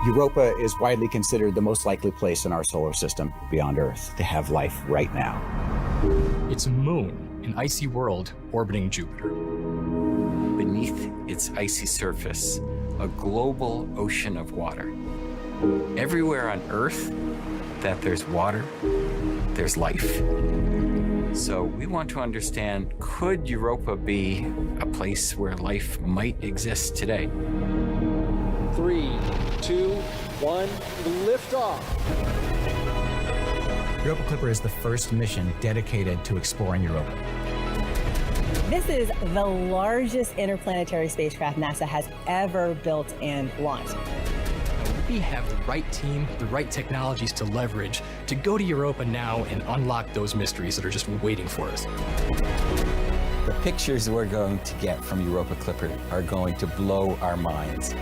Europa is widely considered the most likely place in our solar system beyond Earth to have life right now. It's a moon, an icy world orbiting Jupiter. Beneath its icy surface, a global ocean of water. Everywhere on Earth that there's water, there's life. So we want to understand, could Europa be a place where life might exist today? 3, 2, 1, lift off. Europa Clipper is the first mission dedicated to exploring Europa. This is the largest interplanetary spacecraft NASA has ever built and launched. We have the right team, the right technologies to leverage to go to Europa now and unlock those mysteries that are just waiting for us. The pictures we're going to get from Europa Clipper are going to blow our minds.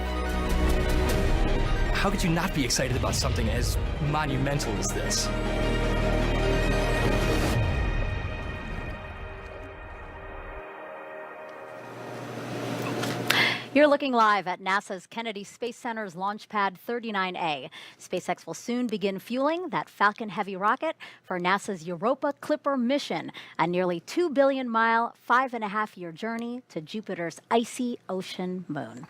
How could you not be excited about something as monumental as this? You're looking live at NASA's Kennedy Space Center's Launch Pad 39A. SpaceX will soon begin fueling that Falcon Heavy rocket for NASA's Europa Clipper mission, a nearly 2 billion mile, 5.5-year journey to Jupiter's icy ocean moon.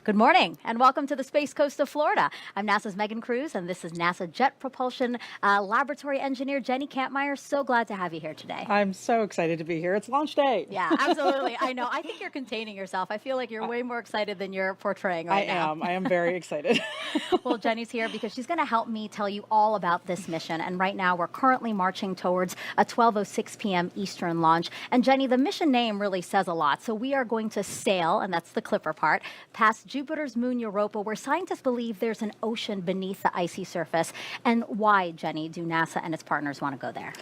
Good morning and welcome to the Space Coast of Florida. I'm NASA's Megan Cruz and this is NASA Jet Propulsion Laboratory Engineer Jenny Kampmeyer. So glad to have you here today. I'm so excited to be here. It's launch day. Yeah, absolutely. I know. I think you're containing yourself. I feel like you're way more excited than you're portraying right now. I am very excited. Well, Jenny's here because she's going to help me tell you all about this mission. And right now we're currently marching towards a 12:06 p.m. Eastern launch. And Jenny, the mission name really says a lot. So we are going to sail, and that's the Clipper part, past Jupiter's moon Europa, where scientists believe there's an ocean beneath the icy surface. And why, Jenny, do NASA and its partners want to go there?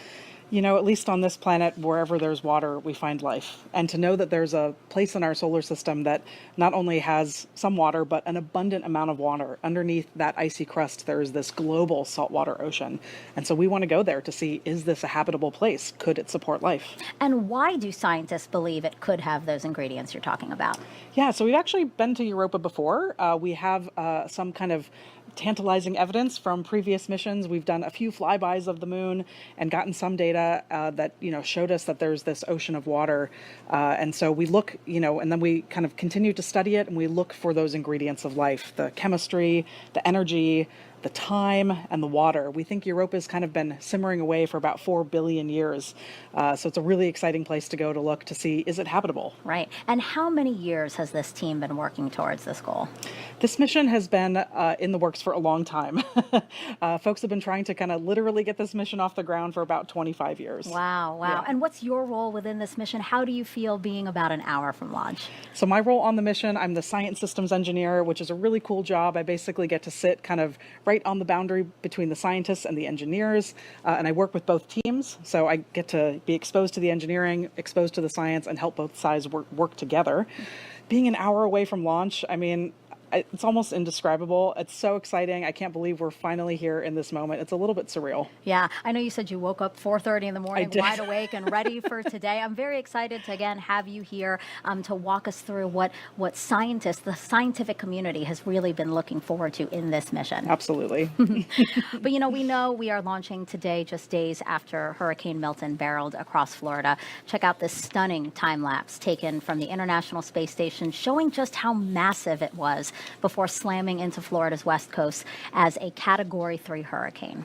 You know, at least on this planet, wherever there's water, we find life. And to know that there's a place in our solar system that not only has some water, but an abundant amount of water. Underneath that icy crust, there is this global saltwater ocean. And so we want to go there to see, is this a habitable place? Could it support life? And why do scientists believe it could have those ingredients you're talking about? Yeah, so we've actually been to Europa before. We have some kind of tantalizing evidence from previous missions. We've done a few flybys of the moon and gotten some data that, showed us that there's this ocean of water. And so we look, and then we kind of continue to study it and we look for those ingredients of life, the chemistry, the energy, the time, and the water. We think Europa's kind of been simmering away for about 4 billion years. So it's a really exciting place to go to look to see, is it habitable? Right. And how many years has this team been working towards this goal? This mission has been in the works for a long time. Folks have been trying to kind of literally get this mission off the ground for about 25 years. Wow. Yeah. And what's your role within this mission? How do you feel being about an hour from launch? So my role on the mission, I'm the science systems engineer, which is a really cool job. I basically get to sit kind of right on the boundary between the scientists and the engineers, and I work with both teams. So I get to be exposed to the engineering, exposed to the science, and help both sides work together. Being an hour away from launch, I mean, it's almost indescribable. It's so exciting. I can't believe we're finally here in this moment. It's a little bit surreal. Yeah, I know you said you woke up 4:30 in the morning, wide awake and ready for today. I'm very excited to again have you here to walk us through what scientists, the scientific community, has really been looking forward to in this mission. Absolutely. But we know we are launching today, just days after Hurricane Milton barreled across Florida. Check out this stunning time lapse taken from the International Space Station, showing just how massive it was before slamming into Florida's west coast as a Category 3 hurricane.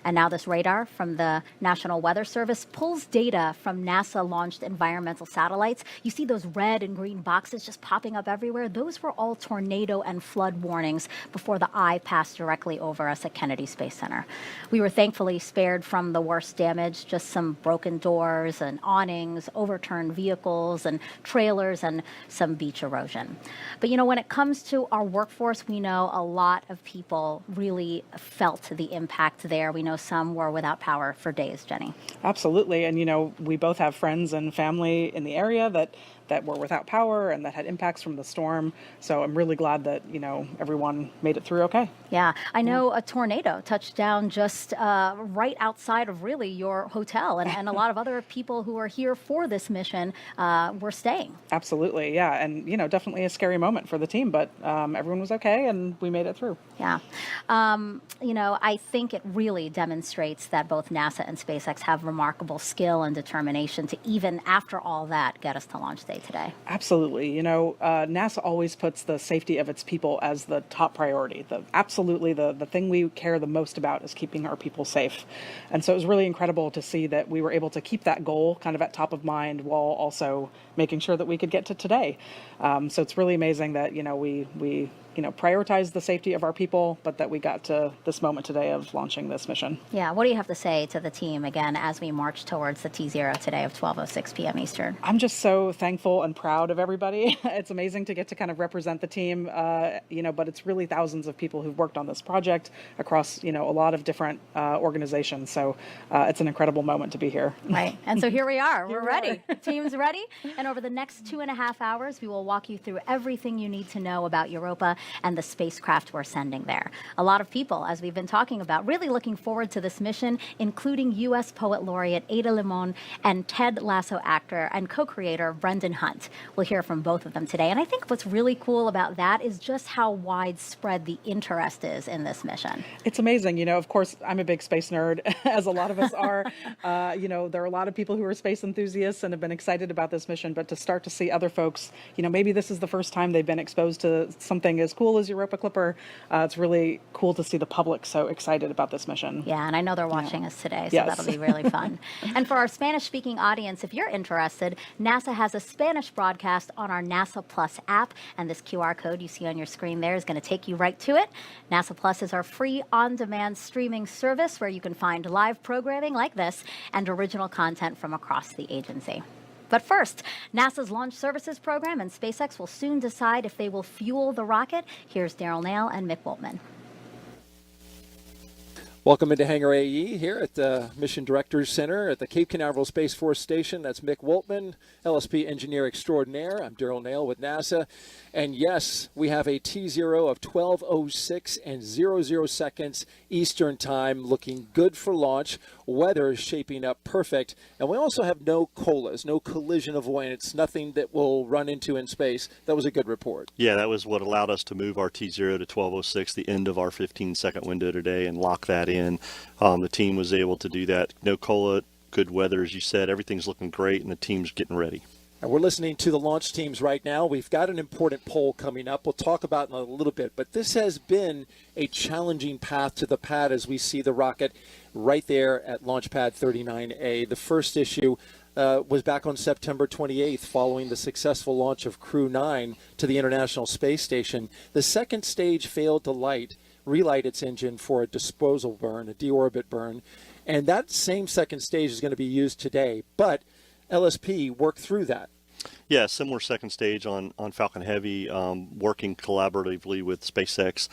And now this radar from the National Weather Service pulls data from NASA-launched environmental satellites. You see those red and green boxes just popping up everywhere? Those were all tornado and flood warnings before the eye passed directly over us at Kennedy Space Center. We were thankfully spared from the worst damage, just some broken doors and awnings, overturned vehicles and trailers, and some beach erosion. But when it comes to our workforce, we know a lot of people really felt the impact there. We know some were without power for days, Jenny. Absolutely. And, we both have friends and family in the area that that were without power and that had impacts from the storm. So I'm really glad that, everyone made it through okay. Yeah, I know a tornado touched down just right outside of really your hotel, and a lot of other people who are here for this mission were staying. Absolutely, yeah, and definitely a scary moment for the team, but everyone was okay, and we made it through. Yeah, I think it really demonstrates that both NASA and SpaceX have remarkable skill and determination to, even after all that, get us to launch day today. Absolutely, NASA always puts the safety of its people as the top priority. The thing we care the most about is keeping our people safe. And so it was really incredible to see that we were able to keep that goal kind of at top of mind while also making sure that we could get to today. So it's really amazing that, we prioritize the safety of our people, but that we got to this moment today of launching this mission. Yeah, what do you have to say to the team, again, as we march towards the T0 today of 12:06 p.m. Eastern? I'm just so thankful and proud of everybody. It's amazing to get to kind of represent the team, but it's really thousands of people who've worked on this project across, a lot of different organizations. So it's an incredible moment to be here. Right, and so here we are. We're ready. The team's ready. And over the next 2.5 hours, we will walk you through everything you need to know about Europa and the spacecraft we're sending there. A lot of people, as we've been talking about, really looking forward to this mission, including U.S. Poet Laureate Ada Limon and Ted Lasso actor and co-creator Brendan Hunt. We'll hear from both of them today. And I think what's really cool about that is just how widespread the interest is in this mission. It's amazing. Of course, I'm a big space nerd, as a lot of us are. There are a lot of people who are space enthusiasts and have been excited about this mission, but to start to see other folks, maybe this is the first time they've been exposed to something as cool as Europa Clipper. It's really cool to see the public so excited about this mission. Yeah, and I know they're watching us today, so that'll be really fun. And for our Spanish-speaking audience, if you're interested, NASA has a Spanish broadcast on our NASA Plus app, and this QR code you see on your screen there is going to take you right to it. NASA Plus is our free on-demand streaming service where you can find live programming like this and original content from across the agency. But first, NASA's Launch Services Program and SpaceX will soon decide if they will fuel the rocket. Here's Daryl Nail and Mick Woltman. Welcome into Hangar AE here at the Mission Directors Center at the Cape Canaveral Space Force Station. That's Mick Woltman, LSP Engineer Extraordinaire. I'm Daryl Nail with NASA. And yes, we have a T0 of 12:06 and 00 seconds Eastern Time, looking good for launch. Weather is shaping up perfect. And we also have no COLAs, no collision avoidance, nothing that we'll run into in space. That was a good report. Yeah, that was what allowed us to move our T0 to 12:06, the end of our 15-second window today, and lock that in. The team was able to do that. No COLA, good weather, as you said. Everything's looking great, and the team's getting ready. And we're listening to the launch teams right now. We've got an important poll coming up. We'll talk about it in a little bit. But this has been a challenging path to the pad as we see the rocket right there at Launch Pad 39A. The first issue was back on September 28th following the successful launch of Crew 9 to the International Space Station. The second stage failed to relight its engine for a disposal burn, a deorbit burn. And that same second stage is going to be used today. But LSP worked through that. Yeah, similar second stage on Falcon Heavy, working collaboratively with SpaceX.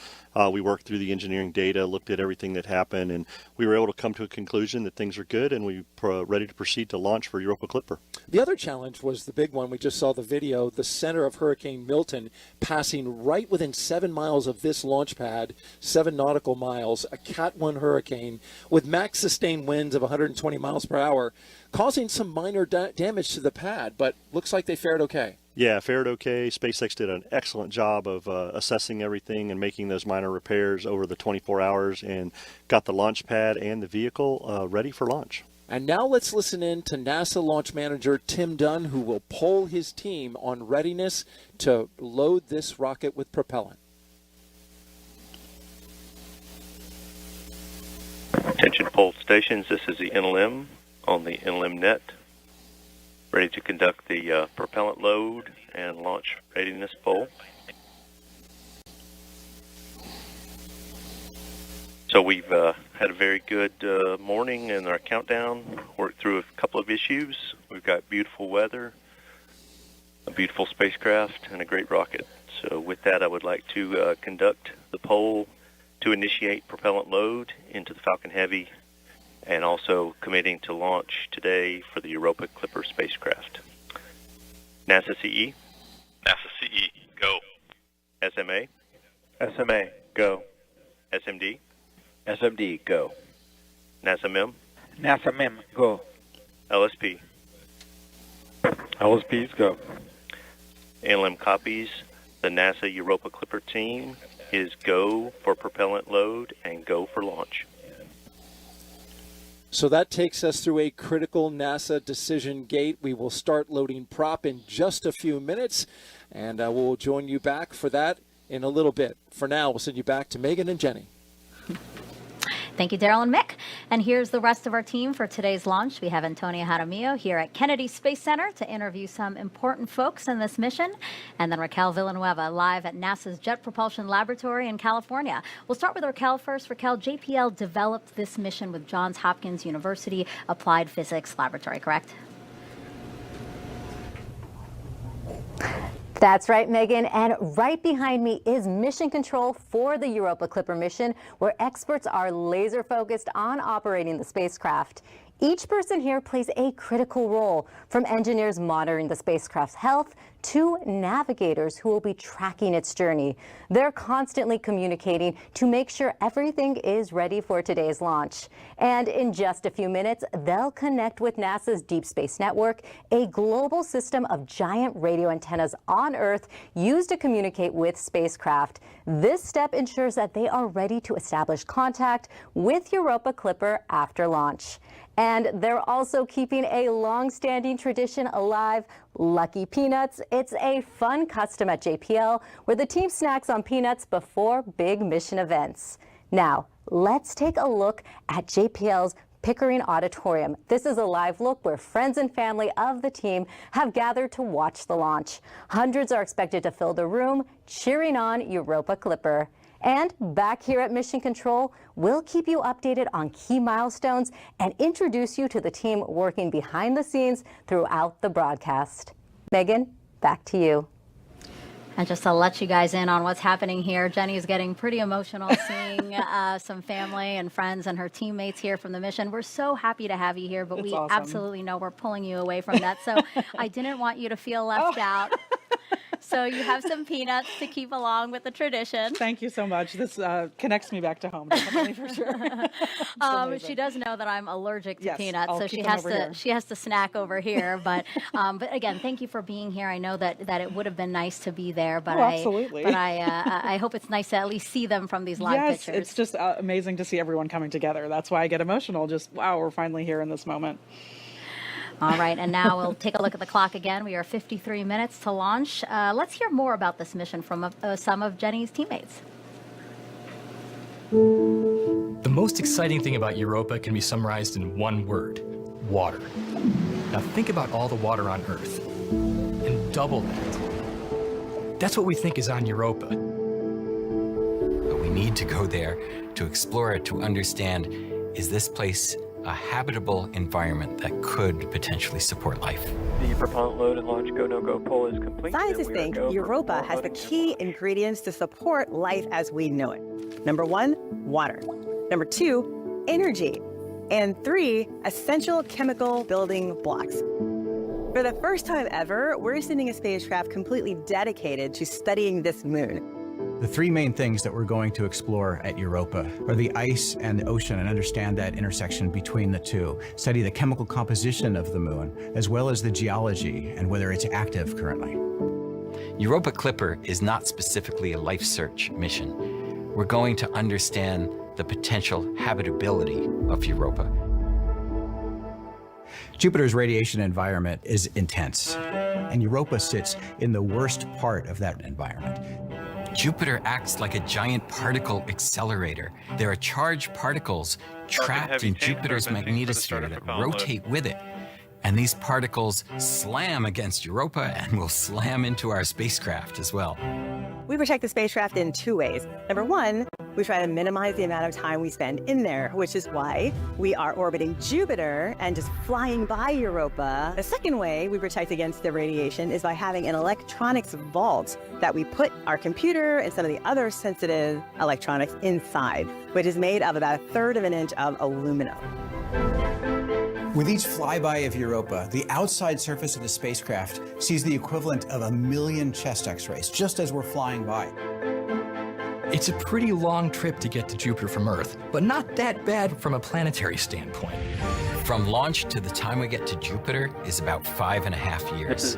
We worked through the engineering data, looked at everything that happened, and we were able to come to a conclusion that things are good, and we're ready to proceed to launch for Europa Clipper. The other challenge was the big one. We just saw the video, the center of Hurricane Milton passing right within 7 miles of this launch pad, 7 nautical miles, a Cat 1 hurricane with max sustained winds of 120 miles per hour, causing some minor damage to the pad, but looks like they fared okay. Yeah, fared okay. SpaceX did an excellent job of assessing everything and making those minor repairs over the 24 hours and got the launch pad and the vehicle ready for launch. And now let's listen in to NASA launch manager Tim Dunn, who will poll his team on readiness to load this rocket with propellant. Attention poll stations, this is the NLM on the NLM net. Ready to conduct the propellant load and launch readiness poll. So we've had a very good morning in our countdown, worked through a couple of issues. We've got beautiful weather, a beautiful spacecraft, and a great rocket. So with that, I would like to conduct the poll to initiate propellant load into the Falcon Heavy and also committing to launch today for the Europa Clipper spacecraft. NASA CE. NASA CE, go. SMA. SMA, go. SMD. SMD, go. NASA MIM. NASA MIM, go. LSP. LSPs, go. ALM copies. The NASA Europa Clipper team is go for propellant load and go for launch. So that takes us through a critical NASA decision gate. We will start loading prop in just a few minutes, and we'll join you back for that in a little bit. For now, we'll send you back to Megan and Jenny. Thank you, Daryl and Mick. And here's the rest of our team for today's launch. We have Antonio Jaramillo here at Kennedy Space Center to interview some important folks in this mission. And then Raquel Villanueva live at NASA's Jet Propulsion Laboratory in California. We'll start with Raquel first. Raquel, JPL developed this mission with Johns Hopkins University Applied Physics Laboratory, correct? That's right, Megan. And right behind me is mission control for the Europa Clipper mission, where experts are laser focused on operating the spacecraft. Each person here plays a critical role, from engineers monitoring the spacecraft's health to navigators who will be tracking its journey. They're constantly communicating to make sure everything is ready for today's launch. And in just a few minutes, they'll connect with NASA's Deep Space Network, a global system of giant radio antennas on Earth used to communicate with spacecraft. This step ensures that they are ready to establish contact with Europa Clipper after launch. And they're also keeping a long-standing tradition alive, Lucky Peanuts. It's a fun custom at JPL where the team snacks on peanuts before big mission events. Now, let's take a look at JPL's Pickering Auditorium. This is a live look where friends and family of the team have gathered to watch the launch. Hundreds are expected to fill the room, cheering on Europa Clipper. And back here at Mission Control, we'll keep you updated on key milestones and introduce you to the team working behind the scenes throughout the broadcast. Megan, back to you. And just to let you guys in on what's happening here, Jenny is getting pretty emotional seeing some family and friends and her teammates here from the mission. We're so happy to have you here, but we absolutely know we're pulling you away from that. So I didn't want you to feel left out. So you have some peanuts to keep along with the tradition. Thank you so much. This connects me back to home, definitely, for sure. She does know that I'm allergic to peanuts, I'll so she has to snack over here. But again, thank you for being here. I know that it would have been nice to be there, but absolutely. I hope it's nice to at least see them from these live pictures. It's just amazing to see everyone coming together. That's why I get emotional. Just wow, we're finally here in this moment. All right, and now we'll take a look at the clock again. We are 53 minutes to launch. Let's hear more about this mission from some of Jenny's teammates. The most exciting thing about Europa can be summarized in one word: water. Now think about all the water on Earth and double that. That's what we think is on Europa. But we need to go there to explore it, to understand, is this place a habitable environment that could potentially support life? The propellant load and launch go-no-go poll is complete. Scientists think Europa has the key ingredients to support life as we know it. Number 1, water. Number 2, energy. And 3, essential chemical building blocks. For the first time ever, we're sending a spacecraft completely dedicated to studying this moon. The three main things that we're going to explore at Europa are the ice and the ocean, and understand that intersection between the two. Study the chemical composition of the moon, as well as the geology and whether it's active currently. Europa Clipper is not specifically a life search mission. We're going to understand the potential habitability of Europa. Jupiter's radiation environment is intense, and Europa sits in the worst part of that environment. Jupiter acts like a giant particle accelerator. There are charged particles trapped in Jupiter's magnetosphere that rotate with it. And these particles slam against Europa and will slam into our spacecraft as well. We protect the spacecraft in 2 ways. Number 1, we try to minimize the amount of time we spend in there, which is why we are orbiting Jupiter and just flying by Europa. The second way we protect against the radiation is by having an electronics vault that we put our computer and some of the other sensitive electronics inside, which is made of about 1/3 of an inch of aluminum. With each flyby of Europa, the outside surface of the spacecraft sees the equivalent of 1 million chest x-rays, just as we're flying by. It's a pretty long trip to get to Jupiter from Earth, but not that bad from a planetary standpoint. From launch to the time we get to Jupiter is about 5.5 years.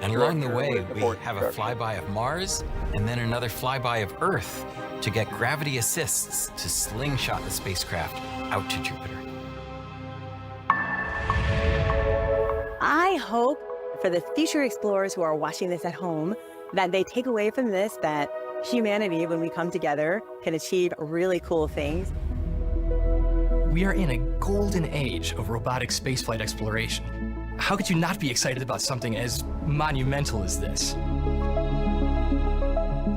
And along the way, we have a flyby of Mars and then another flyby of Earth to get gravity assists to slingshot the spacecraft out to Jupiter. I hope for the future explorers who are watching this at home that they take away from this that humanity, when we come together, can achieve really cool things. We are in a golden age of robotic spaceflight exploration. How could you not be excited about something as monumental as this?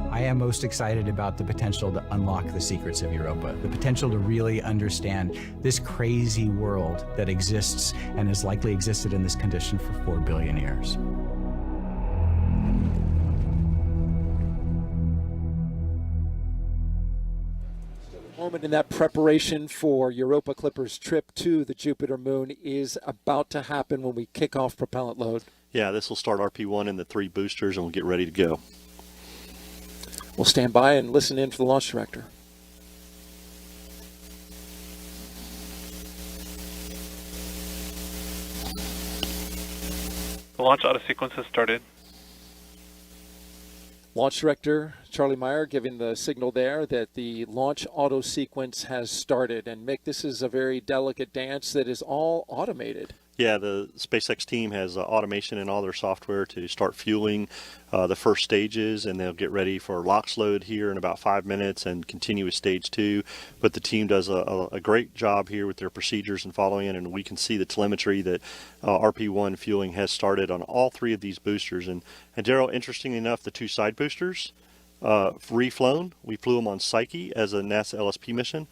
I am most excited about the potential to unlock the secrets of Europa, the potential to really understand this crazy world that exists and has likely existed in this condition for 4 billion years. Moment in that preparation for Europa Clipper's trip to the Jupiter moon is about to happen when we kick off propellant load. Yeah, this will start RP1 and the 3 boosters, and we'll get ready to go. We'll stand by and listen in for the launch director. The launch auto sequence has started. Launch director Charlie Meyer giving the signal there that the launch auto sequence has started. And Mick, this is a very delicate dance that is all automated. Yeah, the SpaceX team has automation in all their software to start fueling the first stages, and they'll get ready for LOX load here in about 5 minutes and continue with stage 2. But the team does a great job here with their procedures and following it, and we can see the telemetry that RP1 fueling has started on all 3 of these boosters. And Daryl, interestingly enough, the 2 side boosters reflown. We flew them on Psyche as a NASA LSP mission.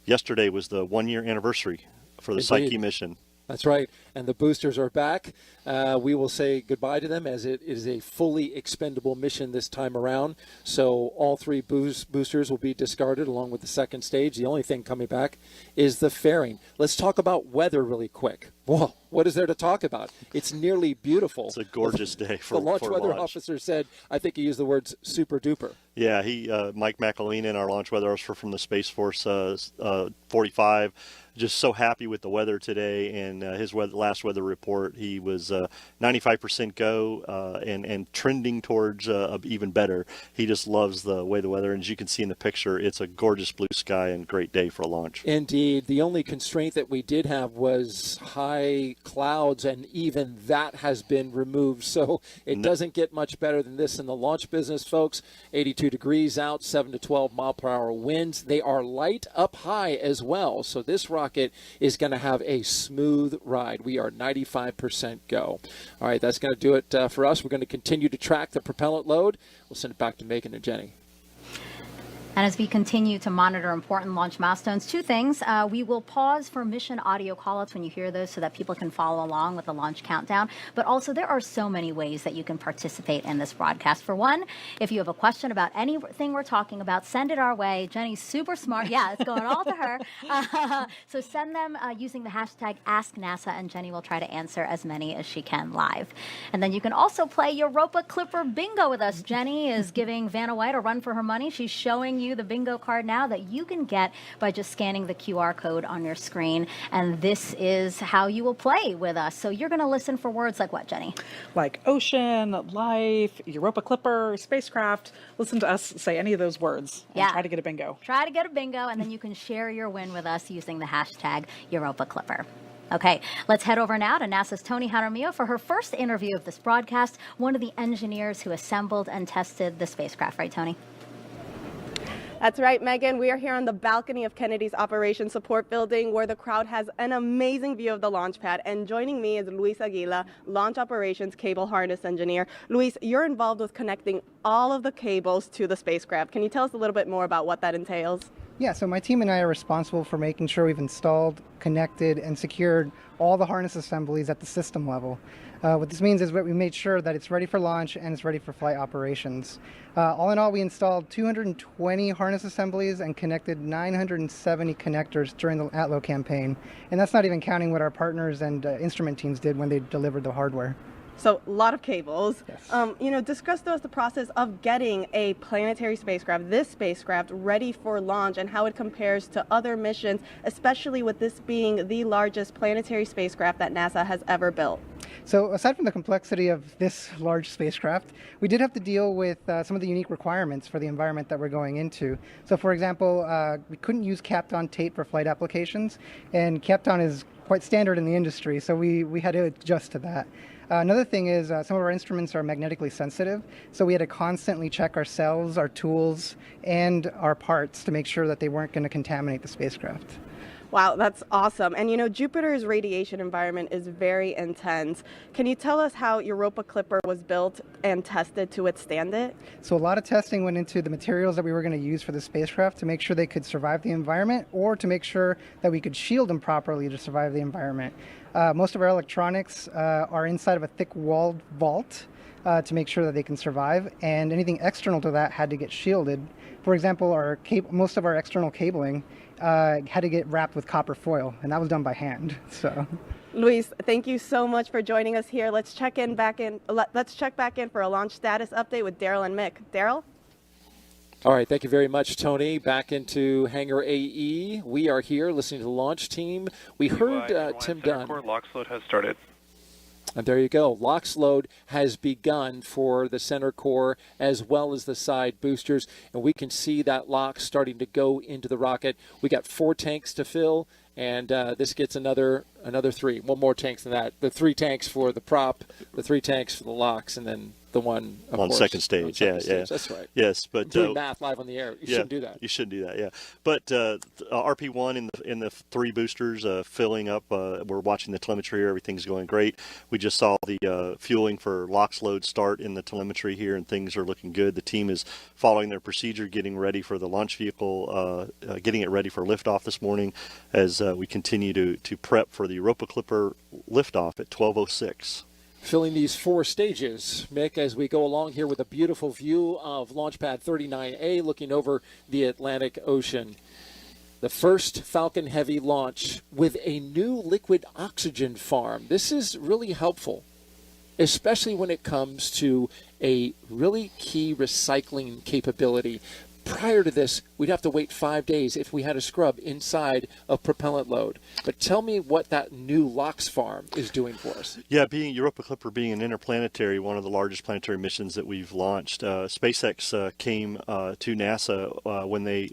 Yesterday was the 1-year anniversary for the Psyche mission. That's right. And the boosters are back. We will say goodbye to them as it is a fully expendable mission this time around. So all 3 boosters will be discarded along with the second stage. The only thing coming back is the fairing. Let's talk about weather really quick. Whoa, what is there to talk about? It's nearly beautiful. It's a gorgeous day for the launch weather launch. Officer said, I think he used the words super duper. Yeah, Mike McElhenney, our launch weather officer from the Space Force 45, just so happy with the weather today. And his last weather report, he was 95% go and trending towards even better. He just loves the way the weather, and as you can see in the picture, it's a gorgeous blue sky and great day for a launch. Indeed. The only constraint that we did have was high clouds, and even that has been removed. So it doesn't get much better than this in the launch business, folks. 82 degrees out, 7 to 12 mile per hour winds. They are light up high as well. So this rocket is going to have a smooth ride. We are 95% go. All right, that's going to do it for us. We're going to continue to track the propellant load. We'll send it back to Megan and Jenny. And as we continue to monitor important launch milestones, 2 things. We will pause for mission audio callouts when you hear those so that people can follow along with the launch countdown. But also, there are so many ways that you can participate in this broadcast. For one, if you have a question about anything we're talking about, send it our way. Jenny's super smart. Yeah, it's going all to her. So send them using the hashtag AskNASA, and Jenny will try to answer as many as she can live. And then you can also play Europa Clipper Bingo with us. Jenny is giving Vanna White a run for her money. She's showing you the bingo card now that you can get by just scanning the QR code on your screen. And this is how you will play with us. So you're going to listen for words like what, Jenny? Like ocean, life, Europa Clipper, spacecraft. Listen to us say any of those words and try to get a bingo. Try to get a bingo, and then you can share your win with us using the hashtag Europa Clipper. Okay, let's head over now to NASA's Tony Jaramillo for her first interview of this broadcast, one of the engineers who assembled and tested the spacecraft. Right, Tony? That's right, Megan. We are here on the balcony of Kennedy's Operations Support Building, where the crowd has an amazing view of the launch pad. And joining me is Luis Aguila, Launch Operations Cable Harness Engineer. Luis, you're involved with connecting all of the cables to the spacecraft. Can you tell us a little bit more about what that entails? Yeah, so my team and I are responsible for making sure we've installed, connected, and secured all the harness assemblies at the system level. What this means is that we made sure that it's ready for launch and it's ready for flight operations. All in all, we installed 220 harness assemblies and connected 970 connectors during the ATLO campaign. And that's not even counting what our partners and instrument teams did when they delivered the hardware. So a lot of cables. Yes. Discuss to us the process of getting a planetary spacecraft, this spacecraft, ready for launch and how it compares to other missions, especially with this being the largest planetary spacecraft that NASA has ever built. So aside from the complexity of this large spacecraft, we did have to deal with some of the unique requirements for the environment that we're going into. So for example, we couldn't use Kapton tape for flight applications, and Kapton is quite standard in the industry, so we had to adjust to that. Another thing is some of our instruments are magnetically sensitive, so we had to constantly check our cells, our tools, and our parts to make sure that they weren't going to contaminate the spacecraft. Wow, that's awesome. And Jupiter's radiation environment is very intense. Can you tell us how Europa Clipper was built and tested to withstand it? So a lot of testing went into the materials that we were going to use for the spacecraft to make sure they could survive the environment, or to make sure that we could shield them properly to survive the environment. Most of our electronics are inside of a thick-walled vault to make sure that they can survive, and anything external to that had to get shielded. For example, most of our external cabling had to get wrapped with copper foil, and that was done by hand. So, Luis, thank you so much for joining us here. Let's check back in for a launch status update with Daryl and Mick. Daryl? All right, thank you very much, Tony. Back into Hangar AE. We are here listening to the launch team. We heard Tim Dunn. Lock's load has started. And there you go. LOX load has begun for the center core as well as the side boosters. And we can see that LOX starting to go into the rocket. We got 4 tanks to fill, and this gets another 3. One more tanks than that. The 3 tanks for the prop, the 3 tanks for the LOX, and then the one on second stage. Yeah. That's right. Yes, but doing math live on the air. You shouldn't do that. You shouldn't do that. Yeah, but RP1 in the 3 boosters filling up. We're watching the telemetry here. Everything's going great. We just saw the fueling for LOX load start in the telemetry here, and things are looking good. The team is following their procedure, getting ready for the launch vehicle, getting it ready for liftoff this morning, as we continue to prep for the Europa Clipper liftoff at 12:06. Filling these 4 stages, Mick, as we go along here with a beautiful view of Launch Pad 39A looking over the Atlantic Ocean. The first Falcon Heavy launch with a new liquid oxygen farm. This is really helpful, especially when it comes to a really key recycling capability. Prior to this, we'd have to wait 5 days if we had a scrub inside of propellant load. But tell me what that new LOX farm is doing for us. Yeah, being Europa Clipper being an interplanetary, one of the largest planetary missions that we've launched, SpaceX came to NASA when they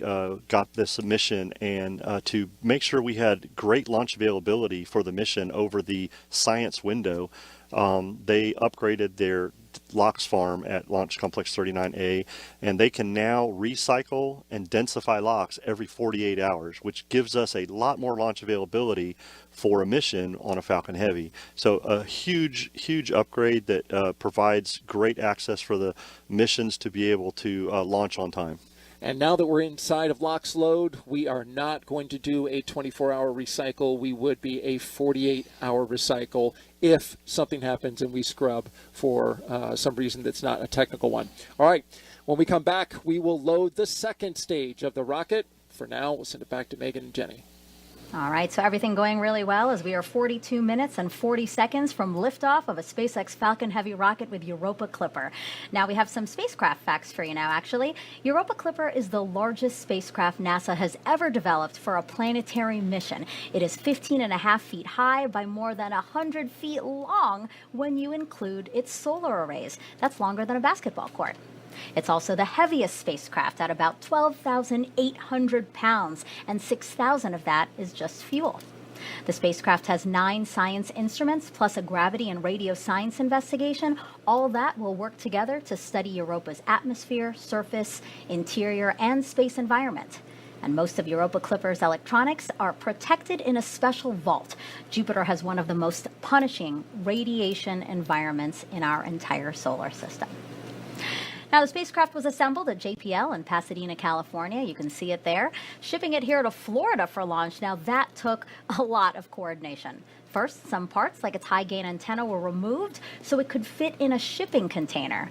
got this mission, and to make sure we had great launch availability for the mission over the science window, they upgraded their LOX farm at Launch Complex 39A, and they can now recycle and densify LOX every 48 hours, which gives us a lot more launch availability for a mission on a Falcon Heavy. So a huge upgrade that provides great access for the missions to be able to launch on time. And now that we're inside of LOX load, we are not going to do a 24-hour recycle. We would be a 48-hour recycle if something happens and we scrub for some reason that's not a technical one. All right, when we come back, we will load the second stage of the rocket. For now, we'll send it back to Megan and Jenny. All right, so everything going really well as we are 42 minutes and 40 seconds from liftoff of a SpaceX Falcon Heavy rocket with Europa Clipper. Now we have some spacecraft facts for you now, actually. Europa Clipper is the largest spacecraft NASA has ever developed for a planetary mission. It is 15.5 feet high by more than 100 feet long when you include its solar arrays. That's longer than a basketball court. It's also the heaviest spacecraft at about 12,800 pounds, and 6,000 of that is just fuel. The spacecraft has 9 science instruments, plus a gravity and radio science investigation. All that will work together to study Europa's atmosphere, surface, interior, and space environment. And most of Europa Clipper's electronics are protected in a special vault. Jupiter has one of the most punishing radiation environments in our entire solar system. Now, the spacecraft was assembled at JPL in Pasadena, California. You can see it there. Shipping it here to Florida for launch. Now, that took a lot of coordination. First, some parts, like its high-gain antenna, were removed so it could fit in a shipping container.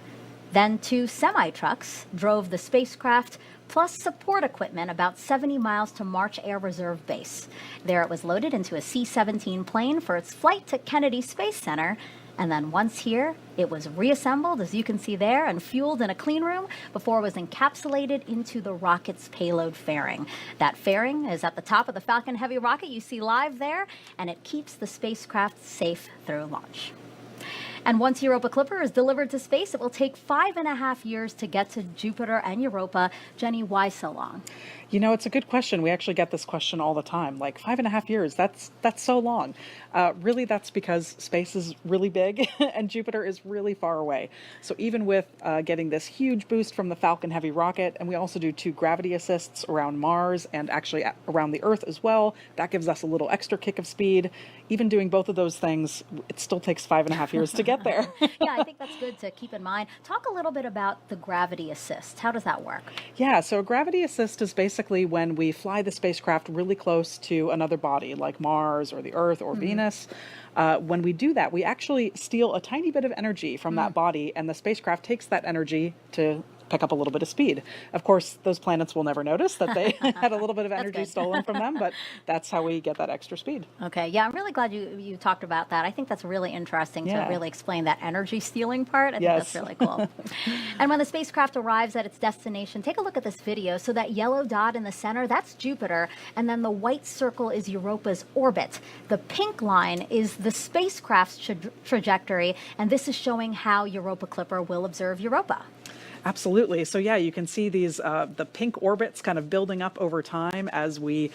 Then 2 semi-trucks drove the spacecraft, plus support equipment about 70 miles to March Air Reserve Base. There it was loaded into a C-17 plane for its flight to Kennedy Space Center. And then once here, it was reassembled, as you can see there, and fueled in a clean room before it was encapsulated into the rocket's payload fairing. That fairing is at the top of the Falcon Heavy rocket you see live there, and it keeps the spacecraft safe through launch. And once Europa Clipper is delivered to space, it will take 5.5 years to get to Jupiter and Europa. Jenny, why so long? You know, it's a good question. We actually get this question all the time. Like 5.5 years, that's so long. Really, that's because space is really big and Jupiter is really far away. So even with getting this huge boost from the Falcon Heavy rocket, and we also do 2 gravity assists around Mars and actually around the Earth as well, that gives us a little extra kick of speed. Even doing both of those things, it still takes 5.5 years to get there. Yeah, I think that's good to keep in mind. Talk a little bit about the gravity assist. How does that work? Yeah, so a gravity assist is basically when we fly the spacecraft really close to another body like Mars or the Earth or Venus. When we do that, we actually steal a tiny bit of energy from that body, and the spacecraft takes that energy to pick up a little bit of speed. Of course, those planets will never notice that they had a little bit of energy stolen from them, but that's how we get that extra speed. Okay, yeah, I'm really glad you talked about that. I think that's really interesting to really explain that energy stealing part. I think that's really cool. And when the spacecraft arrives at its destination, take a look at this video. So that yellow dot in the center, that's Jupiter, and then the white circle is Europa's orbit. The pink line is the spacecraft's trajectory, and this is showing how Europa Clipper will observe Europa. Absolutely. So yeah, you can see these the pink orbits kind of building up over time as we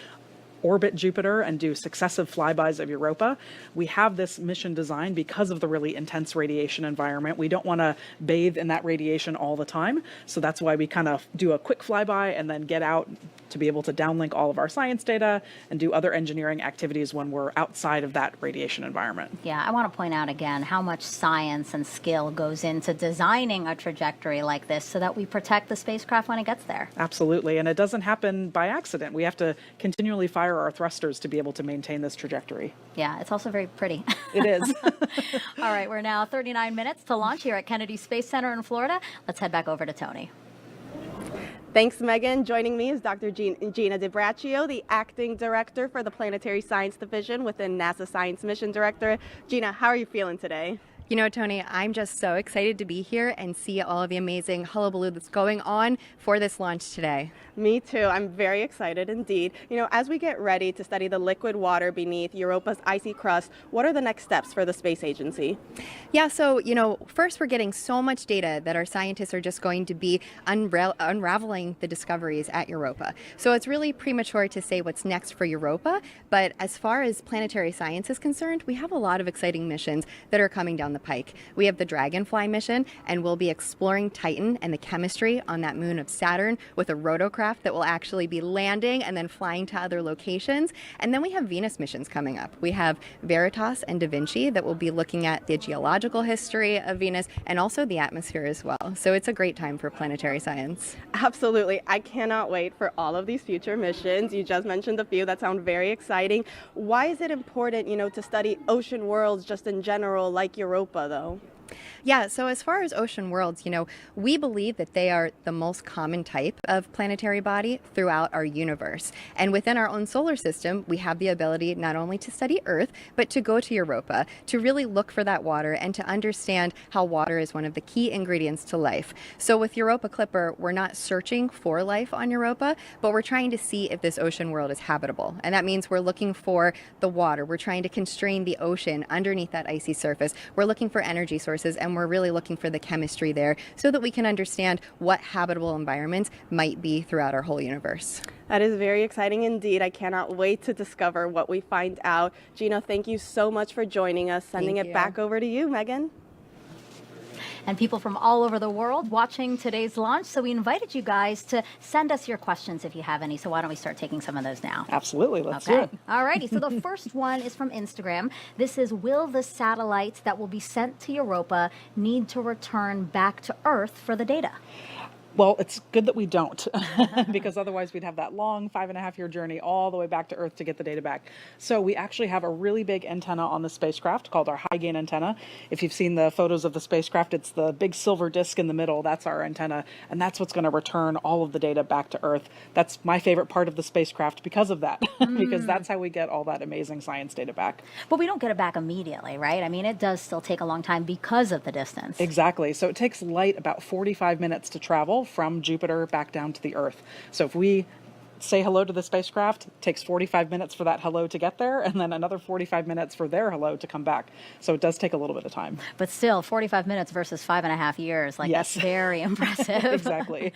orbit Jupiter and do successive flybys of Europa. We have this mission designed because of the really intense radiation environment. We don't want to bathe in that radiation all the time. So that's why we kind of do a quick flyby and then get out to be able to downlink all of our science data and do other engineering activities when we're outside of that radiation environment. Yeah, I want to point out again how much science and skill goes into designing a trajectory like this so that we protect the spacecraft when it gets there. Absolutely, and it doesn't happen by accident. We have to continually fire our thrusters to be able to maintain this trajectory. Yeah, it's also very pretty. It is. All right, we're now 39 minutes to launch here at Kennedy Space Center in Florida. Let's head back over to Tony. Thanks, Megan. Joining me is Dr. Gina DiBraccio, the Acting Director for the Planetary Science Division within NASA Science Mission Directorate. Gina, how are you feeling today? You know, Tony, I'm just so excited to be here and see all of the amazing hullabaloo that's going on for this launch today. Me too. I'm very excited indeed. You know, as we get ready to study the liquid water beneath Europa's icy crust, what are the next steps for the space agency? Yeah, so, you know, first we're getting so much data that our scientists are just going to be unraveling the discoveries at Europa. So it's really premature to say what's next for Europa, but as far as planetary science is concerned, we have a lot of exciting missions that are coming down the pike. We have the Dragonfly mission, and we'll be exploring Titan and the chemistry on that moon of Saturn with a rotocraft that will actually be landing and then flying to other locations. And then we have Venus missions coming up. We have Veritas and Da Vinci that will be looking at the geological history of Venus and also the atmosphere as well. So it's a great time for planetary science. Absolutely. I cannot wait for all of these future missions. You just mentioned a few that sound very exciting. Why is it important, you know, to study ocean worlds just in general, like Europa, though? Yeah, so as far as ocean worlds, you know, we believe that they are the most common type of planetary body throughout our universe. And within our own solar system, we have the ability not only to study Earth, but to go to Europa, to really look for that water and to understand how water is one of the key ingredients to life. So with Europa Clipper, we're not searching for life on Europa, but we're trying to see if this ocean world is habitable. And that means we're looking for the water. We're trying to constrain the ocean underneath that icy surface. We're looking for energy sources, and we're really looking for the chemistry there so that we can understand what habitable environments might be throughout our whole universe. That is very exciting indeed. I cannot wait to discover what we find out. Gina, thank you so much for joining us. Sending it back over to you, Megan. and people from all over the world watching today's launch. So we invited you guys to send us your questions if you have any. So why don't we start taking some of those now? Absolutely. Let's do it. All righty. So the first one is from Instagram. This is, will the satellites that will be sent to Europa need to return back to Earth for the data? Well, it's good that we don't, because otherwise we'd have that long 5.5-year journey all the way back to Earth to get the data back. So we actually have a really big antenna on the spacecraft called our high gain antenna. If you've seen the photos of the spacecraft, it's the big silver disc in the middle. That's our antenna, and that's what's going to return all of the data back to Earth. That's my favorite part of the spacecraft because of that, because that's how we get all that amazing science data back. But we don't get it back immediately, right? I mean, it does still take a long time because of the distance. Exactly. So it takes light about 45 minutes to travel from Jupiter back down to the Earth. So if we say hello to the spacecraft, it takes 45 minutes for that hello to get there, and then another 45 minutes for their hello to come back. So it does take a little bit of time. But still, 45 minutes versus 5.5 years, like, yes. That's very impressive. Exactly.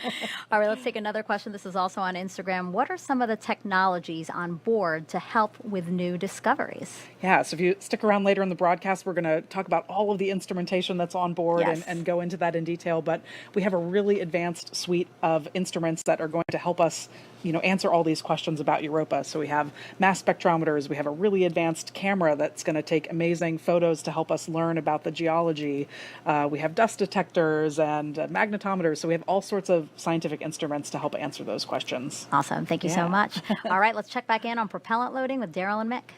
All right, let's take another question. This is also on Instagram. What are some of the technologies on board to help with new discoveries? Yeah, so if you stick around later in the broadcast, we're going to talk about all of the instrumentation that's on board, Yes. and go into that in detail. But we have a really advanced suite of instruments that are going to help us answer all these questions about Europa. So we have mass spectrometers, we have a really advanced camera that's going to take amazing photos to help us learn about the geology. We have dust detectors and magnetometers, so we have all sorts of scientific instruments to help answer those questions. Awesome, thank you so much. All right, let's check back in on propellant loading with Daryl and Mick.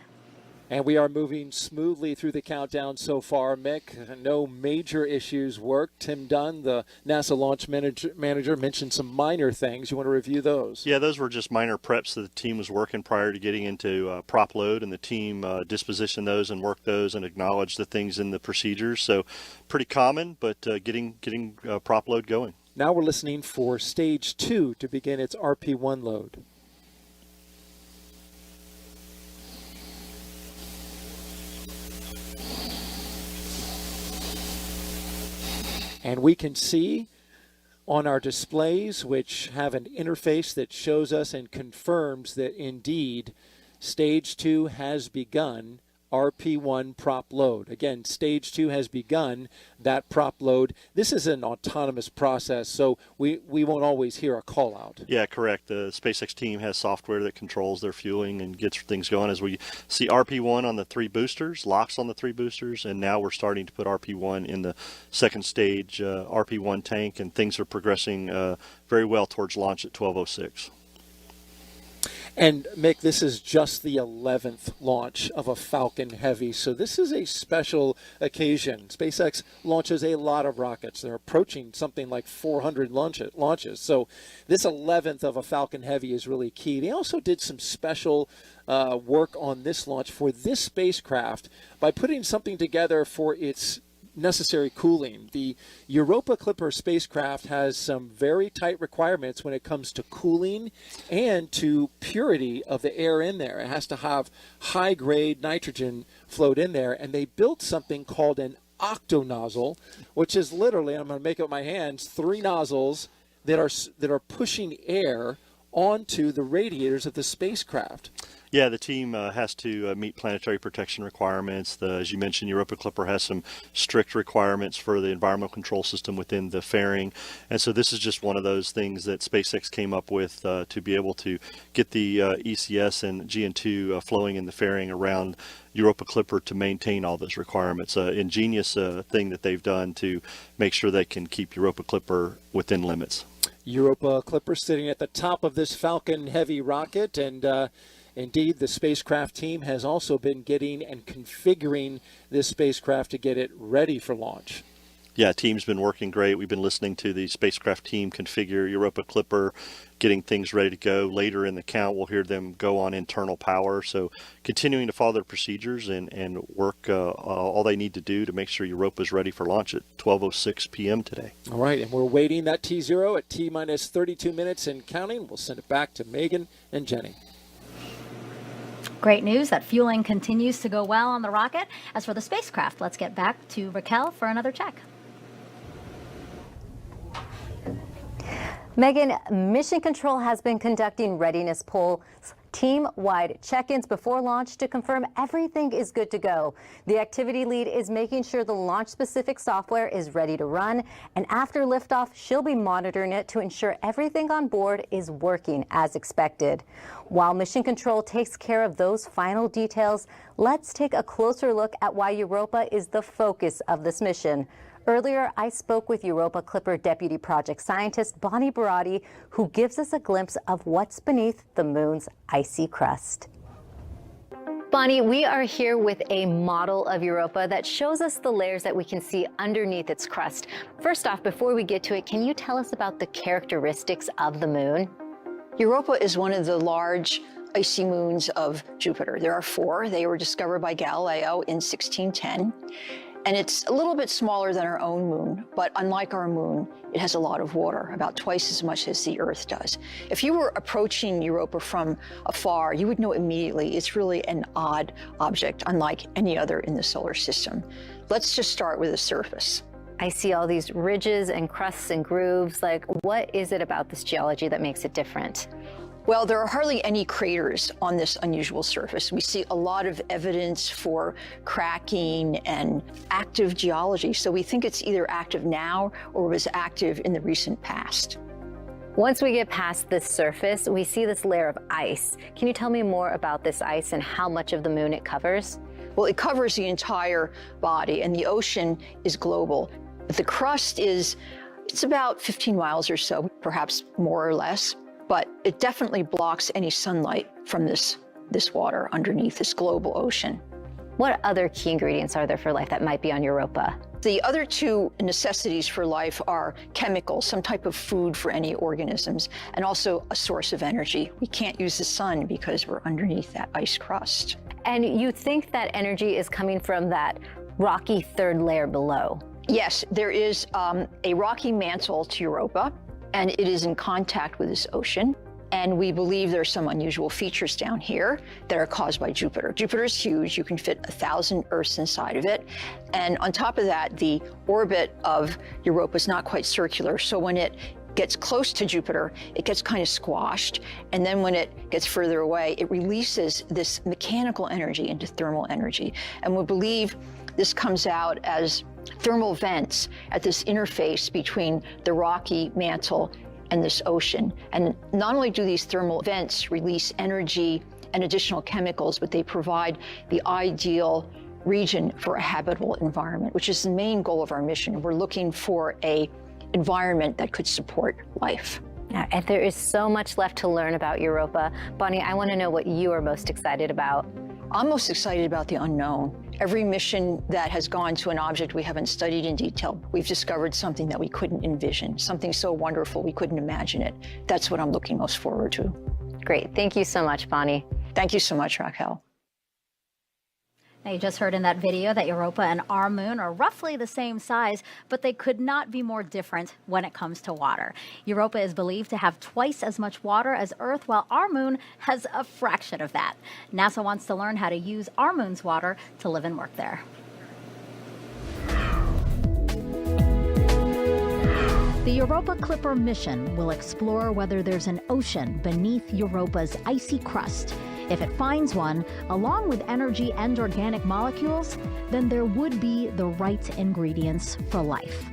And we are moving smoothly through the countdown so far, Mick. No major issues worked. Tim Dunn, the NASA launch manager, mentioned some minor things. You want to review those? Yeah, those were just minor preps that the team was working prior to getting into prop load, and the team dispositioned those and worked those and acknowledged the things in the procedures. So pretty common, but getting prop load going. Now we're listening for stage 2 to begin its RP1 load. And we can see on our displays, which have an interface that shows us and confirms that indeed stage 2 has begun RP1 prop load. Again, stage 2 has begun that prop load. This is an autonomous process, so we won't always hear a call out. Yeah, correct. The SpaceX team has software that controls their fueling and gets things going. As we see RP1 on the 3 boosters, locks on the 3 boosters, and now we're starting to put RP1 in the second stage RP1 tank, and things are progressing very well towards launch at 12:06. And Mick, this is just the 11th launch of a Falcon Heavy, so this is a special occasion. SpaceX launches a lot of rockets. They're approaching something like 400 launches. So this 11th of a Falcon Heavy is really key. They also did some special work on this launch for this spacecraft by putting something together for its necessary cooling. The Europa Clipper spacecraft has some very tight requirements when it comes to cooling and to purity of the air in there. It has to have high-grade nitrogen float in there, and they built something called an octonozzle, which is literally, I'm going to make it with my hands, 3 nozzles that are pushing air onto the radiators of the spacecraft. Yeah, the team has to meet planetary protection requirements. As you mentioned, Europa Clipper has some strict requirements for the environmental control system within the fairing. And so this is just one of those things that SpaceX came up with to be able to get the ECS and GN2 flowing in the fairing around Europa Clipper to maintain all those requirements. Ingenious thing that they've done to make sure they can keep Europa Clipper within limits. Europa Clipper sitting at the top of this Falcon Heavy rocket, and indeed, the spacecraft team has also been getting and configuring this spacecraft to get it ready for launch. Yeah, team's been working great. We've been listening to the spacecraft team configure Europa Clipper, getting things ready to go. Later in the count, we'll hear them go on internal power. So continuing to follow their procedures and work all they need to do to make sure Europa is ready for launch at 12:06 p.m. today. All right, and we're waiting that T0 at T-minus 32 minutes and counting. We'll send it back to Megan and Jenny. Great news that fueling continues to go well on the rocket. As for the spacecraft, let's get back to Raquel for another check. Megan, Mission Control has been conducting readiness polls team-wide check-ins before launch to confirm everything is good to go. The activity lead is making sure the launch-specific software is ready to run, and after liftoff, she'll be monitoring it to ensure everything on board is working as expected. While Mission Control takes care of those final details, let's take a closer look at why Europa is the focus of this mission. Earlier, I spoke with Europa Clipper Deputy Project Scientist Bonnie Barati, who gives us a glimpse of what's beneath the moon's icy crust. Bonnie, we are here with a model of Europa that shows us the layers that we can see underneath its crust. First off, before we get to it, can you tell us about the characteristics of the moon? Europa is one of the large icy moons of Jupiter. There are 4. They were discovered by Galileo in 1610. And it's a little bit smaller than our own moon, but unlike our moon, it has a lot of water, about twice as much as the Earth does. If you were approaching Europa from afar, you would know immediately it's really an odd object, unlike any other in the solar system. Let's just start with the surface. I see all these ridges and crusts and grooves. Like, what is it about this geology that makes it different? Well, there are hardly any craters on this unusual surface. We see a lot of evidence for cracking and active geology, so we think it's either active now or was active in the recent past. Once we get past this surface, we see this layer of ice. Can you tell me more about this ice and how much of the moon it covers? Well, it covers the entire body, and the ocean is global. But the crust it's about 15 miles or so, perhaps more or less. But it definitely blocks any sunlight from this water underneath this global ocean. What other key ingredients are there for life that might be on Europa? The other 2 necessities for life are chemicals, some type of food for any organisms, and also a source of energy. We can't use the sun because we're underneath that ice crust. And you think that energy is coming from that rocky third layer below? Yes, there is a rocky mantle to Europa, and it is in contact with this ocean. And we believe there are some unusual features down here that are caused by Jupiter. Jupiter is huge. You can fit 1,000 Earths inside of it. And on top of that, the orbit of Europa is not quite circular. So when it gets close to Jupiter, it gets kind of squashed. And then when it gets further away, it releases this mechanical energy into thermal energy. And we believe this comes out as thermal vents at this interface between the rocky mantle and this ocean. And not only do these thermal vents release energy and additional chemicals, but they provide the ideal region for a habitable environment, which is the main goal of our mission. We're looking for an environment that could support life. And there is so much left to learn about Europa. Bonnie, I want to know what you are most excited about. I'm most excited about the unknown. Every mission that has gone to an object we haven't studied in detail, we've discovered something that we couldn't envision, something so wonderful we couldn't imagine it. That's what I'm looking most forward to. Great. Thank you so much, Bonnie. Thank you so much, Raquel. Now, you just heard in that video that Europa and our moon are roughly the same size, but they could not be more different when it comes to water. Europa is believed to have twice as much water as Earth, while our moon has a fraction of that. NASA wants to learn how to use our moon's water to live and work there. The Europa Clipper mission will explore whether there's an ocean beneath Europa's icy crust. If it finds one, along with energy and organic molecules, then there would be the right ingredients for life.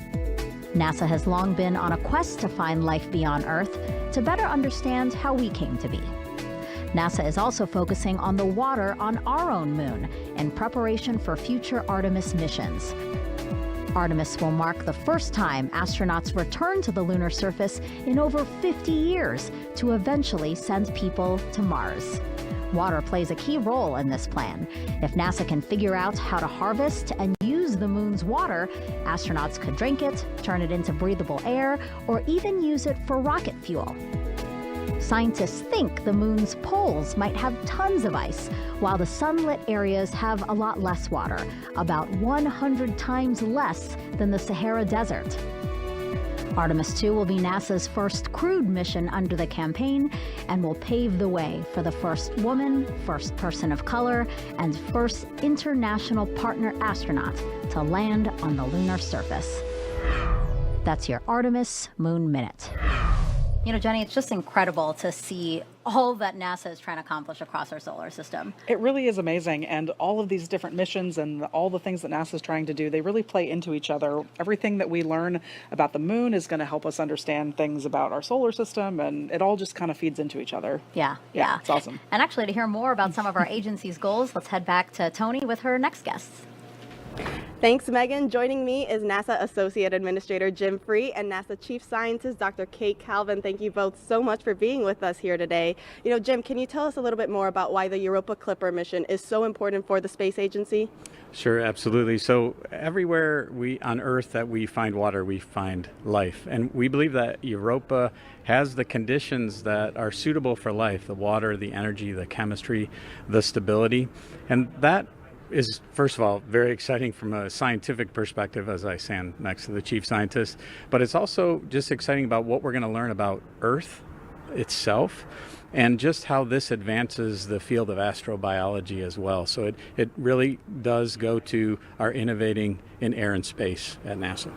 NASA has long been on a quest to find life beyond Earth to better understand how we came to be. NASA is also focusing on the water on our own moon in preparation for future Artemis missions. Artemis will mark the first time astronauts return to the lunar surface in over 50 years to eventually send people to Mars. Water plays a key role in this plan. If NASA can figure out how to harvest and use the moon's water, astronauts could drink it, turn it into breathable air, or even use it for rocket fuel. Scientists think the moon's poles might have tons of ice, while the sunlit areas have a lot less water, about 100 times less than the Sahara Desert. Artemis 2 will be NASA's first crewed mission under the campaign and will pave the way for the first woman, first person of color, and first international partner astronaut to land on the lunar surface. That's your Artemis Moon Minute. You know, Jenny, it's just incredible to see all that NASA is trying to accomplish across our solar system. It really is amazing. And all of these different missions and all the things that NASA is trying to do, they really play into each other. Everything that we learn about the moon is going to help us understand things about our solar system, and it all just kind of feeds into each other. Yeah. It's awesome. And actually, to hear more about some of our agency's goals, let's head back to Tony with her next guests. Thanks, Megan. Joining me is NASA Associate Administrator Jim Free and NASA Chief Scientist Dr. Kate Calvin. Thank you both so much for being with us here today. You know, Jim, can you tell us a little bit more about why the Europa Clipper mission is so important for the space agency? Sure, absolutely. So everywhere on Earth that we find water, we find life. And we believe that Europa has the conditions that are suitable for life: the water, the energy, the chemistry, the stability. And that is, first of all, very exciting from a scientific perspective, as I stand next to the chief scientist, but it's also just exciting about what we're going to learn about Earth itself and just how this advances the field of astrobiology as well. So it really does go to our innovating in air and space at NASA.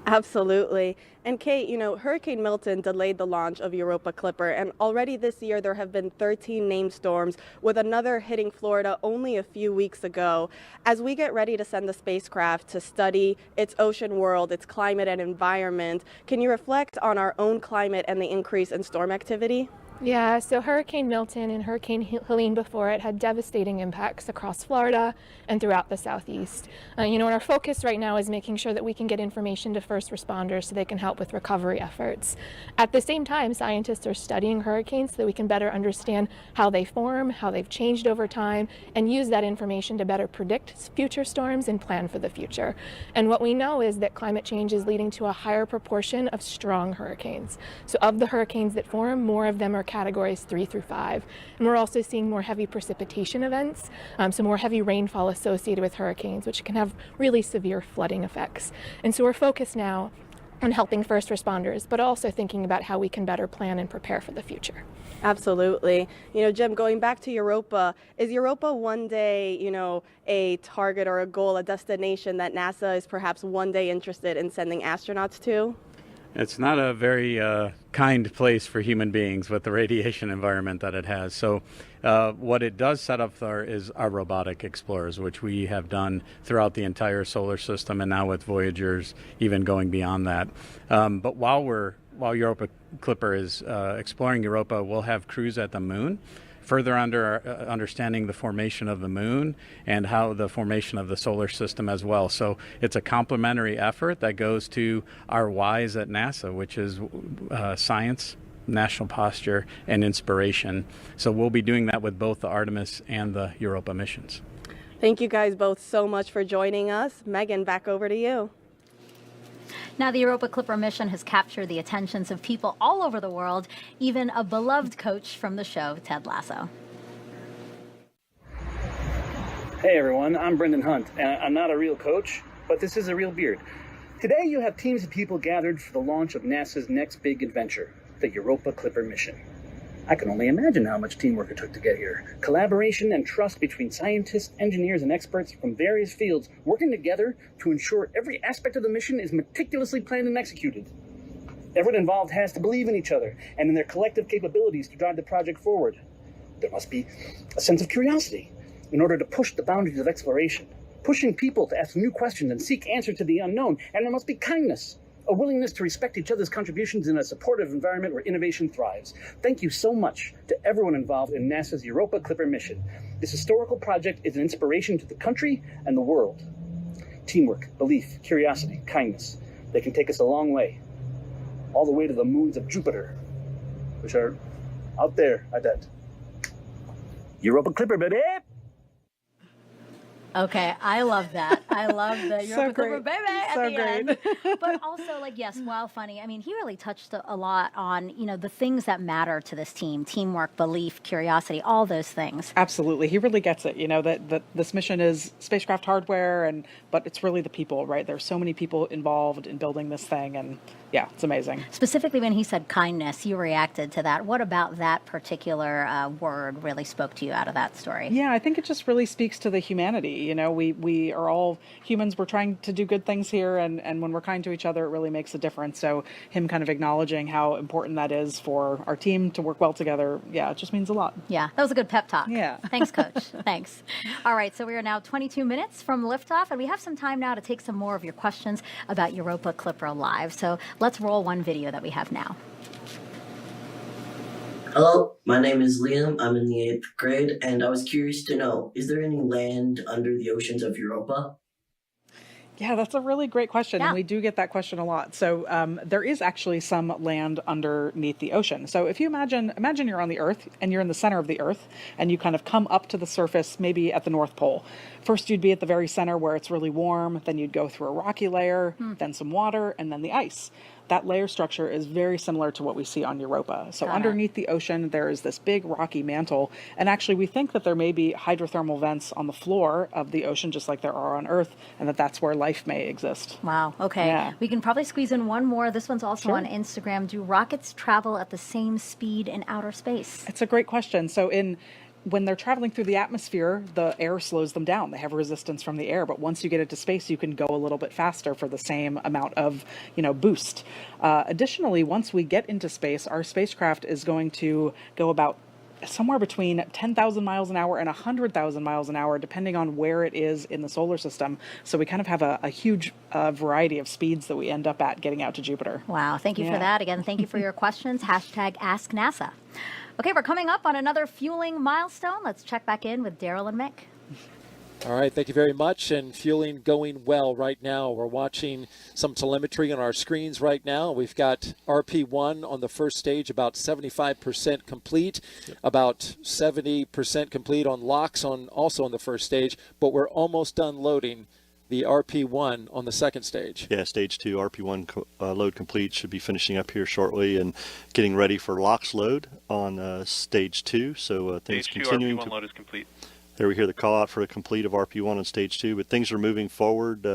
Absolutely. And Kate, you know, Hurricane Milton delayed the launch of Europa Clipper, and already this year there have been 13 named storms, with another hitting Florida only a few weeks ago. As we get ready to send the spacecraft to study its ocean world, its climate and environment, can you reflect on our own climate and the increase in storm activity? Yeah, so Hurricane Milton and Hurricane Helene before it had devastating impacts across Florida and throughout the Southeast. You know, and our focus right now is making sure that we can get information to first responders so they can help with recovery efforts. At the same time, scientists are studying hurricanes so that we can better understand how they form, how they've changed over time, and use that information to better predict future storms and plan for the future. And what we know is that climate change is leading to a higher proportion of strong hurricanes. So of the hurricanes that form, more of them are categories 3 through 5. And we're also seeing more heavy precipitation events, so more heavy rainfall associated with hurricanes, which can have really severe flooding effects. And so we're focused now on helping first responders, but also thinking about how we can better plan and prepare for the future. Absolutely. You know, Jim, going back to Europa, is Europa one day, you know, a target or a goal, a destination that NASA is perhaps one day interested in sending astronauts to? It's not a very kind place for human beings with the radiation environment that it has. So what it does set up for is our robotic explorers, which we have done throughout the entire solar system, and now with Voyagers even going beyond that. But while Europa Clipper is exploring Europa, we'll have crews at the moon, further understanding the formation of the moon and how the formation of the solar system as well. So it's a complementary effort that goes to our whys at NASA, which is science, national posture, and inspiration. So we'll be doing that with both the Artemis and the Europa missions. Thank you guys both so much for joining us. Megan, back over to you. Now, the Europa Clipper mission has captured the attentions of people all over the world, even a beloved coach from the show, Ted Lasso. Hey everyone, I'm Brendan Hunt, and I'm not a real coach, but this is a real beard. Today you have teams of people gathered for the launch of NASA's next big adventure, the Europa Clipper mission. I can only imagine how much teamwork it took to get here. Collaboration and trust between scientists, engineers, and experts from various fields working together to ensure every aspect of the mission is meticulously planned and executed. Everyone involved has to believe in each other and in their collective capabilities to drive the project forward. There must be a sense of curiosity in order to push the boundaries of exploration, pushing people to ask new questions and seek answers to the unknown. And there must be kindness, a willingness to respect each other's contributions in a supportive environment where innovation thrives. Thank you so much to everyone involved in NASA's Europa Clipper mission. This historical project is an inspiration to the country and the world. Teamwork, belief, curiosity, kindness, they can take us a long way, all the way to the moons of Jupiter, which are out there, I bet. Europa Clipper, baby! Okay, I love that. I love the Europa Clipper baby at the end. But also, like, yes, while funny, I mean, he really touched a lot on, you know, the things that matter to this team: teamwork, belief, curiosity, all those things. Absolutely. He really gets it, you know, that this mission is spacecraft hardware, but it's really the people, right? There's so many people involved in building this thing, and yeah, it's amazing. Specifically when he said kindness, you reacted to that. What about that particular word really spoke to you out of that story? Yeah, I think it just really speaks to the humanity. You know, we are all humans. We're trying to do good things here, and when we're kind to each other, it really makes a difference. So him kind of acknowledging how important that is for our team to work well together, yeah, it just means a lot. Yeah, that was a good pep talk. Yeah. Thanks, Coach. Thanks. All right, so we are now 22 minutes from liftoff, and we have some time now to take some more of your questions about Europa Clipper Live. So let's roll one video that we have now. Hello, my name is Liam. I'm in the 8th grade, and I was curious to know, is there any land under the oceans of Europa? Yeah, that's a really great question, and we do get that question a lot. So there is actually some land underneath the ocean. So if you imagine you're on the Earth, and you're in the center of the Earth, and you kind of come up to the surface, maybe at the North Pole. First, you'd be at the very center where it's really warm, then you'd go through a rocky layer, then some water, and then the ice. That layer structure is very similar to what we see on Europa. So underneath the ocean, there is this big rocky mantle. And actually, we think that there may be hydrothermal vents on the floor of the ocean, just like there are on Earth, and that's where life may exist. Wow. Okay. Yeah. We can probably squeeze in one more. This one's also Sure. on Instagram. Do rockets travel at the same speed in outer space? It's a great question. So when they're traveling through the atmosphere, the air slows them down. They have resistance from the air, but once you get into space, you can go a little bit faster for the same amount of, boost. Additionally, once we get into space, our spacecraft is going to go about somewhere between 10,000 miles an hour and 100,000 miles an hour, depending on where it is in the solar system. So we kind of have a huge variety of speeds that we end up at getting out to Jupiter. Wow. Thank you for that. Again, thank you for your questions. #AskNASA. Okay, we're coming up on another fueling milestone. Let's check back in with Daryl and Mick. All right, thank you very much. And fueling going well right now. We're watching some telemetry on our screens right now. We've got RP1 on the first stage, about 75% complete, about 70% complete on LOX also on the first stage, but we're almost done loading the RP1 on the second stage. Yeah, stage 2 RP1 load complete, should be finishing up here shortly and getting ready for LOX load on stage 2. So things Stage 2 continuing RP1 load is complete. There we hear the call out for a complete of RP1 on stage 2, but things are moving forward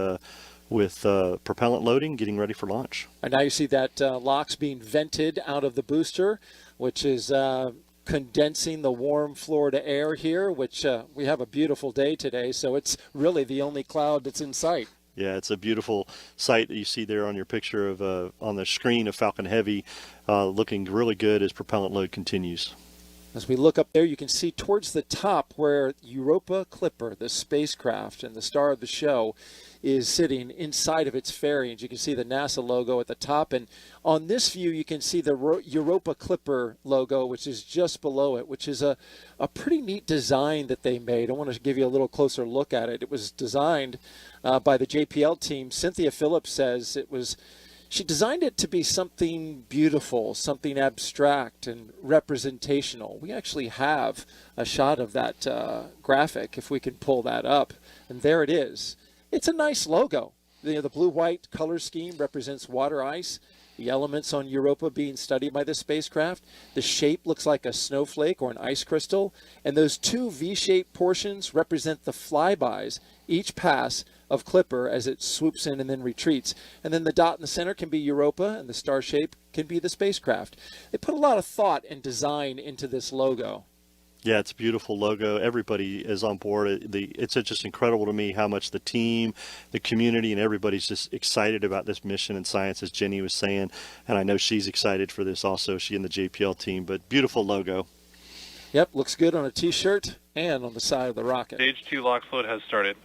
with propellant loading, getting ready for launch. And now you see that LOX being vented out of the booster, which is condensing the warm Florida air here, which we have a beautiful day today, so it's really the only cloud that's in sight. Yeah, it's a beautiful sight that you see there on your picture of on the screen of Falcon Heavy, looking really good as propellant load continues. As we look up there, you can see towards the top where Europa Clipper, the spacecraft and the star of the show, is sitting inside of its fairings. You can see the NASA logo at the top, and on this view you can see the Europa Clipper logo, which is just below it, which is a pretty neat design that they made. I want to give you a little closer look at it. It was designed by the JPL team. Cynthia Phillips says she designed it to be something beautiful, something abstract and representational. We actually have a shot of that graphic, if we can pull that up, and there it is. It's a nice logo. The blue-white color scheme represents water ice, the elements on Europa being studied by the spacecraft. The shape looks like a snowflake or an ice crystal, and those two V-shaped portions represent the flybys, each pass of Clipper as it swoops in and then retreats. And then the dot in the center can be Europa, and the star shape can be the spacecraft. They put a lot of thought and design into this logo. Yeah, it's a beautiful logo. Everybody is on board. It's just incredible to me how much the team, the community, and everybody's just excited about this mission and science, as Jenny was saying. And I know she's excited for this also, she and the JPL team. But beautiful logo. Yep, looks good on a T-shirt and on the side of the rocket. Stage 2 LOX load has started.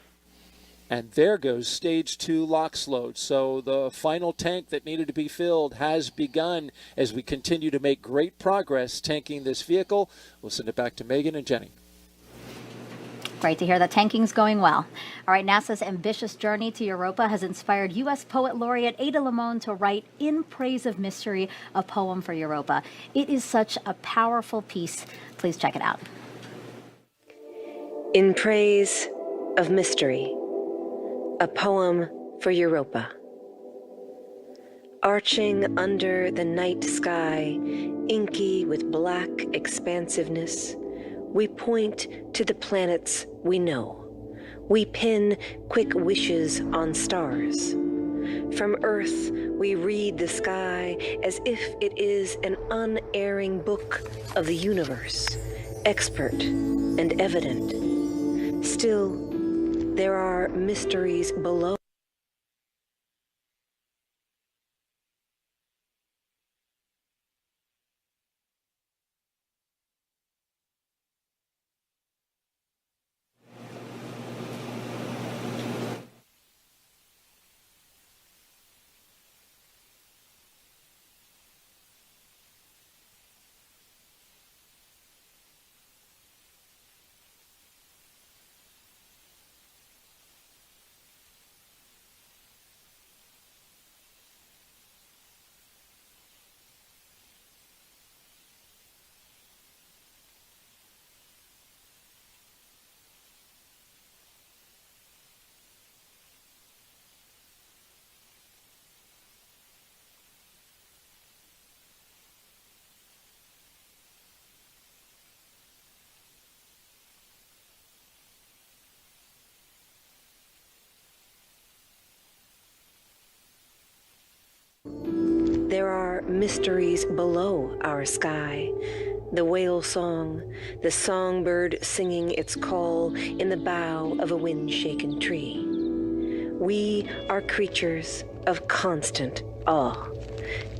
And there goes stage 2 LOX load. So the final tank that needed to be filled has begun as we continue to make great progress tanking this vehicle. We'll send it back to Megan and Jenny. Great to hear that tanking's going well. All right, NASA's ambitious journey to Europa has inspired U.S. Poet Laureate Ada Limon to write In Praise of Mystery, a poem for Europa. It is such a powerful piece. Please check it out. In Praise of Mystery, a poem for Europa. Arching under the night sky, inky with black expansiveness, we point to the planets we know. We pin quick wishes on stars. From Earth, we read the sky as if it is an unerring book of the universe, expert and evident. Still, There are mysteries below. There are mysteries below our sky. The whale song, the songbird singing its call in the bough of a wind-shaken tree. We are creatures of constant awe,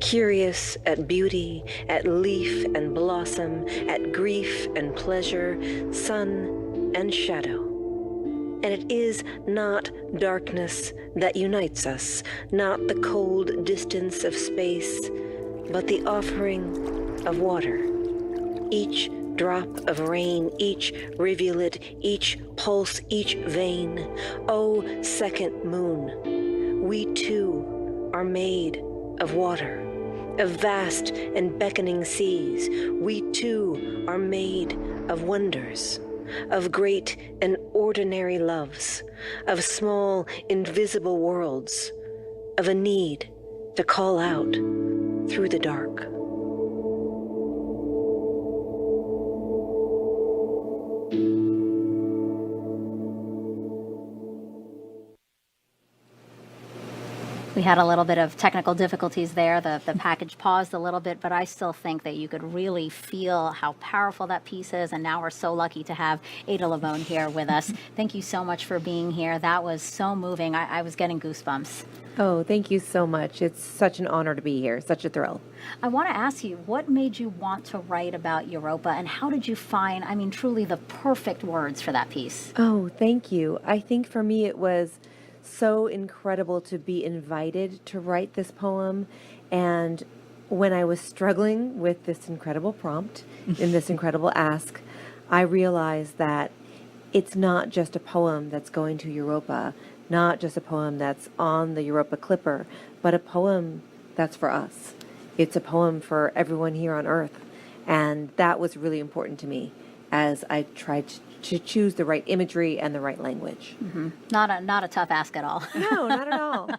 curious at beauty, at leaf and blossom, at grief and pleasure, sun and shadow. And it is not darkness that unites us, not the cold distance of space, but the offering of water. Each drop of rain, each rivulet, each pulse, each vein. Oh, second moon, we too are made of water, of vast and beckoning seas. We too are made of wonders, of great and ordinary loves, of small invisible worlds, of a need to call out through the dark. We had a little bit of technical difficulties there. The package paused a little bit, but I still think that you could really feel how powerful that piece is. And now we're so lucky to have Ada Lavone here with us. Thank you so much for being here. That was so moving. I was getting goosebumps. Oh, thank you so much. It's such an honor to be here. Such a thrill. I want to ask you, what made you want to write about Europa, and how did you find, I mean, truly the perfect words for that piece? Oh, thank you. I think for me it was so incredible to be invited to write this poem. And when I was struggling with this incredible prompt and this incredible ask, I realized that it's not just a poem that's going to Europa, not just a poem that's on the Europa Clipper, but a poem that's for us. It's a poem for everyone here on Earth. And that was really important to me as I tried to choose the right imagery and the right language. Mm-hmm. Not a tough ask at all. No, not at all.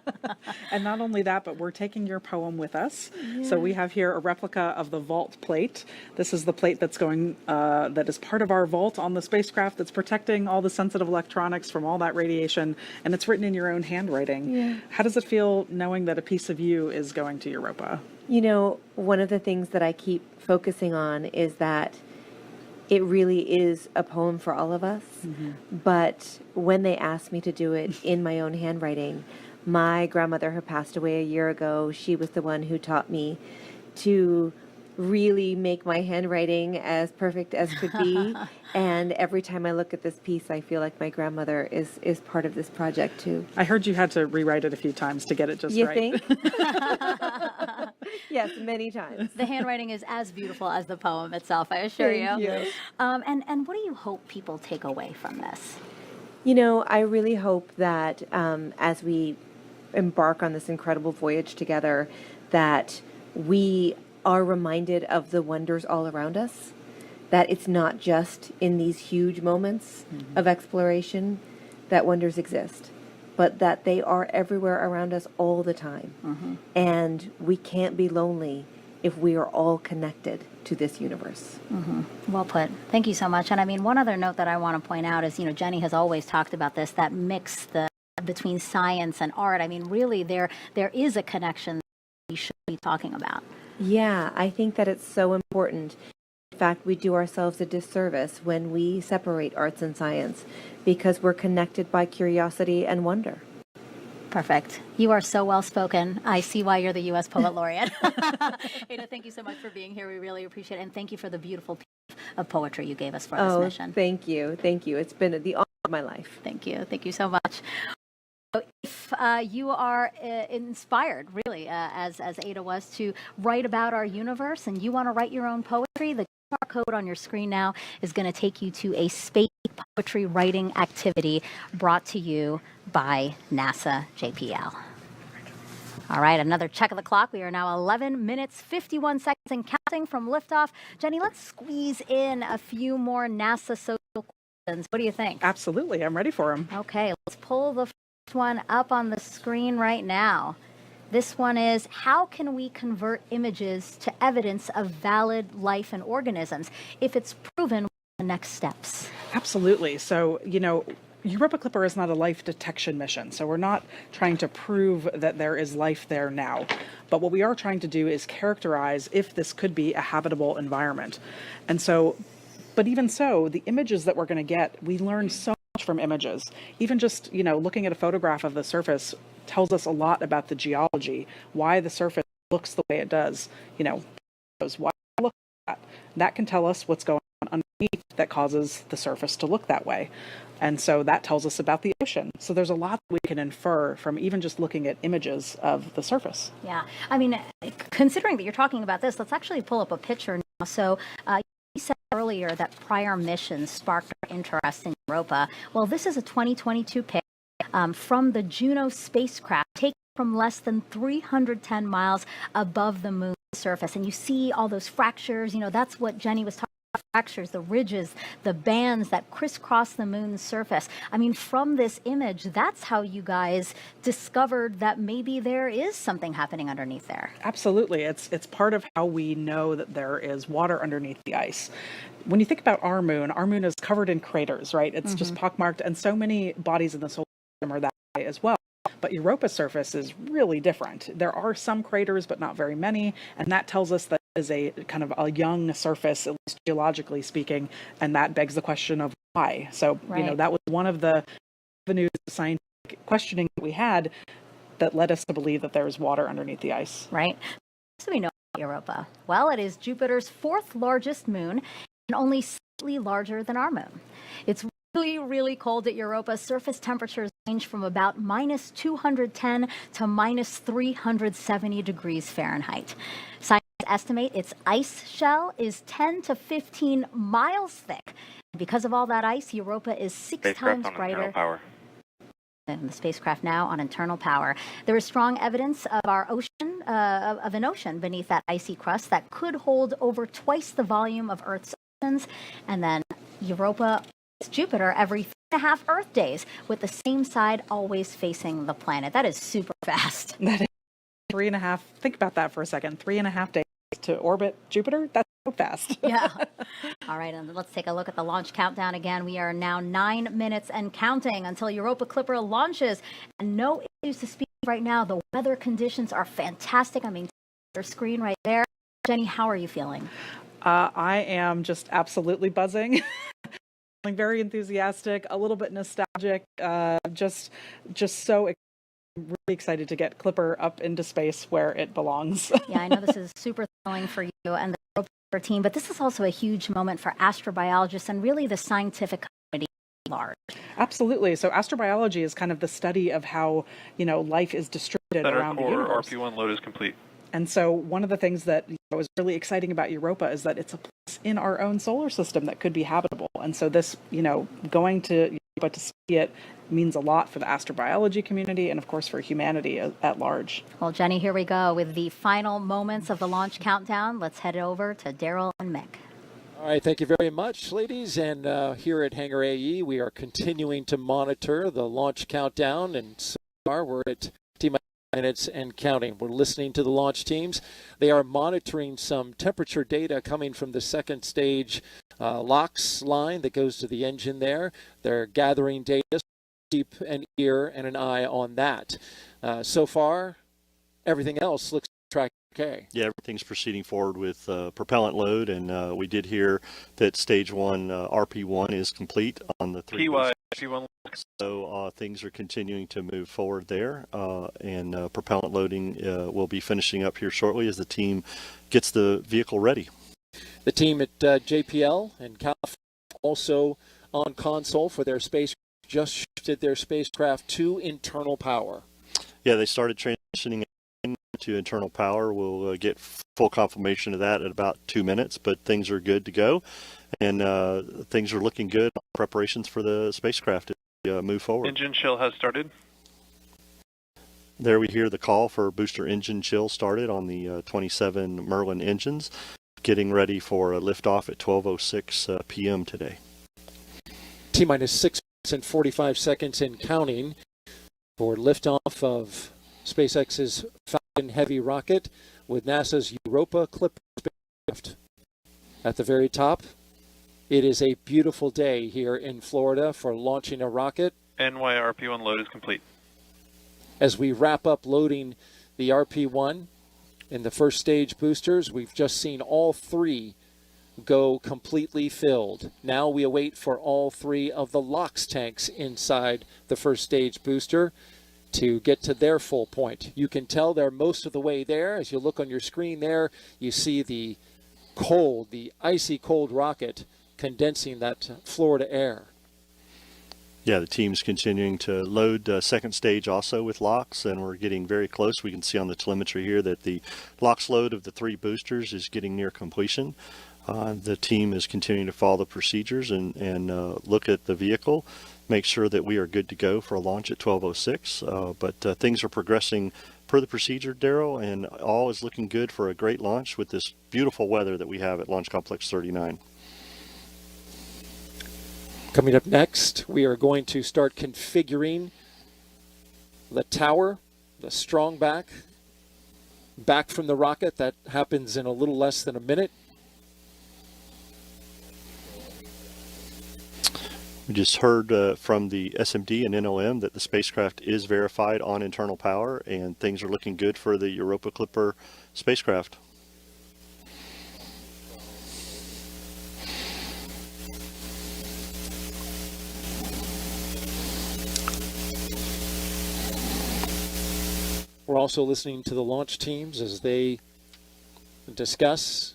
And not only that, but we're taking your poem with us. Yeah. So we have here a replica of the vault plate. This is the plate that's going, that is part of our vault on the spacecraft that's protecting all the sensitive electronics from all that radiation, and it's written in your own handwriting. Yeah. How does it feel knowing that a piece of you is going to Europa? You know, one of the things that I keep focusing on is that it really is a poem for all of us. Mm-hmm. But when they asked me to do it in my own handwriting, my grandmother, who passed away a year ago, she was the one who taught me to really make my handwriting as perfect as could be. And every time I look at this piece, I feel like my grandmother is part of this project too. I heard you had to rewrite it a few times to get it just right. You think? Yes, many times. The handwriting is as beautiful as the poem itself, I assure you. Thank you. And what do you hope people take away from this? You know, I really hope that as we embark on this incredible voyage together, that we are reminded of the wonders all around us, that it's not just in these huge moments of exploration that wonders exist, but that they are everywhere around us all the time. Mm-hmm. And we can't be lonely if we are all connected to this universe. Mm-hmm. Well put. Thank you so much. And I mean, one other note that I want to point out is, you know, Jenny has always talked about this, that mix between science and art. I mean, really, there is a connection that we should be talking about. Yeah, I think that it's so important. In fact, we do ourselves a disservice when we separate arts and science because we're connected by curiosity and wonder. Perfect. You are so well spoken. I see why you're the U.S. Poet Laureate. Ada, thank you so much for being here. We really appreciate it. And thank you for the beautiful piece of poetry you gave us for this mission. Thank you. Thank you. It's been the honor of my life. Thank you. Thank you so much. If you are inspired, really, as Ada was, to write about our universe and you want to write your own poetry, the QR code on your screen now is going to take you to a space poetry writing activity brought to you by NASA JPL. All right, another check of the clock. We are now 11 minutes, 51 seconds and counting from liftoff. Jenny, let's squeeze in a few more NASA social questions. What do you think? Absolutely. I'm ready for them. Okay, let's pull the first one up on the screen right now. This one is, how can we convert images to evidence of valid life and organisms? If it's proven, what are the next steps? Absolutely. So, Europa Clipper is not a life detection mission, so we're not trying to prove that there is life there now. But what we are trying to do is characterize if this could be a habitable environment. And so, but even so, the images that we're going to get, we learn so much from images. Even just, looking at a photograph of the surface tells us a lot about the geology, why the surface looks the way it does. Why it looks like that. That can tell us what's going on underneath that causes the surface to look that way. And so that tells us about the ocean. So there's a lot that we can infer from even just looking at images of the surface. Yeah. I mean, considering that you're talking about this, let's actually pull up a picture now. So you said earlier that prior missions sparked our interest in Europa. Well, this is a 2022 pic from the Juno spacecraft taken from less than 310 miles above the moon's surface. And you see all those fractures. That's what Jenny was talking about. Fractures, the ridges, the bands that crisscross the moon's surface. I mean, from this image, that's how you guys discovered that maybe there is something happening underneath there. Absolutely. It's part of how we know that there is water underneath the ice. When you think about our moon is covered in craters, right? It's just pockmarked, and so many bodies in the solar system are that way as well. But Europa's surface is really different. There are some craters, but not very many, and that tells us that it is a kind of a young surface, at least geologically speaking, and that begs the question of why. So, that was one of the avenues of scientific questioning that we had that led us to believe that there is water underneath the ice. Right. So we know about Europa. Well, it is Jupiter's fourth largest moon and only slightly larger than our moon. It's really, really cold at Europa. Surface temperatures range from about minus 210 to minus 370 degrees Fahrenheit. Scientists estimate its ice shell is 10 to 15 miles thick. Because of all that ice, Europa is six times brighter. And the spacecraft now on internal power. There is strong evidence of our ocean, of an ocean beneath that icy crust that could hold over twice the volume of Earth's oceans. And then Europa Jupiter every 3.5 Earth days, with the same side always facing the planet. That is super fast. That is 3.5. Think about that for a second. 3.5 days to orbit Jupiter. That's so fast. Yeah. All right, and let's take a look at the launch countdown again. We are now 9 minutes and counting until Europa Clipper launches. And no issues to speak of right now. The weather conditions are fantastic. I mean, your screen right there. Jenny, how are you feeling? I am just absolutely buzzing. Feeling very enthusiastic, a little bit nostalgic, just so really excited to get Clipper up into space where it belongs. Yeah, I know this is super thrilling for you and the Europa Clipper team, but this is also a huge moment for astrobiologists and really the scientific community at large. Absolutely. So astrobiology is kind of the study of how, life is distributed around the universe. RP1 load is complete. And so one of the things that was really exciting about Europa is that it's a place in our own solar system that could be habitable. And so this, going to Europa to see it means a lot for the astrobiology community and, of course, for humanity at large. Well, Jenny, here we go with the final moments of the launch countdown. Let's head over to Daryl and Mick. All right, thank you very much, ladies. And here at Hangar AE, we are continuing to monitor the launch countdown. And so far, we're at minutes and counting. We're listening to the launch teams. They are monitoring some temperature data coming from the second stage LOX line that goes to the engine there. They're gathering data. Keep an ear and an eye on that. So far, everything else looks tracking okay. Yeah, everything's proceeding forward with propellant load, and we did hear that stage 1 RP1 is complete on the 3 PY, RP1. So things are continuing to move forward there, and propellant loading will be finishing up here shortly as the team gets the vehicle ready. The team at JPL and California also on console for their space, just shifted their spacecraft to internal power. Yeah, they started transitioning to internal power. We'll get full confirmation of that in about 2 minutes, but things are good to go, and things are looking good. Preparations for the spacecraft to move forward. Engine chill has started. There we hear the call for booster engine chill started on the 27 Merlin engines, getting ready for a liftoff at 12:06 p.m. today. T-minus 6 minutes and 45 seconds and counting for liftoff of SpaceX's Falcon Heavy rocket with NASA's Europa Clipper spacecraft. At the very top, it is a beautiful day here in Florida for launching a rocket. NYRP1 load is complete. As we wrap up loading the RP1 in the first stage boosters, we've just seen all 3 go completely filled. Now we await for all 3 of the LOX tanks inside the first stage booster to get to their full point. You can tell they're most of the way there. As you look on your screen there, you see the cold, the icy cold rocket condensing that Florida air. Yeah, the team's continuing to load second stage also with LOX, and we're getting very close. We can see on the telemetry here that the LOX load of the 3 boosters is getting near completion. The team is continuing to follow the procedures and look at the vehicle, make sure that we are good to go for a launch at 12:06. But things are progressing per the procedure, Daryl, and all is looking good for a great launch with this beautiful weather that we have at Launch Complex 39. Coming up next, we are going to start configuring the tower, the strong back from the rocket. That happens in a little less than a minute. We just heard from the SMD and NOM that the spacecraft is verified on internal power, and things are looking good for the Europa Clipper spacecraft. We're also listening to the launch teams as they discuss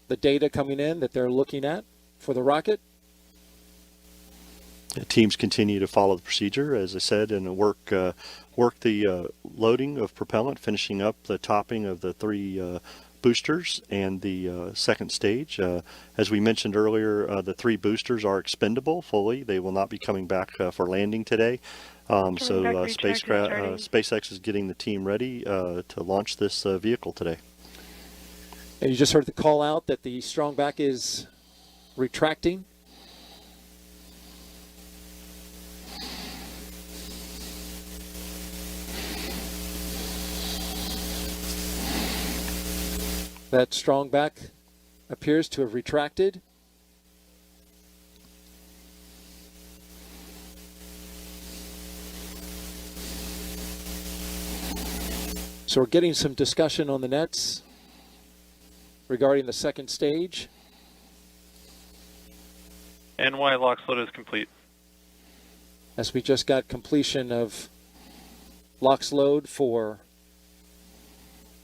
the data coming in that they're looking at for the rocket. The teams continue to follow the procedure, as I said, and work the loading of propellant, finishing up the topping of the 3 boosters and the second stage. As we mentioned earlier, the 3 boosters are expendable fully. They will not be coming back for landing today. SpaceX is getting the team ready to launch this vehicle today. And you just heard the call out that the strong back is retracting. That strong back appears to have retracted. So we're getting some discussion on the nets regarding the second stage. NY LOX load is complete. As we just got completion of LOX load for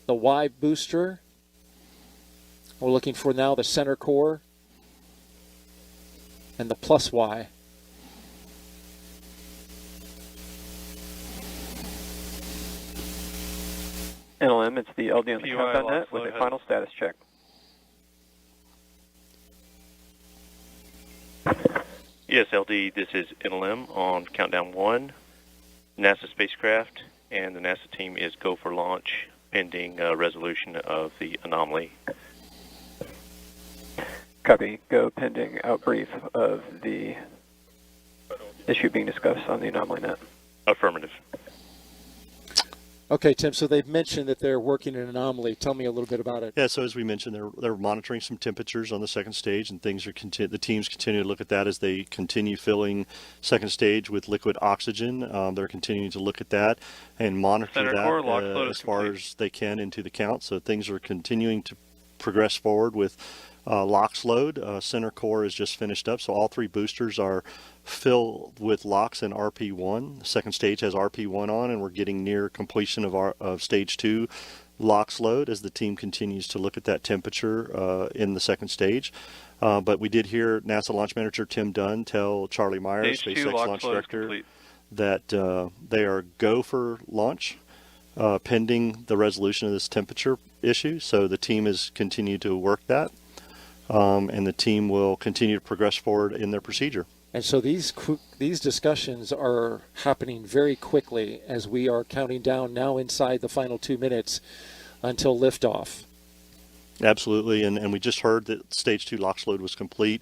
the Y booster. We're looking for now the center core and the plus Y. NLM, it's the LD on the countdown net with a final status check. Yes, LD, this is NLM on countdown 1, NASA spacecraft, and the NASA team is go for launch pending resolution of the anomaly. Copy. Go pending outbrief of the issue being discussed on the anomaly net. Affirmative. Okay, Tim, so they've mentioned that they're working an anomaly. Tell me a little bit about it. Yeah, so as we mentioned, they're monitoring some temperatures on the second stage, and things are the teams continue to look at that as they continue filling second stage with liquid oxygen. They're continuing to look at that and monitor Center that core, lock load as is far complete. as they can into the count. So things are continuing to progress forward with LOX load. Center core is just finished up, so all 3 boosters are filled with LOX and RP1. The second stage has RP1 on, and we're getting near completion of stage 2 LOX load as the team continues to look at that temperature in the second stage. But we did hear NASA Launch Manager Tim Dunn tell Charlie Myers, Stage 2 SpaceX LOX Launch load is Director, complete. that they are go for launch pending the resolution of this temperature issue. So the team has continued to work that, and the team will continue to progress forward in their procedure. And so these discussions are happening very quickly as we are counting down now inside the final 2 minutes until liftoff. Absolutely, and we just heard that stage 2 LOX load was complete,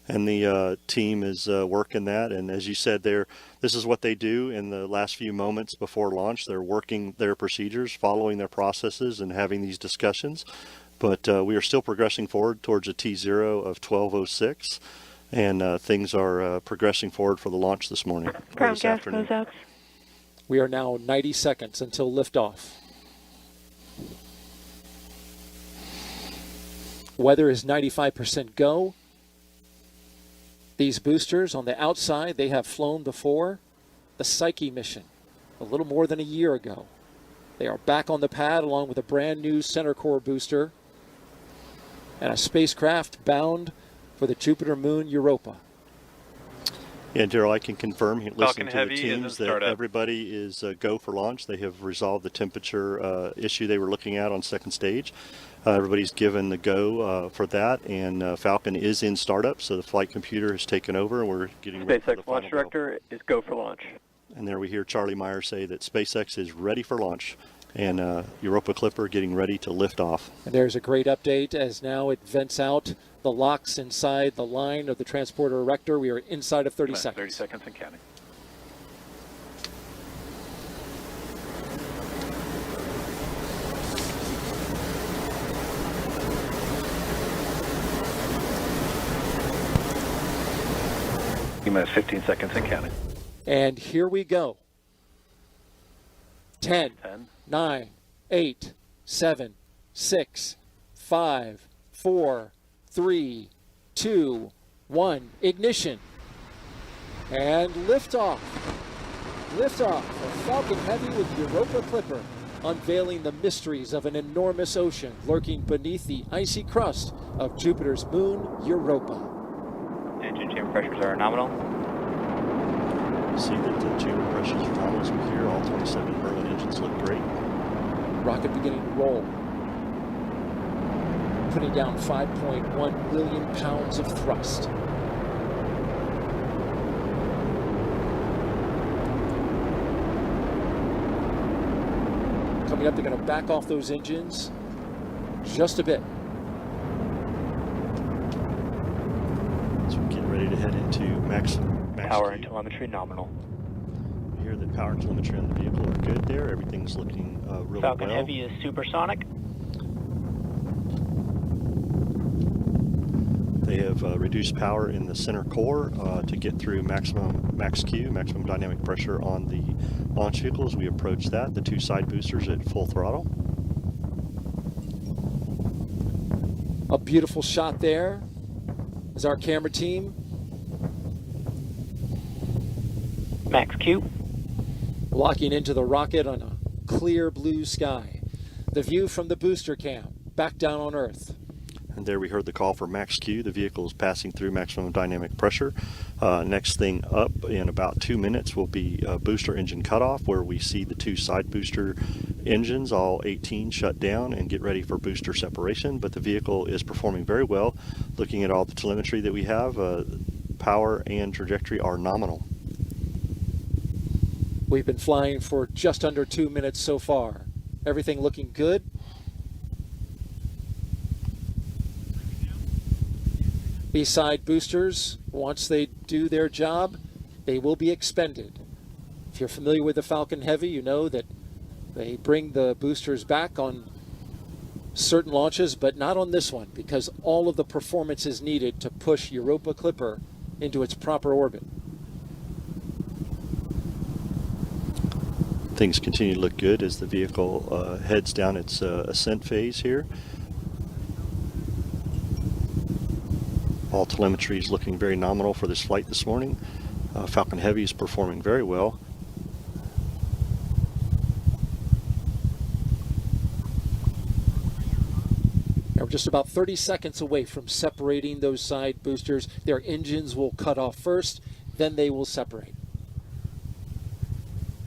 and the team is working that. And as you said, this is what they do in the last few moments before launch. They're working their procedures, following their processes, and having these discussions. But we are still progressing forward towards a T0 of 12:06, and things are progressing forward for the launch this morning, or this afternoon. We are now 90 seconds until liftoff. Weather is 95% go. These boosters on the outside, they have flown before. The Psyche mission, a little more than a year ago. They are back on the pad along with a brand new center core booster and a spacecraft bound for the Jupiter moon Europa. Yeah, Daryl, I can confirm, listening Falcon to the Heavy is in teams, that startup. everybody is go for launch. They have resolved the temperature issue they were looking at on second stage. Everybody's given the go for that, and Falcon is in startup, so the flight computer has taken over, and we're getting ready for the SpaceX final Launch go. Director is go for launch. And there we hear Charlie Myers say that SpaceX is ready for launch, and Europa Clipper getting ready to lift off. And there's a great update as now it vents out the LOX inside the line of the transporter erector. We are inside of 30 seconds. 30 seconds and counting. Minus 15 seconds and counting. And here we go. 10, 10, 9, 8, 7, 6, 5, 4, 3, 2, 1. Ignition. And liftoff. Liftoff of Falcon Heavy with Europa Clipper, unveiling the mysteries of an enormous ocean lurking beneath the icy crust of Jupiter's moon, Europa. Engine chamber pressures are nominal. See that the chamber pressures are nominal as we hear. All 27 Merlin engines look great. Rocket beginning to roll. Putting down 5.1 million pounds of thrust. Coming up, they're going to back off those engines just a bit. So we get ready to head into max Power and Q. telemetry nominal. We hear that power and telemetry on the vehicle are good there. Everything's looking really Falcon well. Heavy is supersonic. They have reduced power in the center core to get through max Q, maximum dynamic pressure on the launch vehicle as we approach that. The 2 side boosters at full throttle. A beautiful shot there as our camera team Max Q. locking into the rocket on a clear blue sky. The view from the booster cam back down on Earth. And there we heard the call for max Q. The vehicle is passing through maximum dynamic pressure. Next thing up in about 2 minutes will be booster engine cutoff, where we see the 2 side booster engines, all 18, shut down and get ready for booster separation. But the vehicle is performing very well. Looking at all the telemetry that we have, power and trajectory are nominal. We've been flying for just under 2 minutes so far. Everything looking good. B-side boosters, once they do their job, they will be expended. If you're familiar with the Falcon Heavy, you know that They bring the boosters back on certain launches, but not on this one, because all of the performance is needed to push Europa Clipper into its proper orbit. Things continue to look good as the vehicle heads down its ascent phase here. All telemetry is looking very nominal for this flight this morning. Falcon Heavy is performing very well. Now we're just about 30 seconds away from separating those side boosters. Their engines will cut off first, then they will separate.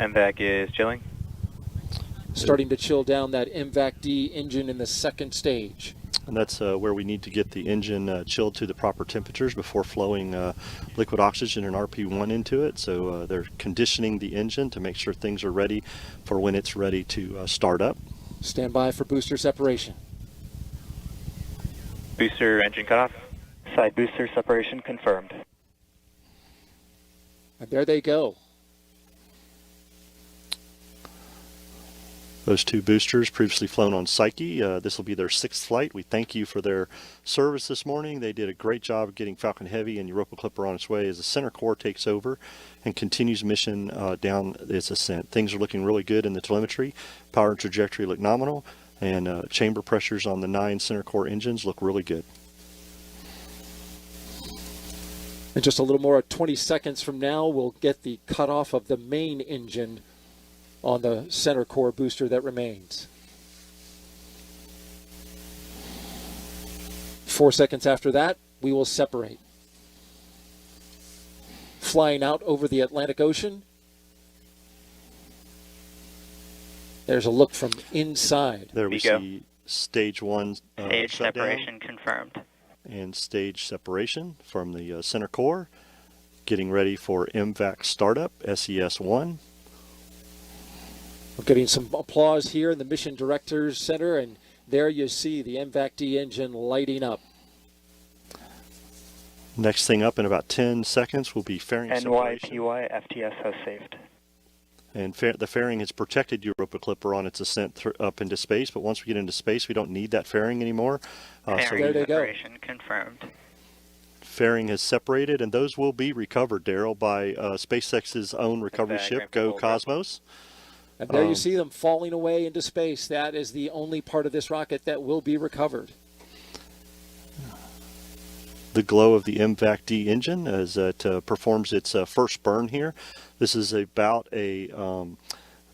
MVAC is chilling. Starting to chill down that MVAC-D engine in the second stage. And that's where we need to get the engine chilled to the proper temperatures before flowing liquid oxygen and RP1 into it. So they're conditioning the engine to make sure things are ready for when it's ready to start up. Stand by for booster separation. Booster engine cutoff. Side booster separation confirmed. And there they go. Those two boosters previously flown on Psyche. This will be their 6th flight. We thank you for their service this morning. They did a great job of getting Falcon Heavy and Europa Clipper on its way as the center core takes over and continues mission down its ascent. Things are looking really good in the telemetry. Power and trajectory look nominal, and chamber pressures on the 9 center core engines look really good. In just a little more than 20 seconds from now, we'll get the cutoff of the main engine on the center core booster that remains. 4 seconds after that, we will separate. Flying out over the Atlantic Ocean. There's a look from inside. There we see stage 1 Stage separation confirmed. And stage separation from the center core. Getting ready for MVAC startup, SES-1. We're getting some applause here in the Mission Directors Center, and there you see the MVAC-D engine lighting up. Next thing up in about 10 seconds will be fairing separation. NYPY FTS has saved. And the fairing has protected Europa Clipper on its ascent up into space, but once we get into space, we don't need that fairing anymore. Fairing separation confirmed. Fairing has separated, and those will be recovered, Daryl, by SpaceX's own recovery ship, Go Cosmos. And there you see them falling away into space. That is the only part of this rocket that will be recovered. The glow of the MVAC-D engine as it performs its first burn here. This is about a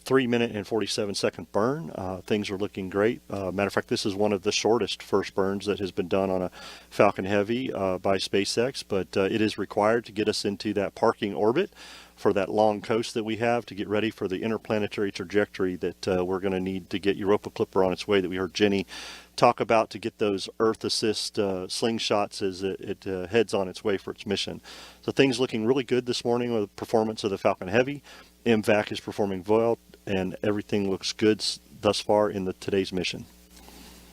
3-minute and 47-second burn. Things are looking great. Matter of fact, this is one of the shortest first burns that has been done on a Falcon Heavy by SpaceX, but it is required to get us into that parking orbit for that long coast that we have to get ready for the interplanetary trajectory that we're going to need to get Europa Clipper on its way that we heard Jenny talk about to get those Earth assist slingshots as it heads on its way for its mission. So things looking really good this morning with the performance of the Falcon Heavy. MVAC is performing well, and everything looks good thus far in today's mission.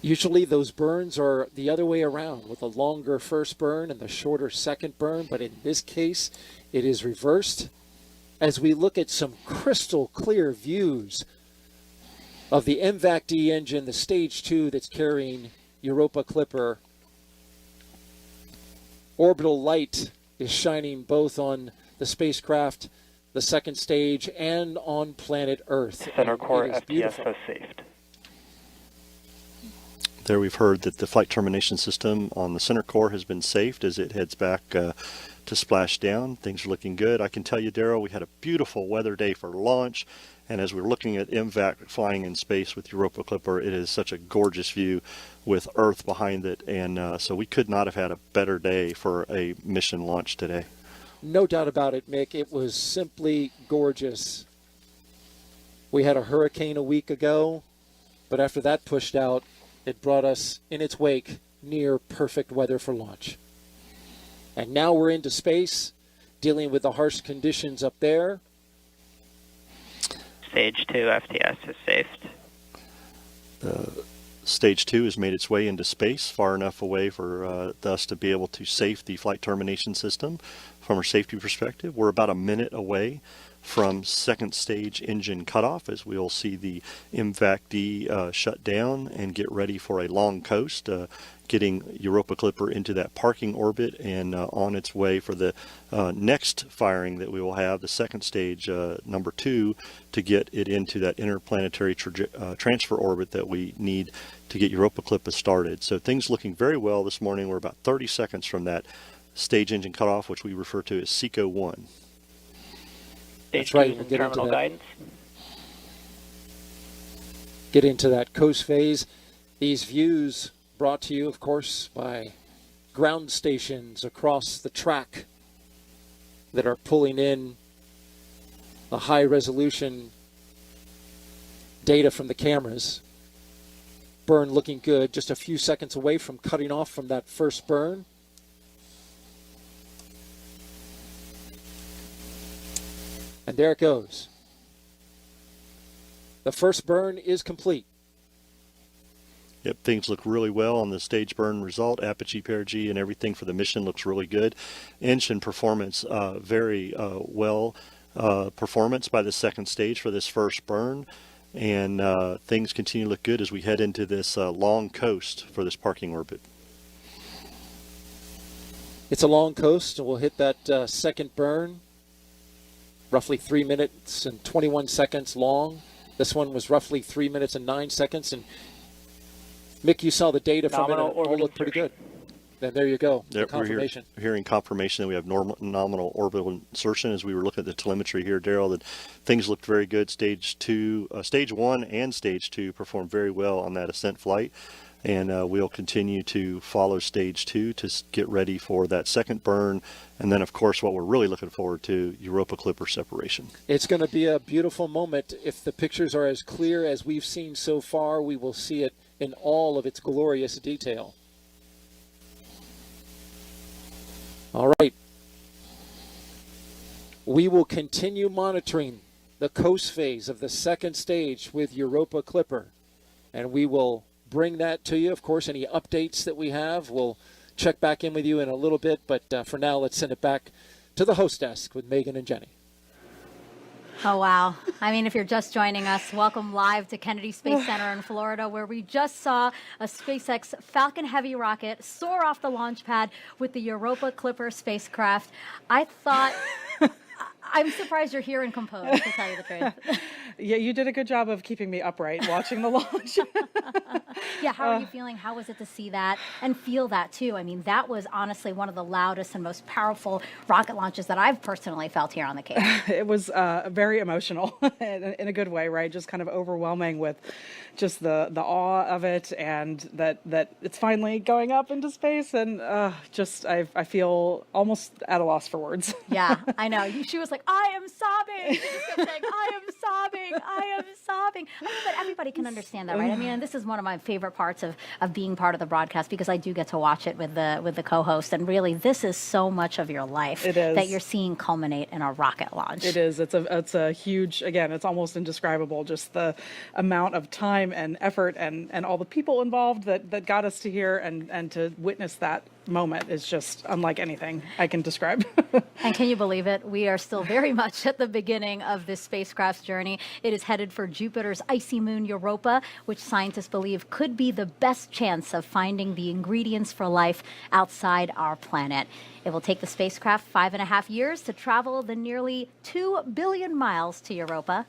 Usually those burns are the other way around, with a longer first burn and the shorter second burn, but in this case it is reversed. As we look at some crystal clear views of the MVAC-D engine, the stage 2 that's carrying Europa Clipper. Orbital light is shining both on the spacecraft, the second stage, and on planet Earth. Center core FPS has saved. There we've heard that the flight termination system on the center core has been saved as it heads back to splash down. Things are looking good. I can tell you, Darryl, we had a beautiful weather day for launch, and as we're looking at MVAC flying in space with Europa Clipper, it is such a gorgeous view with Earth behind it, and so we could not have had a better day for a mission launch today. No doubt about it, Mick. It was simply gorgeous. We had a hurricane a week ago, but after that pushed out, it brought us in its wake near perfect weather for launch. And now we're into space, dealing with the harsh conditions up there. Stage 2 FTS is saved. Stage 2 has made its way into space, far enough away for us to be able to safe the flight termination system from our safety perspective. We're about a minute away from second stage engine cutoff, as we'll see the MVAC-D shut down and get ready for a long coast, getting Europa Clipper into that parking orbit and on its way for the next firing that we will have, the second stage, number 2, to get it into that interplanetary transfer orbit that we need to get Europa Clipper started. So things looking very well this morning. We're about 30 seconds from that stage engine cutoff, which we refer to as SECO 1. That's right. We'll get into that. Guidance. Get into that coast phase. These views brought to you, of course, by ground stations across the track that are pulling in the high-resolution data from the cameras. Burn looking good, just a few seconds away from cutting off from that first burn. And there it goes. The first burn is complete. Yep, things look really well on the stage burn result. Apogee, perigee, and everything for the mission looks really good. Engine performance, very well performance by the second stage for this first burn. And things continue to look good as we head into this long coast for this parking orbit. It's a long coast, and we'll hit that second burn. Roughly 3 minutes and 21 seconds long. This one was roughly 3 minutes and 9 seconds. And Mick, you saw the data from it. It all looked pretty good. Then there you go. Yep, confirmation. We're hearing confirmation that we have nominal orbital insertion. As we were looking at the telemetry here, Daryl, that things looked very good. Stage 1 and Stage 2 performed very well on that ascent flight. And we'll continue to follow Stage 2 to get ready for that second burn. And then, of course, what we're really looking forward to, Europa Clipper separation. It's going to be a beautiful moment. If the pictures are as clear as we've seen so far, we will see it in all of its glorious detail. All right. We will continue monitoring the coast phase of the second stage with Europa Clipper. And we will bring that to you. Of course, any updates that we have, we'll check back in with you in a little bit. But for now, let's send it back to the host desk with Megan and Jenny. Oh, wow. I mean, if you're just joining us, welcome live to Kennedy Space Center in Florida, where we just saw a SpaceX Falcon Heavy rocket soar off the launch pad with the Europa Clipper spacecraft. I thought... I'm surprised you're here and composed, to tell you the truth. Yeah, you did a good job of keeping me upright watching the launch. Yeah, how are you feeling? How was it to see that and feel that, too? I mean, that was honestly one of the loudest and most powerful rocket launches that I've personally felt here on the Cape. It was very emotional in a good way, right? Just kind of overwhelming with just the awe of it, and that it's finally going up into space. And I feel almost at a loss for words. Yeah, I know. She was like, I am sobbing. She just kept saying, I am sobbing. I am sobbing. I mean, but everybody can understand that, right? I mean, and this is one of my favorite parts of being part of the broadcast, because I do get to watch it with the co-host. And really, this is so much of your life that you're seeing culminate in a rocket launch. It is. It's a huge, again, it's almost indescribable, just the amount of time and effort and all the people involved that got us to here, and to witness that moment is just unlike anything I can describe. And can you believe it? We are still very much at the beginning of this spacecraft's journey. It is headed for Jupiter's icy moon Europa, which scientists believe could be the best chance of finding the ingredients for life outside our planet. It will take the spacecraft 5.5 years to travel the nearly 2 billion miles to Europa.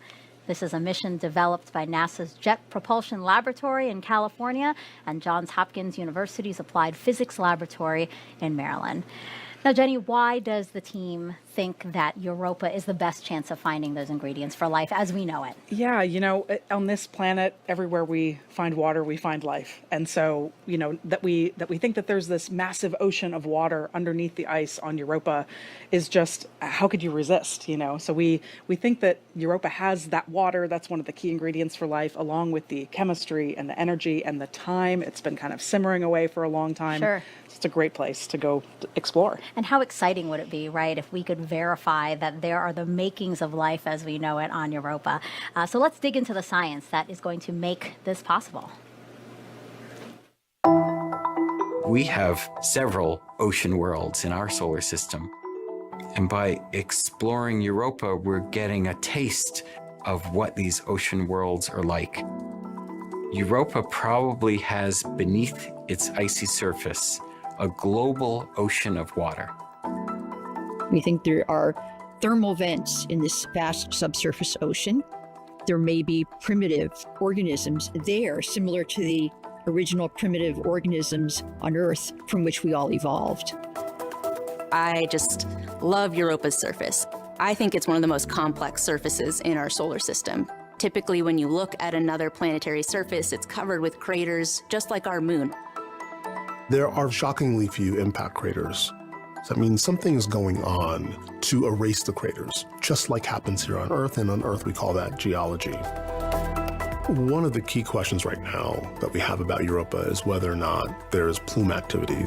This is a mission developed by NASA's Jet Propulsion Laboratory in California and Johns Hopkins University's Applied Physics Laboratory in Maryland. Now, Jenny, why does the team think that Europa is the best chance of finding those ingredients for life as we know it? Yeah, you know, on this planet, everywhere we find water, we find life. And so, you know, that we think that there's this massive ocean of water underneath the ice on Europa is just, how could you resist, you know? So we think that Europa has that water. That's one of the key ingredients for life, along with the chemistry and the energy and the time. It's been kind of simmering away for a long time. Sure. It's a great place to go explore. And how exciting would it be, right, if we could verify that there are the makings of life as we know it on Europa. So let's dig into the science that is going to make this possible. We have several ocean worlds in our solar system. And by exploring Europa, we're getting a taste of what these ocean worlds are like. Europa probably has beneath its icy surface a global ocean of water. We think there are thermal vents in this vast subsurface ocean. There may be primitive organisms there, similar to the original primitive organisms on Earth from which we all evolved. I just love Europa's surface. I think it's one of the most complex surfaces in our solar system. Typically, when you look at another planetary surface, it's covered with craters, just like our moon. There are shockingly few impact craters. So that means something is going on to erase the craters, just like happens here on Earth, and on Earth we call that geology. One of the key questions right now that we have about Europa is whether or not there is plume activity.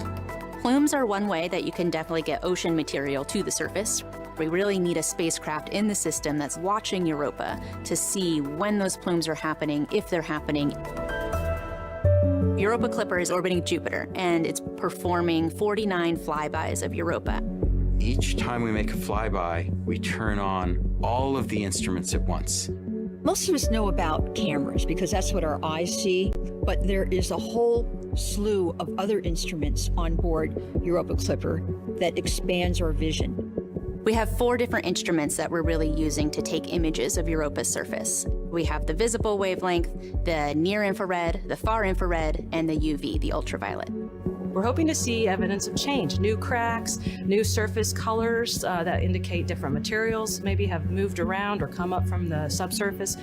Plumes are one way that you can definitely get ocean material to the surface. We really need a spacecraft in the system that's watching Europa to see when those plumes are happening, if they're happening. Europa Clipper is orbiting Jupiter, and it's performing 49 flybys of Europa. Each time we make a flyby, we turn on all of the instruments at once. Most of us know about cameras because that's what our eyes see, but there is a whole slew of other instruments on board Europa Clipper that expands our vision. We have 4 different instruments that we're really using to take images of Europa's surface. We have the visible wavelength, the near infrared, the far infrared, and the UV, the ultraviolet. We're hoping to see evidence of change, new cracks, new surface colors that indicate different materials maybe have moved around or come up from the subsurface.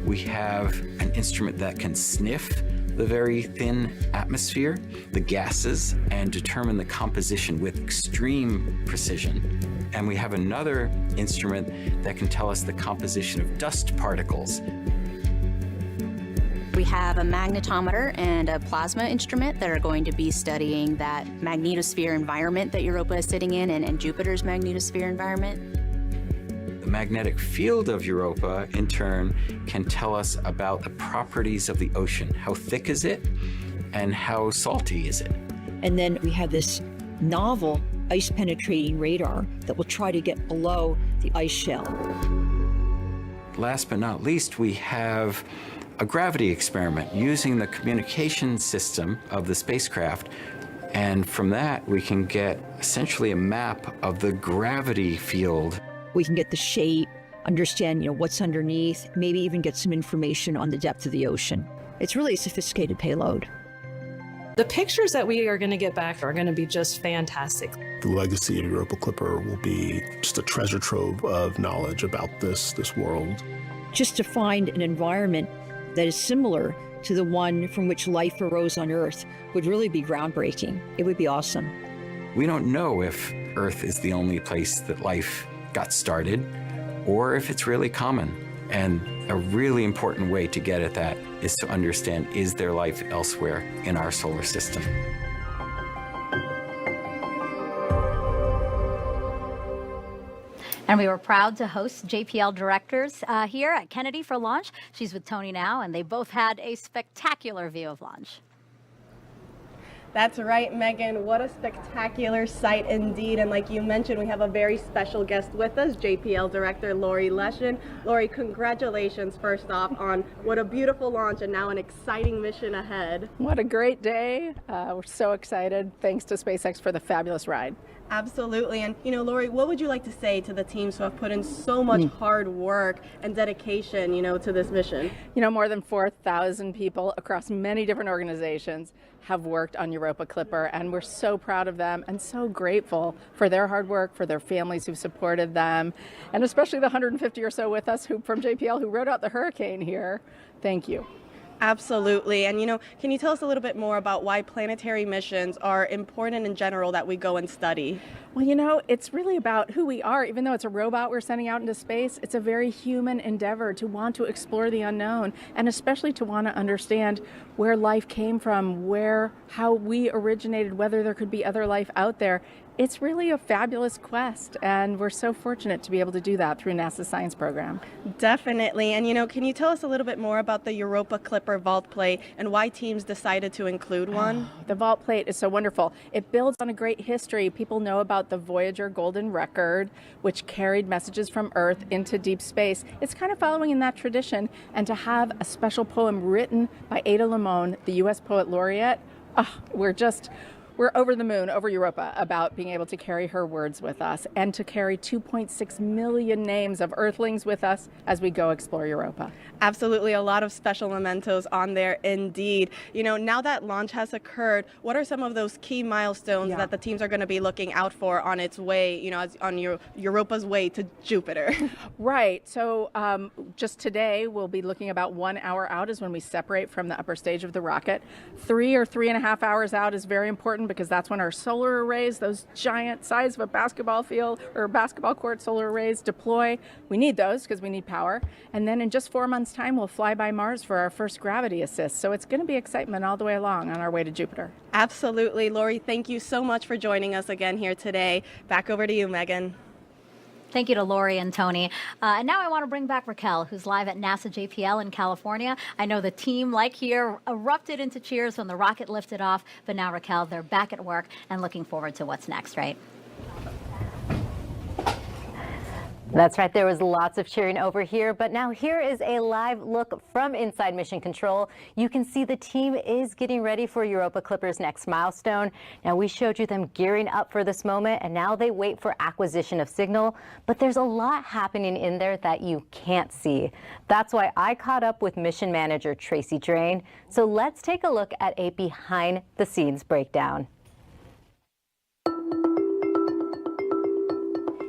We have an instrument that can sniff the very thin atmosphere, the gases, and determine the composition with extreme precision. And we have another instrument that can tell us the composition of dust particles. We have a magnetometer and a plasma instrument that are going to be studying that magnetosphere environment that Europa is sitting in and Jupiter's magnetosphere environment. The magnetic field of Europa, in turn, can tell us about the properties of the ocean. How thick is it, and how salty is it? And then we have this novel ice-penetrating radar that will try to get below the ice shell. Last but not least, we have a gravity experiment using the communication system of the spacecraft. And from that, we can get essentially a map of the gravity field. We can get the shape, understand, what's underneath, maybe even get some information on the depth of the ocean. It's really a sophisticated payload. The pictures that we are going to get back are going to be just fantastic. The legacy of Europa Clipper will be just a treasure trove of knowledge about this world. Just to find an environment that is similar to the one from which life arose on Earth would really be groundbreaking. It would be awesome. We don't know if Earth is the only place that life got started, or if it's really common. And a really important way to get at that is to understand, is there life elsewhere in our solar system? And we were proud to host JPL directors here at Kennedy for launch. She's with Tony now, and they both had a spectacular view of launch. That's right, Megan. What a spectacular sight indeed. And like you mentioned, we have a very special guest with us, JPL Director Lori Leshin. Lori, congratulations first off on what a beautiful launch and now an exciting mission ahead. What a great day. We're so excited. Thanks to SpaceX for the fabulous ride. Absolutely. And, Lori, what would you like to say to the teams who have put in so much hard work and dedication, to this mission? More than 4,000 people across many different organizations have worked on Europa Clipper, and we're so proud of them and so grateful for their hard work, for their families who've supported them, and especially the 150 or so with us from JPL who rode out the hurricane here. Thank you. Absolutely. And, can you tell us a little bit more about why planetary missions are important in general that we go and study? Well, it's really about who we are. Even though it's a robot we're sending out into space, it's a very human endeavor to want to explore the unknown, and especially to want to understand where life came from, how we originated, whether there could be other life out there. it's really a fabulous quest, and we're so fortunate to be able to do that through NASA's science program. Definitely. And, can you tell us a little bit more about the Europa Clipper vault plate and why teams decided to include one? The vault plate is so wonderful. It builds on a great history. People know about the Voyager Golden Record, which carried messages from Earth into deep space. It's kind of following in that tradition. And to have a special poem written by Ada Limon, the U.S. Poet Laureate, we're over the moon, over Europa, about being able to carry her words with us and to carry 2.6 million names of Earthlings with us as we go explore Europa. Absolutely, a lot of special mementos on there indeed. Now that launch has occurred, what are some of those key milestones that the teams are going to be looking out for on its way, on Europa's way to Jupiter? Right. So just today, we'll be looking about 1 hour out is when we separate from the upper stage of the rocket. 3 or 3.5 hours out is very important because that's when our solar arrays, those giant size of a basketball field or basketball court solar arrays, deploy. We need those because we need power. And then in just 4 months' time, we'll fly by Mars for our first gravity assist. So it's going to be excitement all the way along on our way to Jupiter. Absolutely. Lori, thank you so much for joining us again here today. Back over to you, Megan. Thank you to Lori and Tony. And now I want to bring back Raquel, who's live at NASA JPL in California. I know the team, like here, erupted into cheers when the rocket lifted off. But now, Raquel, they're back at work and looking forward to what's next, right? That's right. There was lots of cheering over here, but now here is a live look from inside Mission Control. You can see the team is getting ready for Europa Clipper's next milestone. Now, we showed you them gearing up for this moment, and now they wait for acquisition of signal, but there's a lot happening in there that you can't see. That's why I caught up with mission manager Tracy Drain. So let's take a look at a behind-the-scenes breakdown.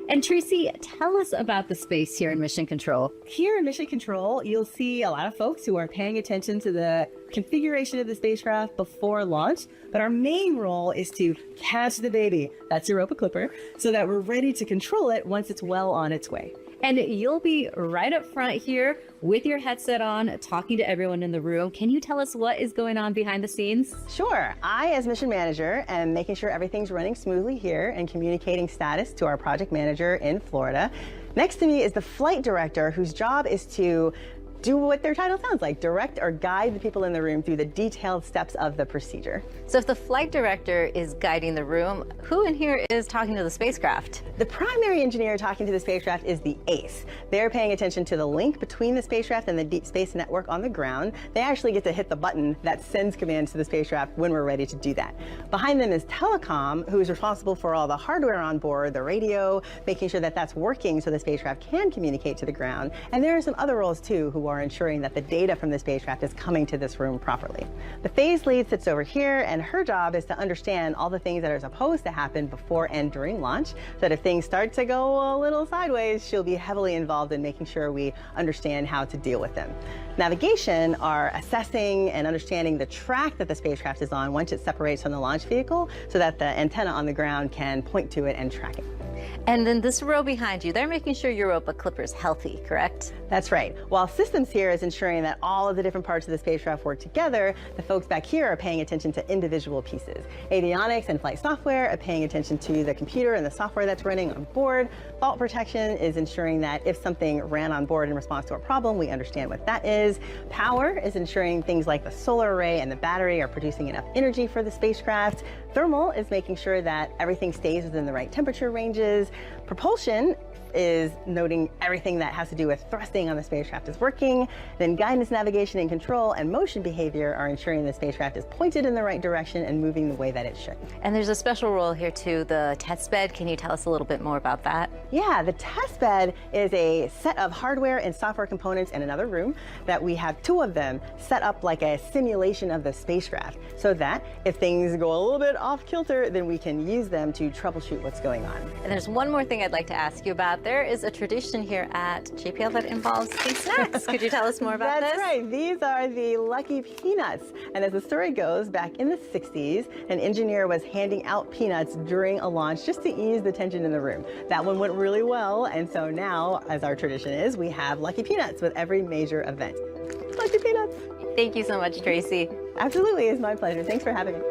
And Tracy, tell us about the space here in Mission Control. Here in Mission Control, you'll see a lot of folks who are paying attention to the configuration of the spacecraft before launch, but our main role is to catch the baby, that's Europa Clipper, so that we're ready to control it once it's well on its way. And you'll be right up front here with your headset on, talking to everyone in the room. Can you tell us what is going on behind the scenes? Sure. I, as mission manager, am making sure everything's running smoothly here and communicating status to our project manager in Florida. Next to me is the flight director, whose job is to do what their title sounds like, direct or guide the people in the room through the detailed steps of the procedure. So if the flight director is guiding the room, who in here is talking to the spacecraft? The primary engineer talking to the spacecraft is the ACE. They're paying attention to the link between the spacecraft and the deep space network on the ground. They actually get to hit the button that sends commands to the spacecraft when we're ready to do that. Behind them is Telecom, who is responsible for all the hardware on board, the radio, making sure that that's working so the spacecraft can communicate to the ground. And there are some other roles too who are ensuring that the data from the spacecraft is coming to this room properly. The phase lead sits over here, and her job is to understand all the things that are supposed to happen before and during launch, so that if things start to go a little sideways, she'll be heavily involved in making sure we understand how to deal with them. Navigation are assessing and understanding the track that the spacecraft is on once it separates from the launch vehicle, so that the antenna on the ground can point to it and track it. And then this row behind you, they're making sure Europa Clipper is healthy, correct? That's right. While systems here is ensuring that all of the different parts of the spacecraft work together, the folks back here are paying attention to individual pieces. Avionics and flight software are paying attention to the computer and the software that's running on board. Fault protection is ensuring that if something ran on board in response to a problem, we understand what that is. Power is ensuring things like the solar array and the battery are producing enough energy for the spacecraft. Thermal is making sure that everything stays within the right temperature ranges. Propulsion is noting everything that has to do with thrusting on the spacecraft is working. Then guidance, navigation, and control and motion behavior are ensuring the spacecraft is pointed in the right direction and moving the way that it should. And there's a special role here too, the test bed. Can you tell us a little bit more about that? Yeah, the test bed is a set of hardware and software components in another room that we have 2 of them set up like a simulation of the spacecraft, so that if things go a little bit off kilter, then we can use them to troubleshoot what's going on. And there's one more thing I'd like to ask you about. There is a tradition here at JPL that involves these snacks. Could you tell us more about this? That's right. These are the Lucky Peanuts. And as the story goes, back in the 60s, an engineer was handing out peanuts during a launch just to ease the tension in the room. That one went really well, and so now, as our tradition is, we have Lucky Peanuts with every major event. Lucky Peanuts! Thank you so much, Tracy. Absolutely, it's my pleasure. Thanks for having me.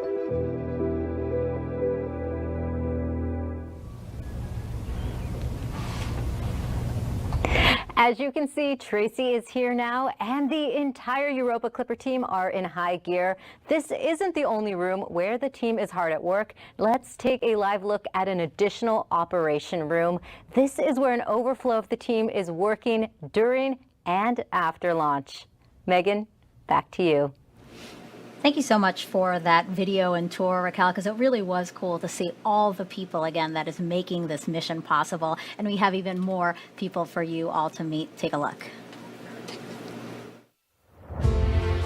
As you can see, Tracy is here now, and the entire Europa Clipper team are in high gear. This isn't the only room where the team is hard at work. Let's take a live look at an additional operation room. This is where an overflow of the team is working during and after launch. Megan, back to you. Thank you so much for that video and tour, Raquel, because it really was cool to see all the people, again, that is making this mission possible. And we have even more people for you all to meet. Take a look.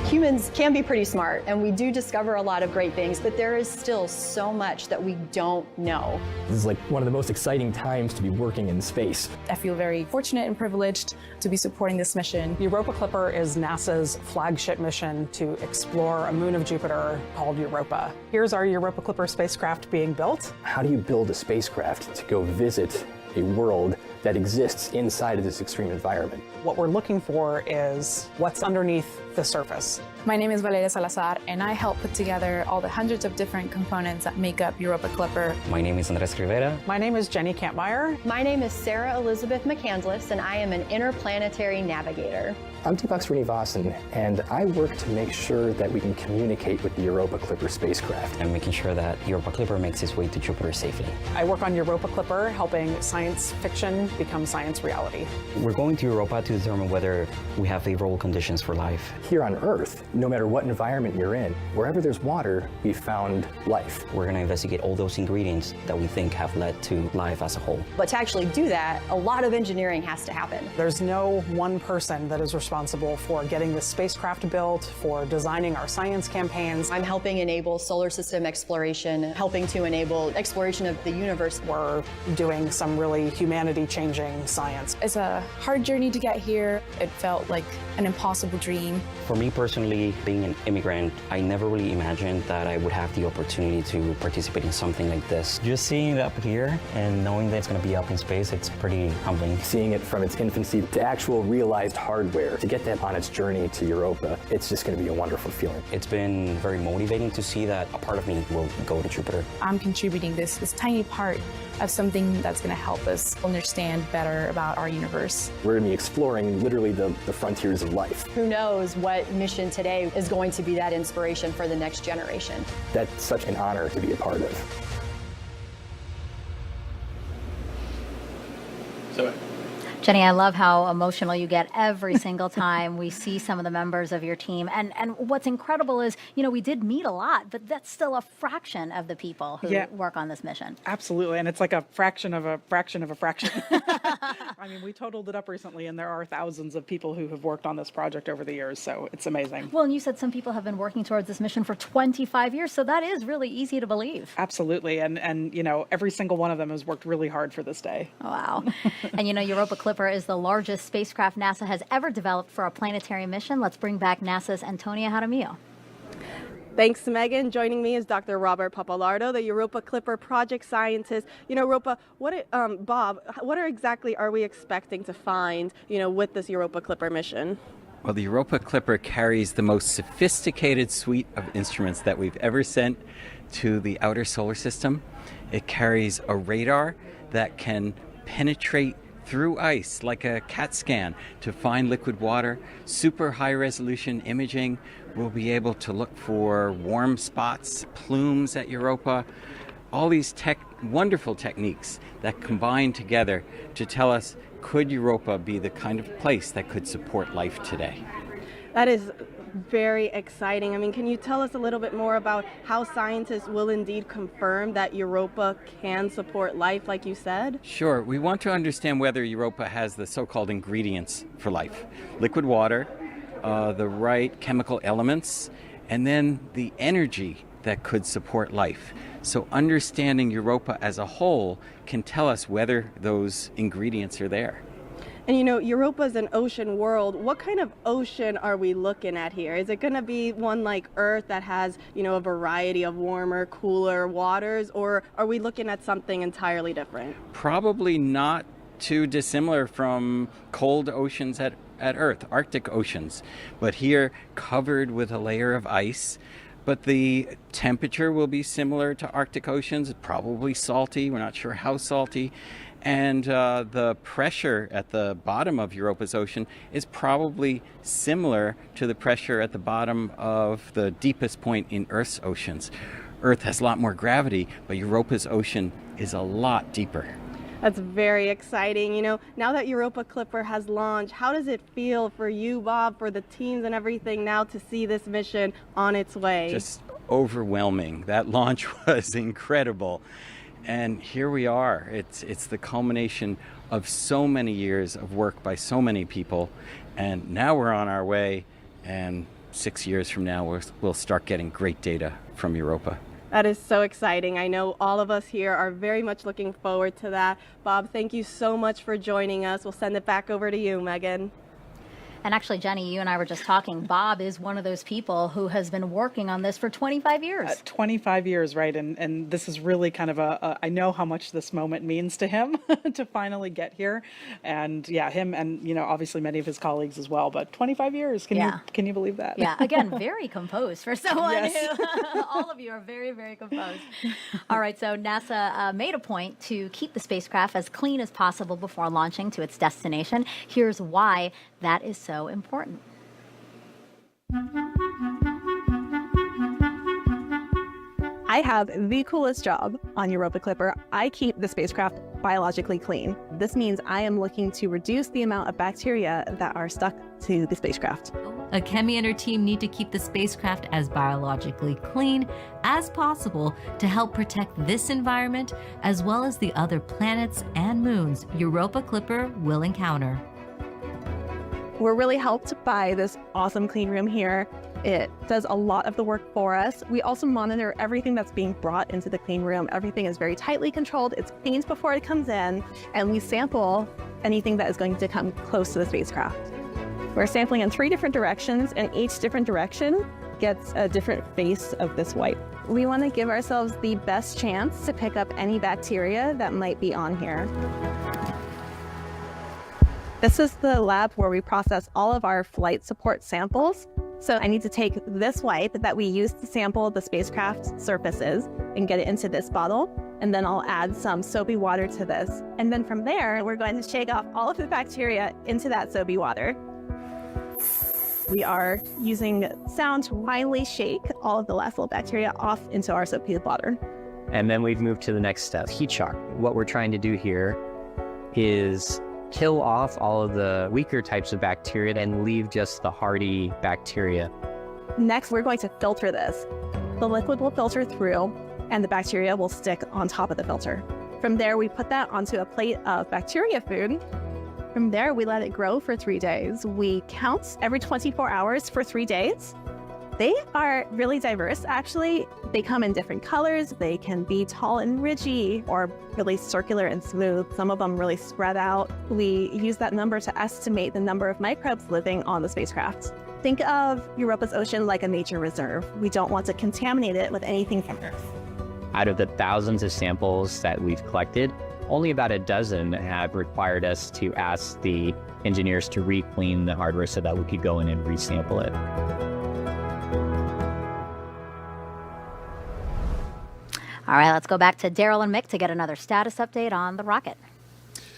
Humans can be pretty smart, and we do discover a lot of great things, but there is still so much that we don't know. This is like one of the most exciting times to be working in space. I feel very fortunate and privileged to be supporting this mission. Europa Clipper is NASA's flagship mission to explore a moon of Jupiter called Europa. Here's our Europa Clipper spacecraft being built. How do you build a spacecraft to go visit a world that exists inside of this extreme environment? What we're looking for is what's underneath the surface. My name is Valeria Salazar, and I help put together all the hundreds of different components that make up Europa Clipper. My name is Andres Rivera. My name is Jenny Kampmeyer. My name is Sarah Elizabeth McCandless, and I am an interplanetary navigator. I'm Deepak Srinivasan, and I work to make sure that we can communicate with the Europa Clipper spacecraft. I'm making sure that Europa Clipper makes its way to Jupiter safely. I work on Europa Clipper, helping science fiction become science reality. We're going to Europa to determine whether we have favorable conditions for life. Here on Earth, no matter what environment you're in, wherever there's water, we found life. We're going to investigate all those ingredients that we think have led to life as a whole. But to actually do that, a lot of engineering has to happen. There's no one person that is responsible for getting this spacecraft built, for designing our science campaigns. I'm helping enable solar system exploration, helping to enable exploration of the universe. We're doing some really humanity-changing science. It's a hard journey to get here. It felt like an impossible dream. For me personally, being an immigrant, I never really imagined that I would have the opportunity to participate in something like this. Just seeing it up here and knowing that it's going to be up in space, it's pretty humbling. Seeing it from its infancy to actual realized hardware, to get that on its journey to Europa, it's just going to be a wonderful feeling. It's been very motivating to see that a part of me will go to Jupiter. I'm contributing this tiny part of something that's going to help us understand better about our universe. We're going to be exploring literally the frontiers of life. Who knows what mission today is going to be that inspiration for the next generation. That's such an honor to be a part of. Jenny, I love how emotional you get every single time we see some of the members of your team. And what's incredible is, you know, we did meet a lot, but that's still a fraction of the people who work on this mission. Absolutely. And it's like a fraction of a fraction of a fraction. I mean, we totaled it up recently, and there are thousands of people who have worked on this project over the years. So it's amazing. Well, and you said some people have been working towards this mission for 25 years. So that is really easy to believe. Absolutely. And you know, every single one of them has worked really hard for this day. Oh, wow. And, you know, Europa Clipper is the largest spacecraft NASA has ever developed for a planetary mission. Let's bring back NASA's Antonia Jaramillo. Thanks, Megan. Joining me is Dr. Robert Papalardo, the Europa Clipper project scientist. You know, Bob, what exactly are we expecting to find, you know, with this Europa Clipper mission? Well, the Europa Clipper carries the most sophisticated suite of instruments that we've ever sent to the outer solar system. It carries a radar that can penetrate through ice like a CAT scan to find liquid water. Super high resolution imaging. We'll be able to look for warm spots, plumes at Europa. All these wonderful techniques that combine together to tell us, could Europa be the kind of place that could support life today? That is very exciting. I mean, can you tell us a little bit more about how scientists will indeed confirm that Europa can support life, like you said? Sure. We want to understand whether Europa has the so-called ingredients for life. Liquid water, the right chemical elements, and then the energy that could support life. So understanding Europa as a whole can tell us whether those ingredients are there. And you know, Europa is an ocean world. What kind of ocean are we looking at here? Is it going to be one like Earth that has, you know, a variety of warmer, cooler waters, or are we looking at something entirely different? Probably not too dissimilar from cold oceans at Earth, Arctic oceans, but here covered with a layer of ice. But the temperature will be similar to Arctic oceans, probably salty. We're not sure how salty. And the pressure at the bottom of Europa's ocean is probably similar to the pressure at the bottom of the deepest point in Earth's oceans. Earth has a lot more gravity, but Europa's ocean is a lot deeper. That's very exciting. You know, now that Europa Clipper has launched, how does it feel for you, Bob, for the teams and everything now to see this mission on its way? Just overwhelming. That launch was incredible. And here we are. It's the culmination of so many years of work by so many people. And now we're on our way. And 6 years from now, we'll start getting great data from Europa. That is so exciting. I know all of us here are very much looking forward to that. Bob, thank you so much for joining us. We'll send it back over to you, Megan. And actually, Jenny, you and I were just talking. Bob is one of those people who has been working on this for 25 years. 25 years, right? And this is really kind of I know how much this moment means to him to finally get here. And yeah, him and, you know, obviously many of his colleagues as well. But 25 years, can you believe that? Yeah, again, very composed for someone Yes. who, all of you are very, very composed. All right, so NASA made a point to keep the spacecraft as clean as possible before launching to its destination. Here's why that is so important. I have the coolest job on Europa Clipper. I keep the spacecraft biologically clean. This means I am looking to reduce the amount of bacteria that are stuck to the spacecraft. Kemi and her team need to keep the spacecraft as biologically clean as possible to help protect this environment as well as the other planets and moons Europa Clipper will encounter. We're really helped by this awesome clean room here. It does a lot of the work for us. We also monitor everything that's being brought into the clean room. Everything is very tightly controlled. It's cleaned before it comes in, and we sample anything that is going to come close to the spacecraft. We're sampling in 3 different directions, and each different direction gets a different face of this wipe. We want to give ourselves the best chance to pick up any bacteria that might be on here. This is the lab where we process all of our flight support samples. So I need to take this wipe that we used to sample the spacecraft surfaces and get it into this bottle. And then I'll add some soapy water to this. And then from there, we're going to shake off all of the bacteria into that soapy water. We are using sound to finally shake all of the last little bacteria off into our soapy water. And then we've moved to the next step, heat shock. What we're trying to do here is kill off all of the weaker types of bacteria and leave just the hardy bacteria. Next, we're going to filter this. The liquid will filter through and the bacteria will stick on top of the filter. From there, we put that onto a plate of bacteria food. From there, we let it grow for 3 days. We count every 24 hours for 3 days. They are really diverse, actually. They come in different colors. They can be tall and ridgy or really circular and smooth. Some of them really spread out. We use that number to estimate the number of microbes living on the spacecraft. Think of Europa's ocean like a nature reserve. We don't want to contaminate it with anything from Earth. Out of the thousands of samples that we've collected, only about a dozen have required us to ask the engineers to re-clean the hardware so that we could go in and resample it. All right, let's go back to Daryl and Mick to get another status update on the rocket.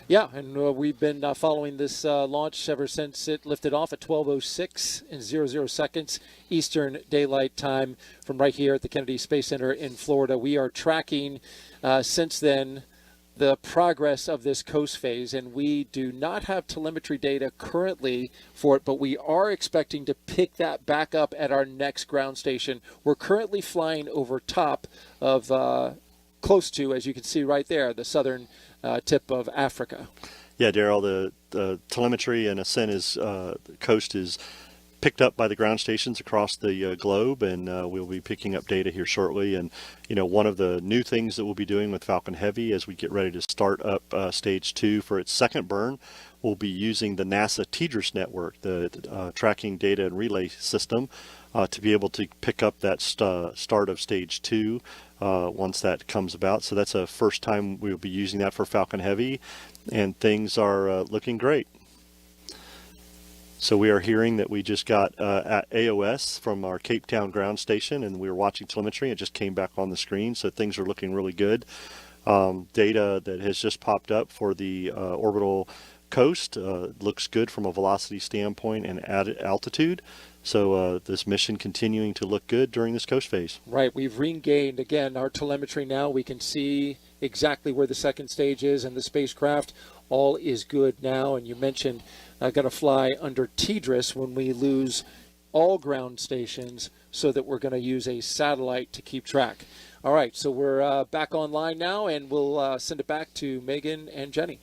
Yeah, and we've been following this launch ever since it lifted off at 12:06 in 00 seconds Eastern Daylight Time from right here at the Kennedy Space Center in Florida. We are tracking since then the progress of this coast phase, and we do not have telemetry data currently for it, but we are expecting to pick that back up at our next ground station. We're currently flying over top of, close to, as you can see right there, the southern tip of Africa. Yeah, Daryl, the telemetry and ascent is, the coast is picked up by the ground stations across the globe, and we'll be picking up data here shortly. And you know, one of the new things that we'll be doing with Falcon Heavy as we get ready to start up stage 2 for its second burn, we'll be using the NASA TDRS network, the tracking data and relay system, to be able to pick up that start of stage 2 once that comes about. So that's a first time we'll be using that for Falcon Heavy, and things are looking great. So we are hearing that we just got at AOS from our Cape Town ground station, and we were watching telemetry. It just came back on the screen, so things are looking really good. data that has just popped up for the orbital coast. Looks good from a velocity standpoint and altitude. So this mission continuing to look good during this coast phase. Right. We've regained, again, our telemetry now. We can see exactly where the second stage is, and the spacecraft all is good now. And you mentioned I've got to fly under TDRS when we lose all ground stations, so that we're going to use a satellite to keep track. All right, so we're back online now, and we'll send it back to Megan and Jenny.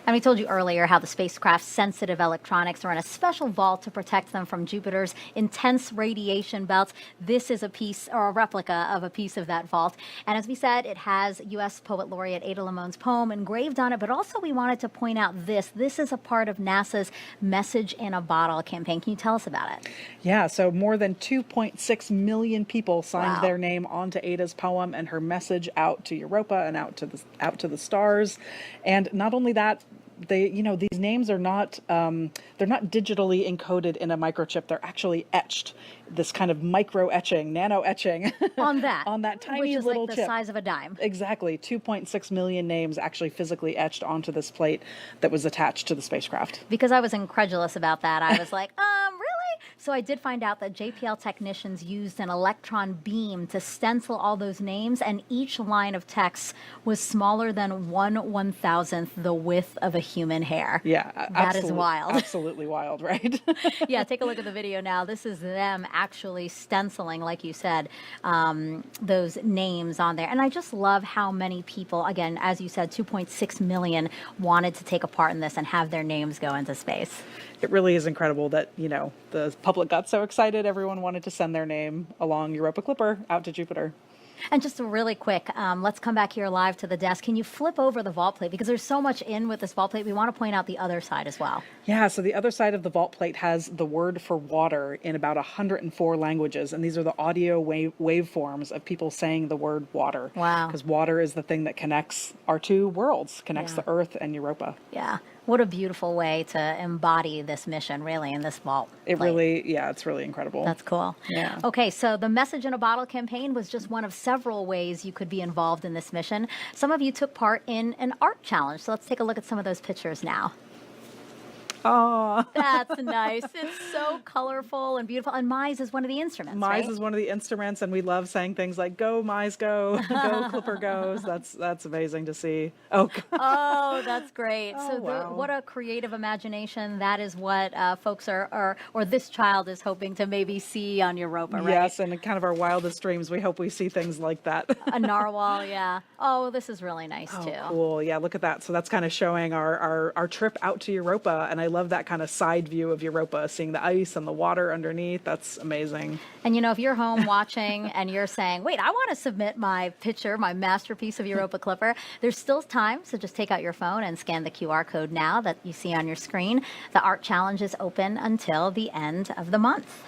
And we told you earlier how the spacecraft's sensitive electronics are in a special vault to protect them from Jupiter's intense radiation belts. This is a piece or a replica of a piece of that vault. And as we said, it has U.S. Poet Laureate Ada Limon's poem engraved on it. But also we wanted to point out this. This is a part of NASA's Message in a Bottle campaign. Can you tell us about it? Yeah, so more than 2.6 million people signed their name onto Ada's poem and her message out to Europa and out to the stars. And not only that, these names are not, they're not digitally encoded in a microchip. They're actually etched, this kind of micro etching, nano etching. On that tiny which is little like chip. the size of a dime. Exactly. 2.6 million names actually physically etched onto this plate that was attached to the spacecraft. Because I was incredulous about that. I was like, really? So I did find out that JPL technicians used an electron beam to stencil all those names, and each line of text was smaller than 1/1000th the width of a human hair. Yeah, that is wild. Absolutely wild, right? Yeah, take a look at the video now. This is them actually stenciling, like you said, those names on there. And I just love how many people, again, as you said, 2.6 million wanted to take a part in this and have their names go into space. It really is incredible that, the public got so excited. Everyone wanted to send their name along Europa Clipper out to Jupiter. And just really quick, let's come back here live to the desk. Can you flip over the vault plate? Because there's so much in with this vault plate. We want to point out the other side as well. Yeah, so the other side of the vault plate has the word for water in about 104 languages. And these are the audio waveforms of people saying the word water. Wow. Because water is the thing that connects our two worlds, connects the Earth and Europa. Yeah. What a beautiful way to embody this mission, really, in this vault. It's really incredible. That's cool. Yeah. Okay, so the Message in a Bottle campaign was just one of several ways you could be involved in this mission. Some of you took part in an art challenge, so let's take a look at some of those pictures now. Oh, that's nice. It's so colorful and beautiful. And Mize is one of the instruments, Mize right? is one of the instruments, and we love saying things like "Go Mize, go!" "Go Clipper goes." That's amazing to see. Oh, oh, that's great. Oh, So wow. what a creative imagination. That is what folks or this child is hoping to maybe see on Europa, right? Yes, and in kind of our wildest dreams, we hope we see things like that. A narwhal, yeah. Oh, this is really nice too. Cool. Yeah, look at that. So that's kind of showing our trip out to Europa, and I love that kind of side view of Europa, seeing the ice and the water underneath. That's amazing. And if you're home watching and you're saying, wait, I want to submit my picture, my masterpiece of Europa Clipper, there's still time, so just take out your phone and scan the QR code now that you see on your screen. The art challenge is open until the end of the month.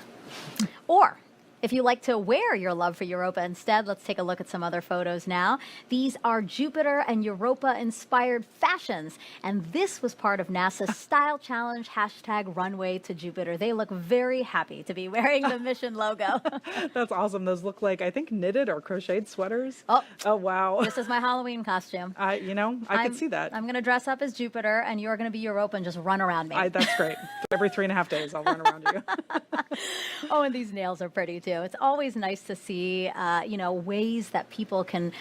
Or if you like to wear your love for Europa instead, let's take a look at some other photos now. These are Jupiter and Europa-inspired fashions, and this was part of NASA's Style Challenge #Runway to Jupiter. They look very happy to be wearing the mission logo. That's awesome. Those look like, I think, knitted or crocheted sweaters. Oh, wow. This is my Halloween costume. I could see that. I'm going to dress up as Jupiter, and you're going to be Europa and just run around me. That's great. Every 3.5 days, I'll run around you. Oh, and these nails are pretty too. It's always nice to see, ways that people can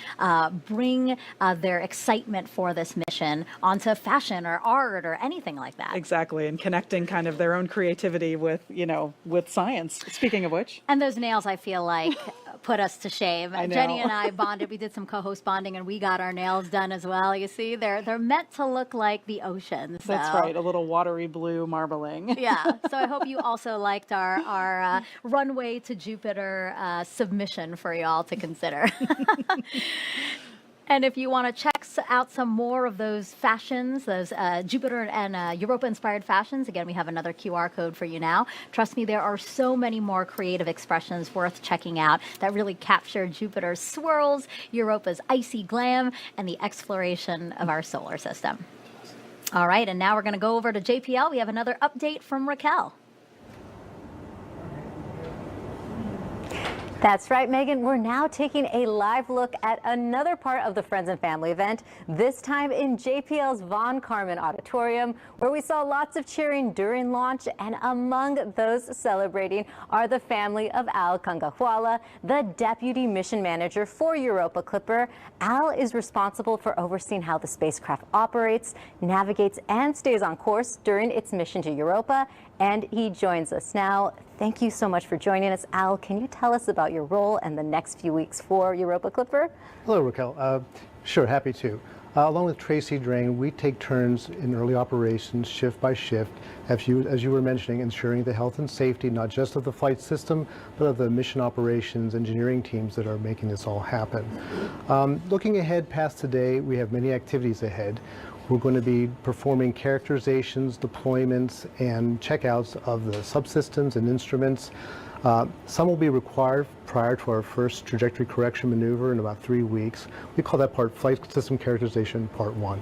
bring their excitement for this mission onto fashion or art or anything like that. Exactly, and connecting kind of their own creativity with science. Speaking of which. And those nails, I feel like, put us to shame. I know. Jenny and I bonded. We did some co-host bonding, and we got our nails done as well. You see, they're meant to look like the ocean. So. That's right, a little watery blue marbling. Yeah, so I hope you also liked our runway to Jupiter submission for y'all to consider. And if you want to check out some more of those fashions, those Jupiter and Europa-inspired fashions, again, we have another QR code for you now. Trust me, there are so many more creative expressions worth checking out that really capture Jupiter's swirls, Europa's icy glam, and the exploration of our solar system. All right, and now we're going to go over to JPL. We have another update from Raquel. That's right, Megan. We're now taking a live look at another part of the Friends and Family event, this time in JPL's Von Karman Auditorium, where we saw lots of cheering during launch, and among those celebrating are the family of Al Kangahwala, the Deputy Mission Manager for Europa Clipper. Al is responsible for overseeing how the spacecraft operates, navigates, and stays on course during its mission to Europa, and he joins us now. Thank you so much for joining us. Al, can you tell us about your role and the next few weeks for Europa Clipper? Hello, Raquel. Sure, happy to. Along with Tracy Drain, we take turns in early operations, shift by shift, as you were mentioning, ensuring the health and safety, not just of the flight system, but of the mission operations engineering teams that are making this all happen. Looking ahead past today, we have many activities ahead. We're going to be performing characterizations, deployments, and checkouts of the subsystems and instruments. Some will be required prior to our first trajectory correction maneuver in about 3 weeks. We call that part Flight System Characterization Part 1.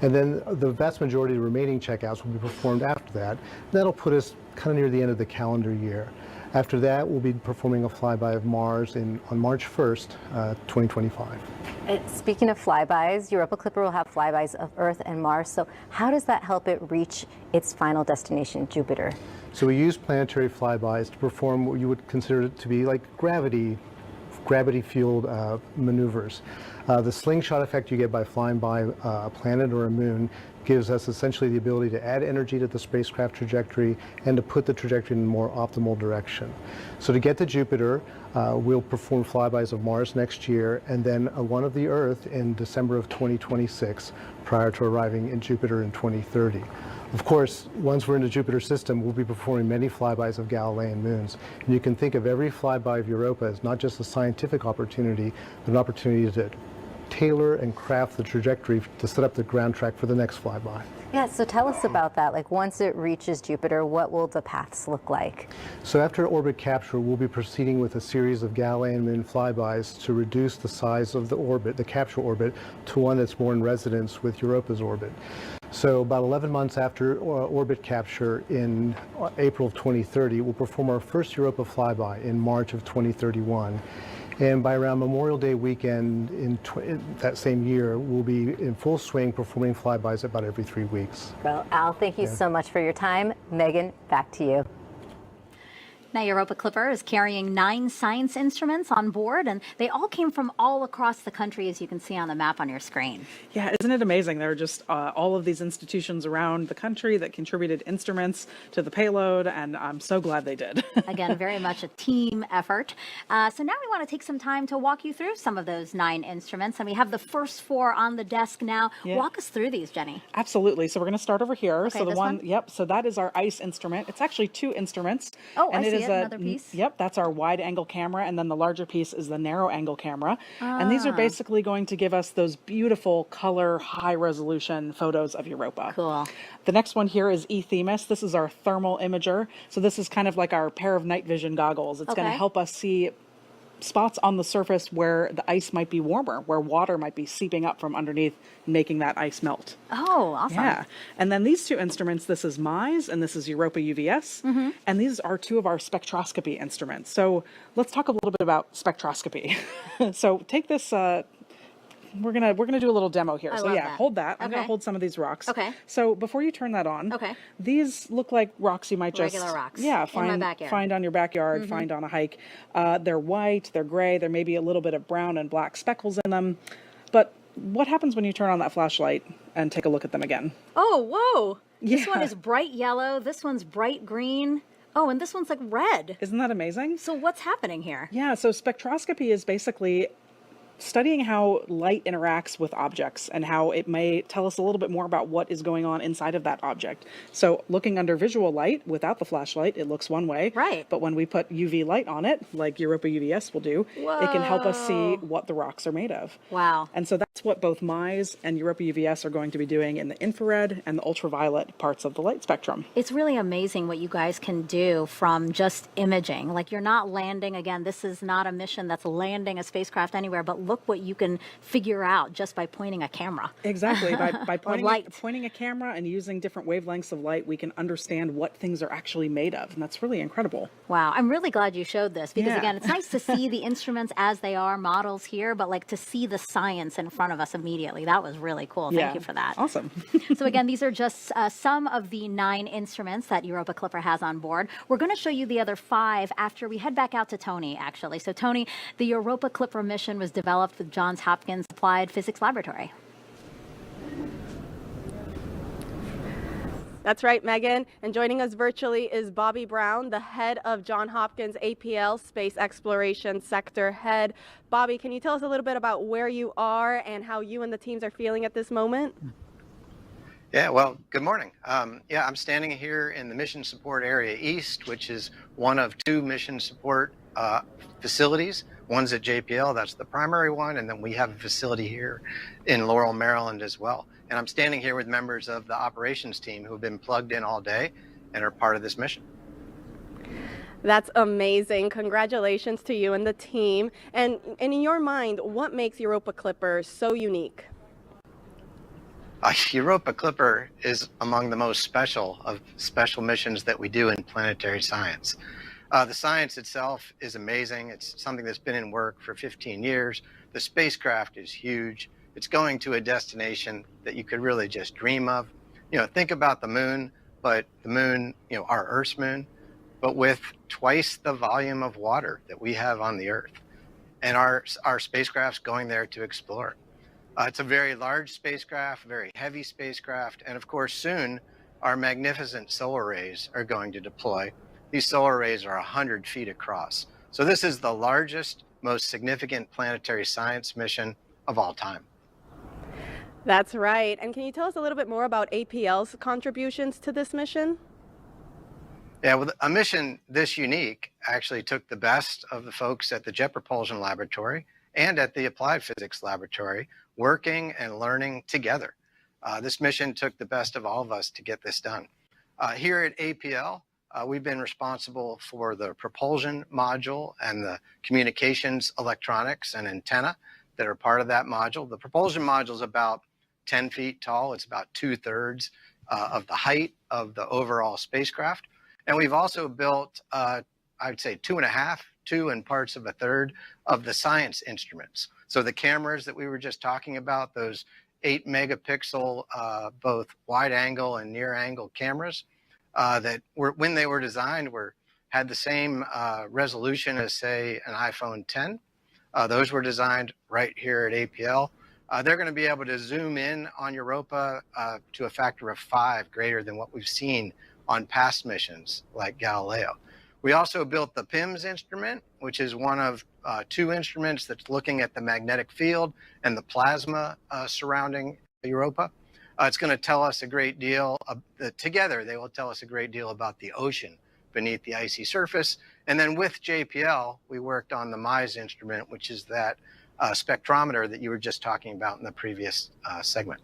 And then the vast majority of the remaining checkouts will be performed after that. That'll put us kind of near the end of the calendar year. After that, we'll be performing a flyby of Mars on March 1st, 2025. Speaking of flybys, Europa Clipper will have flybys of Earth and Mars. So how does that help it reach its final destination, Jupiter? So we use planetary flybys to perform what you would consider to be like gravity-fueled maneuvers. The slingshot effect you get by flying by a planet or a moon gives us essentially the ability to add energy to the spacecraft trajectory and to put the trajectory in a more optimal direction. So to get to Jupiter, we'll perform flybys of Mars next year and then one of the Earth in December of 2026 prior to arriving in Jupiter in 2030. Of course, once we're in the Jupiter system, we'll be performing many flybys of Galilean moons. And you can think of every flyby of Europa as not just a scientific opportunity, but an opportunity to tailor and craft the trajectory to set up the ground track for the next flyby. Yeah, so tell us about that. Like once it reaches Jupiter, what will the paths look like? So after orbit capture, we'll be proceeding with a series of Galilean moon flybys to reduce the size of the orbit, the capture orbit, to one that's more in resonance with Europa's orbit. So about 11 months after orbit capture in April of 2030, we'll perform our first Europa flyby in March of 2031. And by around Memorial Day weekend in that same year, we'll be in full swing performing flybys about every 3 weeks. Well, Al, thank you so much for your time. Megan, back to you. Now, Europa Clipper is carrying 9 science instruments on board, and they all came from all across the country, as you can see on the map on your screen. Yeah, isn't it amazing? There are just all of these institutions around the country that contributed instruments to the payload, and I'm so glad they did. Again, very much a team effort. So now we want to take some time to walk you through some of those 9 instruments, and we have the first 4 on the desk now. Yeah. Walk us through these, Jenny. Absolutely. So we're going to start over here. Okay, so the one? Yep. So that is our ICE instrument. It's actually 2 instruments. Oh, and I see another piece. Yep, that's our wide angle camera, and then the larger piece is the narrow angle camera. And these are basically going to give us those beautiful color, high resolution photos of Europa. Cool. The next one here is eThemis. This is our thermal imager. So this is kind of like our pair of night vision goggles. It's going to help us see spots on the surface where the ice might be warmer, where water might be seeping up from underneath, making that ice melt. Oh, awesome. Yeah. And then these 2 instruments, this is MISE and this is Europa UVS. And these are 2 of our spectroscopy instruments. So let's talk a little bit about spectroscopy. So take this, we're gonna do a little demo here. So yeah, hold that. I'm gonna hold some of these rocks. Okay. So before you turn that on, these look like rocks you might just regular rocks. Yeah, in my backyard. Find on your backyard, find on a hike. They're white, they're gray, there may be a little bit of brown and black speckles in them. But what happens when you turn on that flashlight and take a look at them again? Oh, whoa! This Yeah. one is bright yellow. This one's bright green. Oh, and this one's like red. Isn't that amazing? So what's happening here? Yeah, so spectroscopy is basically studying how light interacts with objects and how it may tell us a little bit more about what is going on inside of that object. So looking under visual light without the flashlight, it looks one way. Right. But when we put UV light on it, like Europa UVS will do, it can help us see what the rocks are made of. Wow. And so that's what both MISE and Europa UVS are going to be doing in the infrared and the ultraviolet parts of the light spectrum. It's really amazing what you guys can do from just imaging. Like you're not landing, again, this is not a mission that's landing a spacecraft anywhere, but look what you can figure out just by pointing a camera. Exactly. By pointing, pointing a camera and using different wavelengths of light, we can understand what things are actually made of. And that's really incredible. Wow. I'm really glad you showed this because, Yeah. again, it's nice to see the instruments as they are, models here, but like to see the science in front of us immediately. That was really cool. Thank you for that. Awesome. So again, these are just some of the 9 instruments that Europa Clipper has on board. We're going to show you the other 5 after we head back out to Tony, actually. So Tony, the Europa Clipper mission was developed with Johns Hopkins Applied Physics Laboratory. That's right, Megan. And joining us virtually is Bobby Brown, the head of Johns Hopkins APL Space Exploration Sector Head. Bobby, can you tell us a little bit about where you are and how you and the teams are feeling at this moment? Yeah, well, good morning. Yeah, I'm standing here in the Mission Support Area East, which is one of 2 mission support facilities. One's at JPL, that's the primary one, and then we have a facility here in Laurel, Maryland as well. And I'm standing here with members of the operations team who have been plugged in all day and are part of this mission. That's amazing. Congratulations to you and the team. And in your mind, what makes Europa Clipper so unique? Europa Clipper is among the most special missions that we do in planetary science. The science itself is amazing. It's something that's been in work for 15 years. The spacecraft is huge. It's going to a destination that you could really just dream of. You know, think about the moon, but the moon, you know, our Earth's moon, but with twice the volume of water that we have on the Earth. And our spacecraft's going there to explore. It's a very large spacecraft, very heavy spacecraft, and of course soon our magnificent solar arrays are going to deploy. These solar arrays are 100 feet across. So this is the largest, most significant planetary science mission of all time. That's right. And can you tell us a little bit more about APL's contributions to this mission? Yeah, well, a mission this unique actually took the best of the folks at the Jet Propulsion Laboratory and at the Applied Physics Laboratory working and learning together. This mission took the best of all of us to get this done. Here at APL, we've been responsible for the propulsion module and the communications electronics and antenna that are part of that module. The propulsion module is about 10 feet tall. It's about 2/3 of the height of the overall spacecraft. And we've also built, I'd say 2.5, 2 and parts of 1/3 of the science instruments. So the cameras that we were just talking about, those 8 megapixel, both wide angle and near angle cameras that were, when they were designed, had the same resolution as say an iPhone 10. Those were designed right here at APL. They're going to be able to zoom in on Europa to a factor of 5 greater than what we've seen on past missions like Galileo. We also built the PIMS instrument, which is one of 2 instruments that's looking at the magnetic field and the plasma surrounding Europa. It's going to tell us a great deal, together they will tell us a great deal about the ocean beneath the icy surface. And then with JPL, we worked on the MISE instrument, which is that spectrometer that you were just talking about in the previous segment.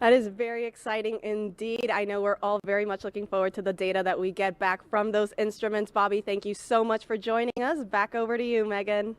That is very exciting indeed. I know we're all very much looking forward to the data that we get back from those instruments. Bobby, thank you so much for joining us. Back over to you, Megan.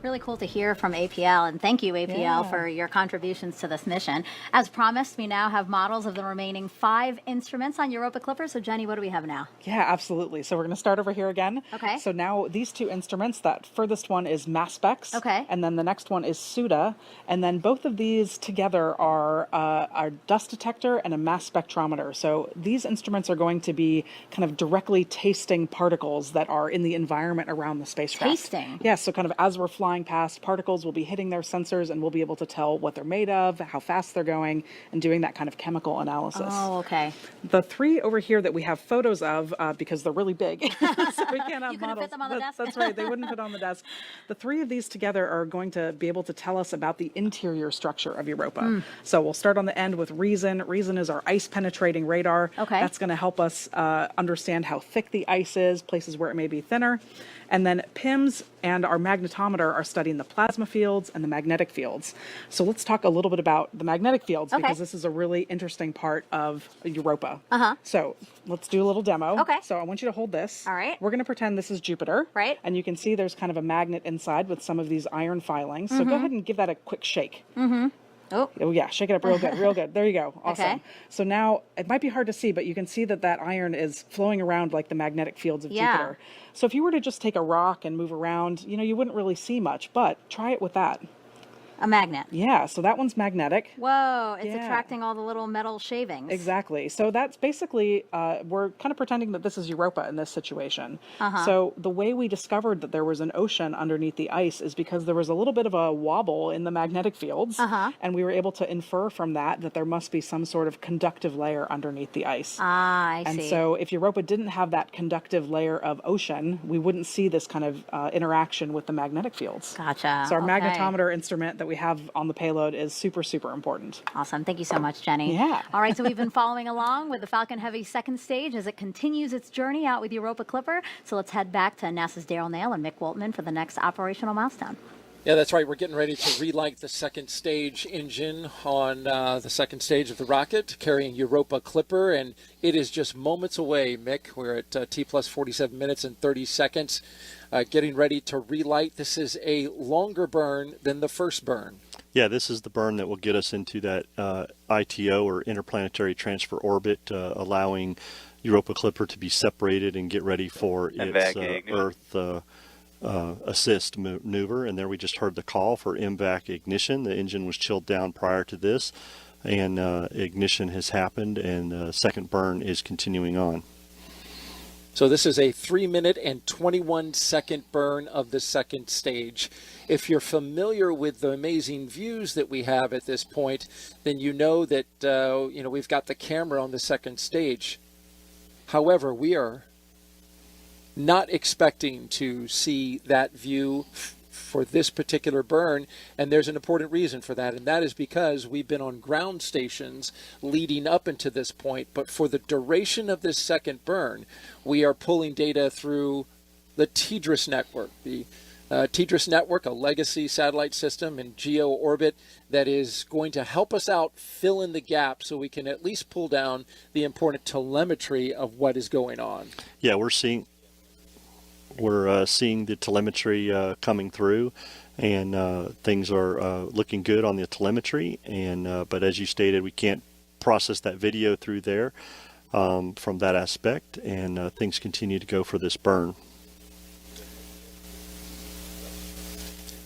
Really cool to hear from APL, and thank you, APL, for your contributions to this mission. As promised, we now have models of the remaining 5 instruments on Europa Clipper. So, Jenny, what do we have now? Yeah, absolutely. So we're going to start over here again. Okay. So now these 2 instruments, that furthest one is MASSPEX. Okay. And then the next one is SUDA. And then both of these together are our dust detector and a mass spectrometer. So these instruments are going to be kind of directly tasting particles that are in the environment around the spacecraft. Tasting? Yeah, so kind of as we're flying past, particles will be hitting their sensors and we'll be able to tell what they're made of, how fast they're going, and doing that kind of chemical analysis. Oh, okay. The 3 over here that we have photos of, because they're really big, so we can't have You couldn't models. fit them on the desk? That's right, they wouldn't fit on the desk. The 3 of these together are going to be able to tell us about the interior structure of Europa. So we'll start on the end with Reason. Reason is our ice penetrating radar. Okay. That's going to help us understand how thick the ice is, places where it may be thinner. And then PIMS and our magnetometer are studying the plasma fields and the magnetic fields. So let's talk a little bit about the magnetic fields, because this is a really interesting part of Europa. So let's do a little demo. So I want you to hold this. All right. We're going to pretend this is Jupiter. Right. And you can see there's kind of a magnet inside with some of these iron filings. So go ahead and give that a quick shake. Oh yeah, shake it up real good, real good. There you go. Awesome. Okay. So now it might be hard to see, but you can see that that iron is flowing around like the magnetic fields of Jupiter. So if you were to just take a rock and move around, you know, you wouldn't really see much, but try it with that. A magnet. Yeah, so that one's magnetic. Whoa, it's attracting all the little metal shavings. Exactly. So that's basically, we're kind of pretending that this is Europa in this situation. So the way we discovered that there was an ocean underneath the ice is because there was a little bit of a wobble in the magnetic fields. And we were able to infer from that that there must be some sort of conductive layer underneath the ice. I see. And so if Europa didn't have that conductive layer of ocean, we wouldn't see this kind of interaction with the magnetic fields. Gotcha. So our magnetometer instrument that we have on the payload is super, super important. Awesome. Thank you so much, Jenny. Yeah. All right, so we've been following along with the Falcon Heavy second stage as it continues its journey out with Europa Clipper. So let's head back to NASA's Daryl Nail and Mick Waltman for the next operational milestone. Yeah, that's right. We're getting ready to relight the second stage engine on the second stage of the rocket, carrying Europa Clipper, and it is just moments away, Mick. We're at T plus 47 minutes and 30 seconds, getting ready to relight. This is a longer burn than the first burn. Yeah, this is the burn that will get us into that ITO, or interplanetary transfer orbit, allowing Europa Clipper to be separated and get ready for its Earth assist maneuver. And there we just heard the call for MVAC ignition. The engine was chilled down prior to this, and ignition has happened, and the second burn is continuing on. So this is a 3-minute and 21-second burn of the second stage. If you're familiar with the amazing views that we have at this point, then you know that we've got the camera on the second stage. However, we are not expecting to see that view for this particular burn, and there's an important reason for that, and that is because we've been on ground stations leading up into this point, but for the duration of this second burn, we are pulling data through the TDRS network. The TDRS network, a legacy satellite system in geo orbit that is going to help us out fill in the gap so we can at least pull down the important telemetry of what is going on. Yeah, we're seeing the telemetry coming through, and things are looking good on the telemetry. And but as you stated, we can't process that video through there from that aspect, and things continue to go for this burn.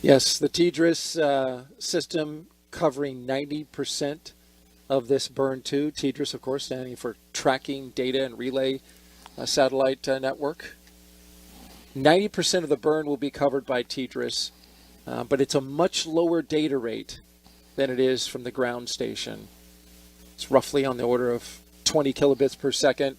Yes, the TDRS system covering 90% of this burn too. TDRS, of course, standing for Tracking Data and Relay Satellite Network. 90% of the burn will be covered by TDRS, but it's a much lower data rate than it is from the ground station. It's roughly on the order of 20 kilobits per second.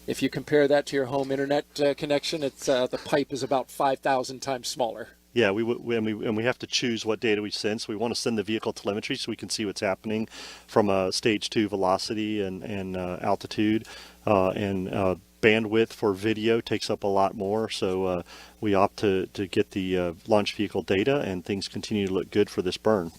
If you compare that to your home internet connection, it's the pipe is about 5,000 times smaller. Yeah, we have to choose what data we send. So we want to send the vehicle telemetry so we can see what's happening from a stage 2 velocity and altitude, and bandwidth for video takes up a lot more. So we opt to get the launch vehicle data, and things continue to look good for this burn.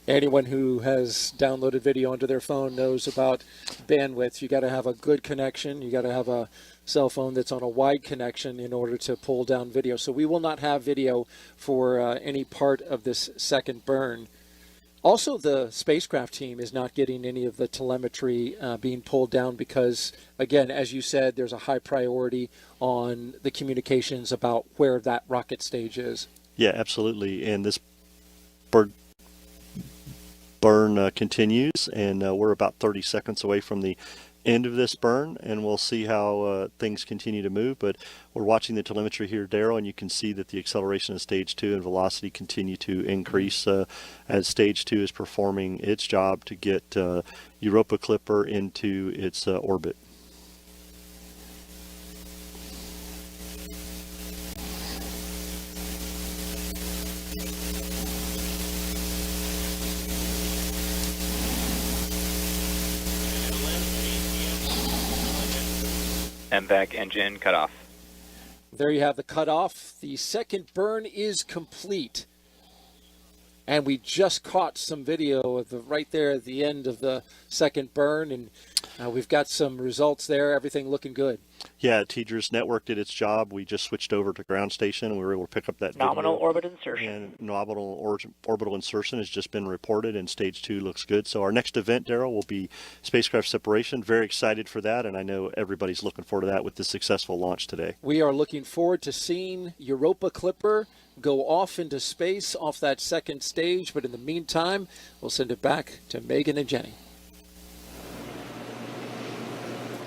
Anyone who has downloaded video onto their phone knows about bandwidth. You got to have a good connection. You got to have a cell phone that's on a wide connection in order to pull down video. So we will not have video for any part of this second burn. Also, the spacecraft team is not getting any of the telemetry being pulled down because, again, as you said, there's a high priority on the communications about where that rocket stage is. Yeah, absolutely. And this burn continues, and we're about 30 seconds away from the end of this burn, and we'll see how things continue to move. But we're watching the telemetry here, Daryl, and you can see that the acceleration of stage 2 and velocity continue to increase as stage 2 is performing its job to get Europa Clipper into its orbit. MVAC engine cut off. There you have the cutoff. The second burn is complete. And we just caught some video of right there at the end of the second burn, and we've got some results there. Everything looking good. Yeah, TDRS network did its job. We just switched over to ground station, and we were able to pick up that nominal video. orbit insertion. And nominal orbital insertion has just been reported, and stage 2 looks good. So our next event, Daryl, will be spacecraft separation. Very excited for that, and I know everybody's looking forward to that with the successful launch today. We are looking forward to seeing Europa Clipper go off into space off that second stage, but in the meantime, we'll send it back to Megan and Jenny.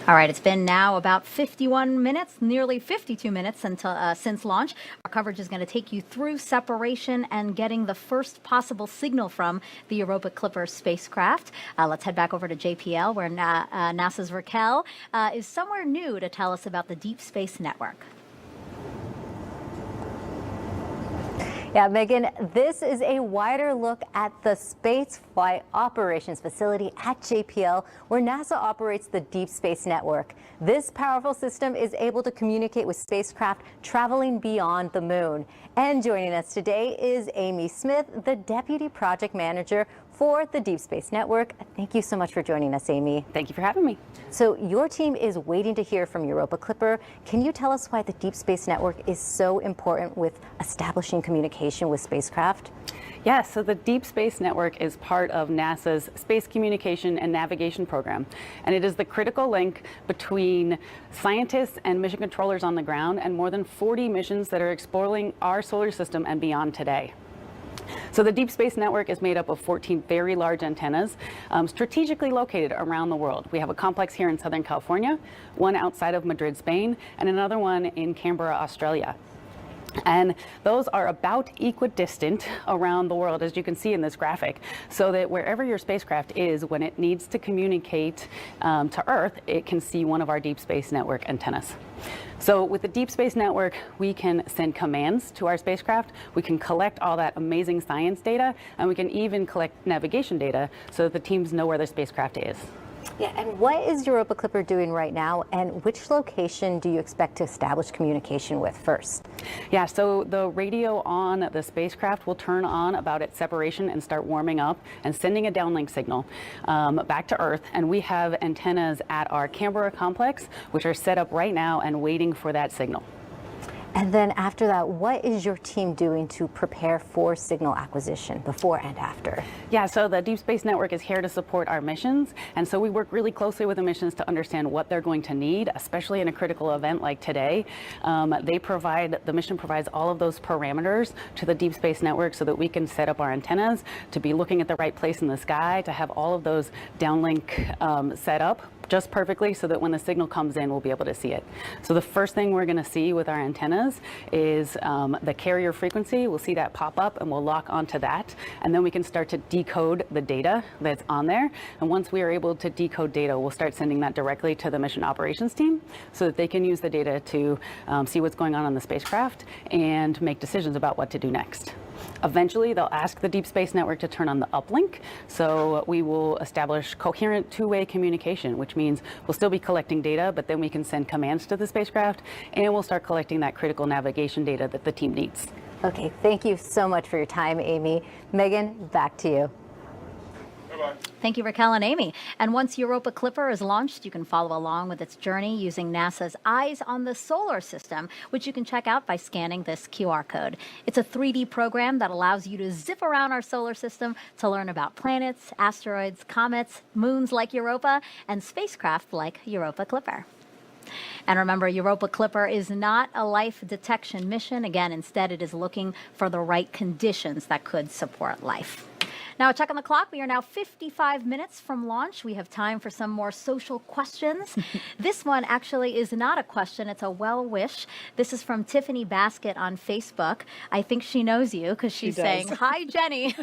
All right, it's been now about 51 minutes, nearly 52 minutes until, since launch. Our coverage is going to take you through separation and getting the first possible signal from the Europa Clipper spacecraft. Let's head back over to JPL, where NASA's Raquel is somewhere new to tell us about the Deep Space Network. Yeah, Megan, this is a wider look at the Space Flight Operations Facility at JPL, where NASA operates the Deep Space Network. This powerful system is able to communicate with spacecraft traveling beyond the moon. And joining us today is Amy Smith, the Deputy Project Manager for the Deep Space Network. Thank you so much for joining us, Amy. Thank you for having me. So your team is waiting to hear from Europa Clipper. Can you tell us why the Deep Space Network is so important with establishing communication with spacecraft? Yes, so the Deep Space Network is part of NASA's Space Communication and Navigation Program, and it is the critical link between scientists and mission controllers on the ground and more than 40 missions that are exploring our solar system and beyond today. So the Deep Space Network is made up of 14 very large antennas strategically located around the world. We have a complex here in Southern California, one outside of Madrid, Spain, and another one in Canberra, Australia. And those are about equidistant around the world, as you can see in this graphic, so that wherever your spacecraft is, when it needs to communicate to Earth, it can see one of our Deep Space Network antennas. So with the Deep Space Network, we can send commands to our spacecraft, we can collect all that amazing science data, and we can even collect navigation data so that the teams know where their spacecraft is. Yeah, and what is Europa Clipper doing right now, and which location do you expect to establish communication with first? Yeah, so the radio on the spacecraft will turn on about its separation and start warming up and sending a downlink signal back to Earth. And we have antennas at our Canberra complex, which are set up right now and waiting for that signal. And then after that, what is your team doing to prepare for signal acquisition before and after? Yeah, so the Deep Space Network is here to support our missions. And so we work really closely with the missions to understand what they're going to need, especially in a critical event like today. The mission provides all of those parameters to the Deep Space Network so that we can set up our antennas to be looking at the right place in the sky, to have all of those downlink set up just perfectly so that when the signal comes in, we'll be able to see it. So the first thing we're going to see with our antennas is the carrier frequency. We'll see that pop up and we'll lock onto that. And then we can start to decode the data that's on there. And once we are able to decode data, we'll start sending that directly to the mission operations team so that they can use the data to see what's going on the spacecraft and make decisions about what to do next. Eventually, they'll ask the Deep Space Network to turn on the uplink, so we will establish coherent two-way communication, which means we'll still be collecting data, but then we can send commands to the spacecraft, and we'll start collecting that critical navigation data that the team needs. Okay, thank you so much for your time, Amy. Megan, back to you. Thank you, Raquel and Amy. And once Europa Clipper is launched, you can follow along with its journey using NASA's Eyes on the Solar System, which you can check out by scanning this QR code. It's a 3D program that allows you to zip around our solar system to learn about planets, asteroids, comets, moons like Europa, and spacecraft like Europa Clipper. And remember, Europa Clipper is not a life detection mission. Again, instead, it is looking for the right conditions that could support life. Now, a check on the clock. We are now 55 minutes from launch. We have time for some more social questions. This one actually is not a question. It's a well-wish. This is from Tiffany Basket on Facebook. I think she knows you because she's saying, "Hi, Jenny."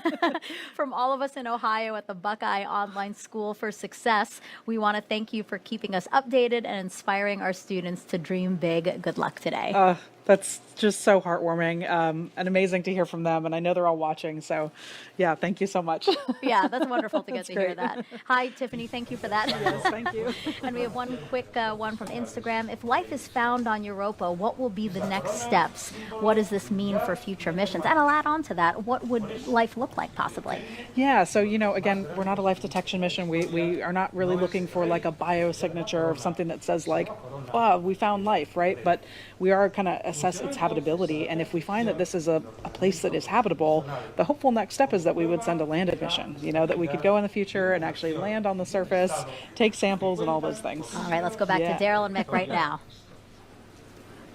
From all of us in Ohio at the Buckeye Online School for Success, we want to thank you for keeping us updated and inspiring our students to dream big. Good luck today. That's just so heartwarming and amazing to hear from them. And I know they're all watching. So, yeah, thank you so much. Yeah, that's wonderful to get That's to hear great. that. Hi, Tiffany. Thank you for that. Yes, thank you. And we have one quick one from Instagram. If life is found on Europa, what will be the next steps? What does this mean for future missions? And I'll add on to that. What would life look like possibly? Yeah, so, again, we're not a life detection mission. We are not really looking for like a biosignature of something that says like, oh, we found life, right? But we are kind of assess its habitability. And if we find that this is a place that is habitable, the hopeful next step is that we would send a landed mission, that we could go in the future and actually land on the surface, take samples and all those things. All right, let's go back to Daryl and Mick right now.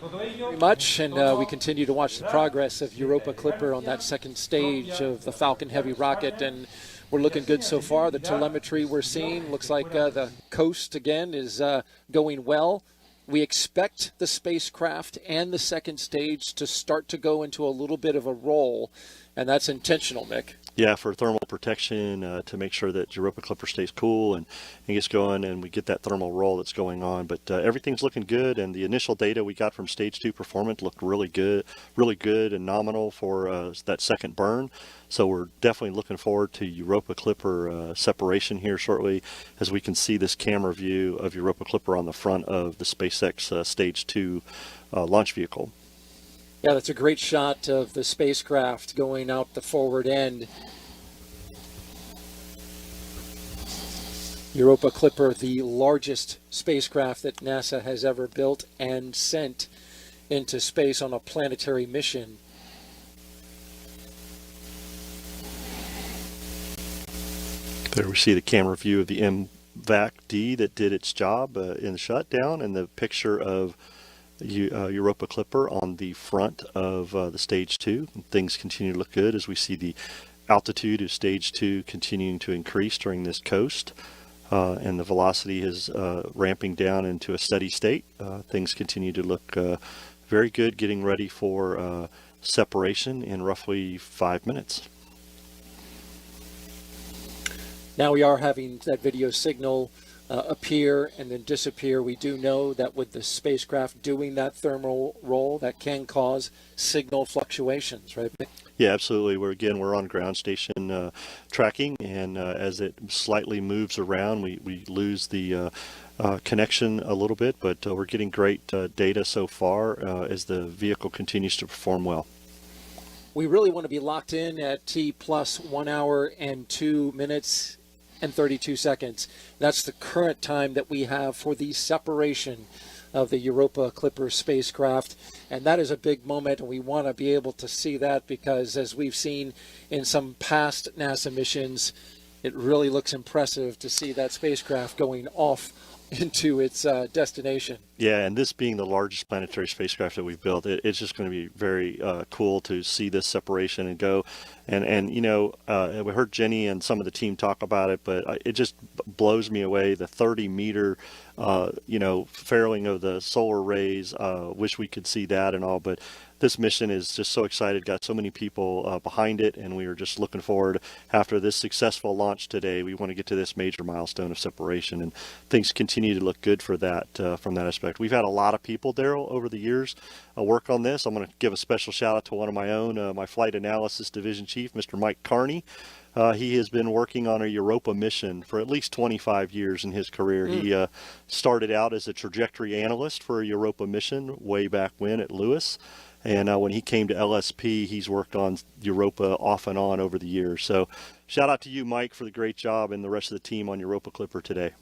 Very much, and we continue to watch the progress of Europa Clipper on that second stage of the Falcon Heavy rocket, and we're looking good so far. The telemetry we're seeing looks like the coast again is going well. We expect the spacecraft and the second stage to start to go into a little bit of a roll, and that's intentional, Mick. Yeah, for thermal protection, to make sure that Europa Clipper stays cool and gets going, and we get that thermal roll that's going on. But everything's looking good, and the initial data we got from stage 2 performance looked really good and nominal for that second burn. So we're definitely looking forward to Europa Clipper separation here shortly, as we can see this camera view of Europa Clipper on the front of the SpaceX stage 2 launch vehicle. Yeah, that's a great shot of the spacecraft going out the forward end. Europa Clipper, the largest spacecraft that NASA has ever built and sent into space on a planetary mission. There we see the camera view of the MVAC-D that did its job in the shutdown, and the picture of Europa Clipper on the front of the stage 2. Things continue to look good as we see the altitude of stage 2 continuing to increase during this coast, and the velocity is ramping down into a steady state. Things continue to look very good, getting ready for separation in roughly 5 minutes. Now we are having that video signal appear and then disappear. We do know that with the spacecraft doing that thermal roll, that can cause signal fluctuations, right? Yeah, absolutely. We're on ground station tracking, and as it slightly moves around, we lose the connection a little bit, but we're getting great data so far as the vehicle continues to perform well. We really want to be locked in at T plus 1 hour and 2 minutes and 32 seconds. That's the current time that we have for the separation of the Europa Clipper spacecraft, and that is a big moment, and we want to be able to see that because, as we've seen in some past NASA missions, it really looks impressive to see that spacecraft going off into its destination. Yeah, and this being the largest planetary spacecraft that we've built, it's just going to be very cool to see this separation and go. And we heard Jenny and some of the team talk about it, but it just blows me away, the 30-meter, fairing of the solar rays. Wish we could see that and all, but this mission is just so excited, got so many people behind it, and we are just looking forward, after this successful launch today, we want to get to this major milestone of separation, and things continue to look good for that from that aspect. We've had a lot of people, Daryl, over the years work on this. I'm going to give a special shout out to one of my own, my flight analysis division chief, Mr. Mike Carney. He has been working on a Europa mission for at least 25 years in his career. He started out as a trajectory analyst for a Europa mission way back when at Lewis. And when he came to LSP, he's worked on Europa off and on over the years. So shout out to you, Mike, for the great job, and the rest of the team on Europa Clipper today.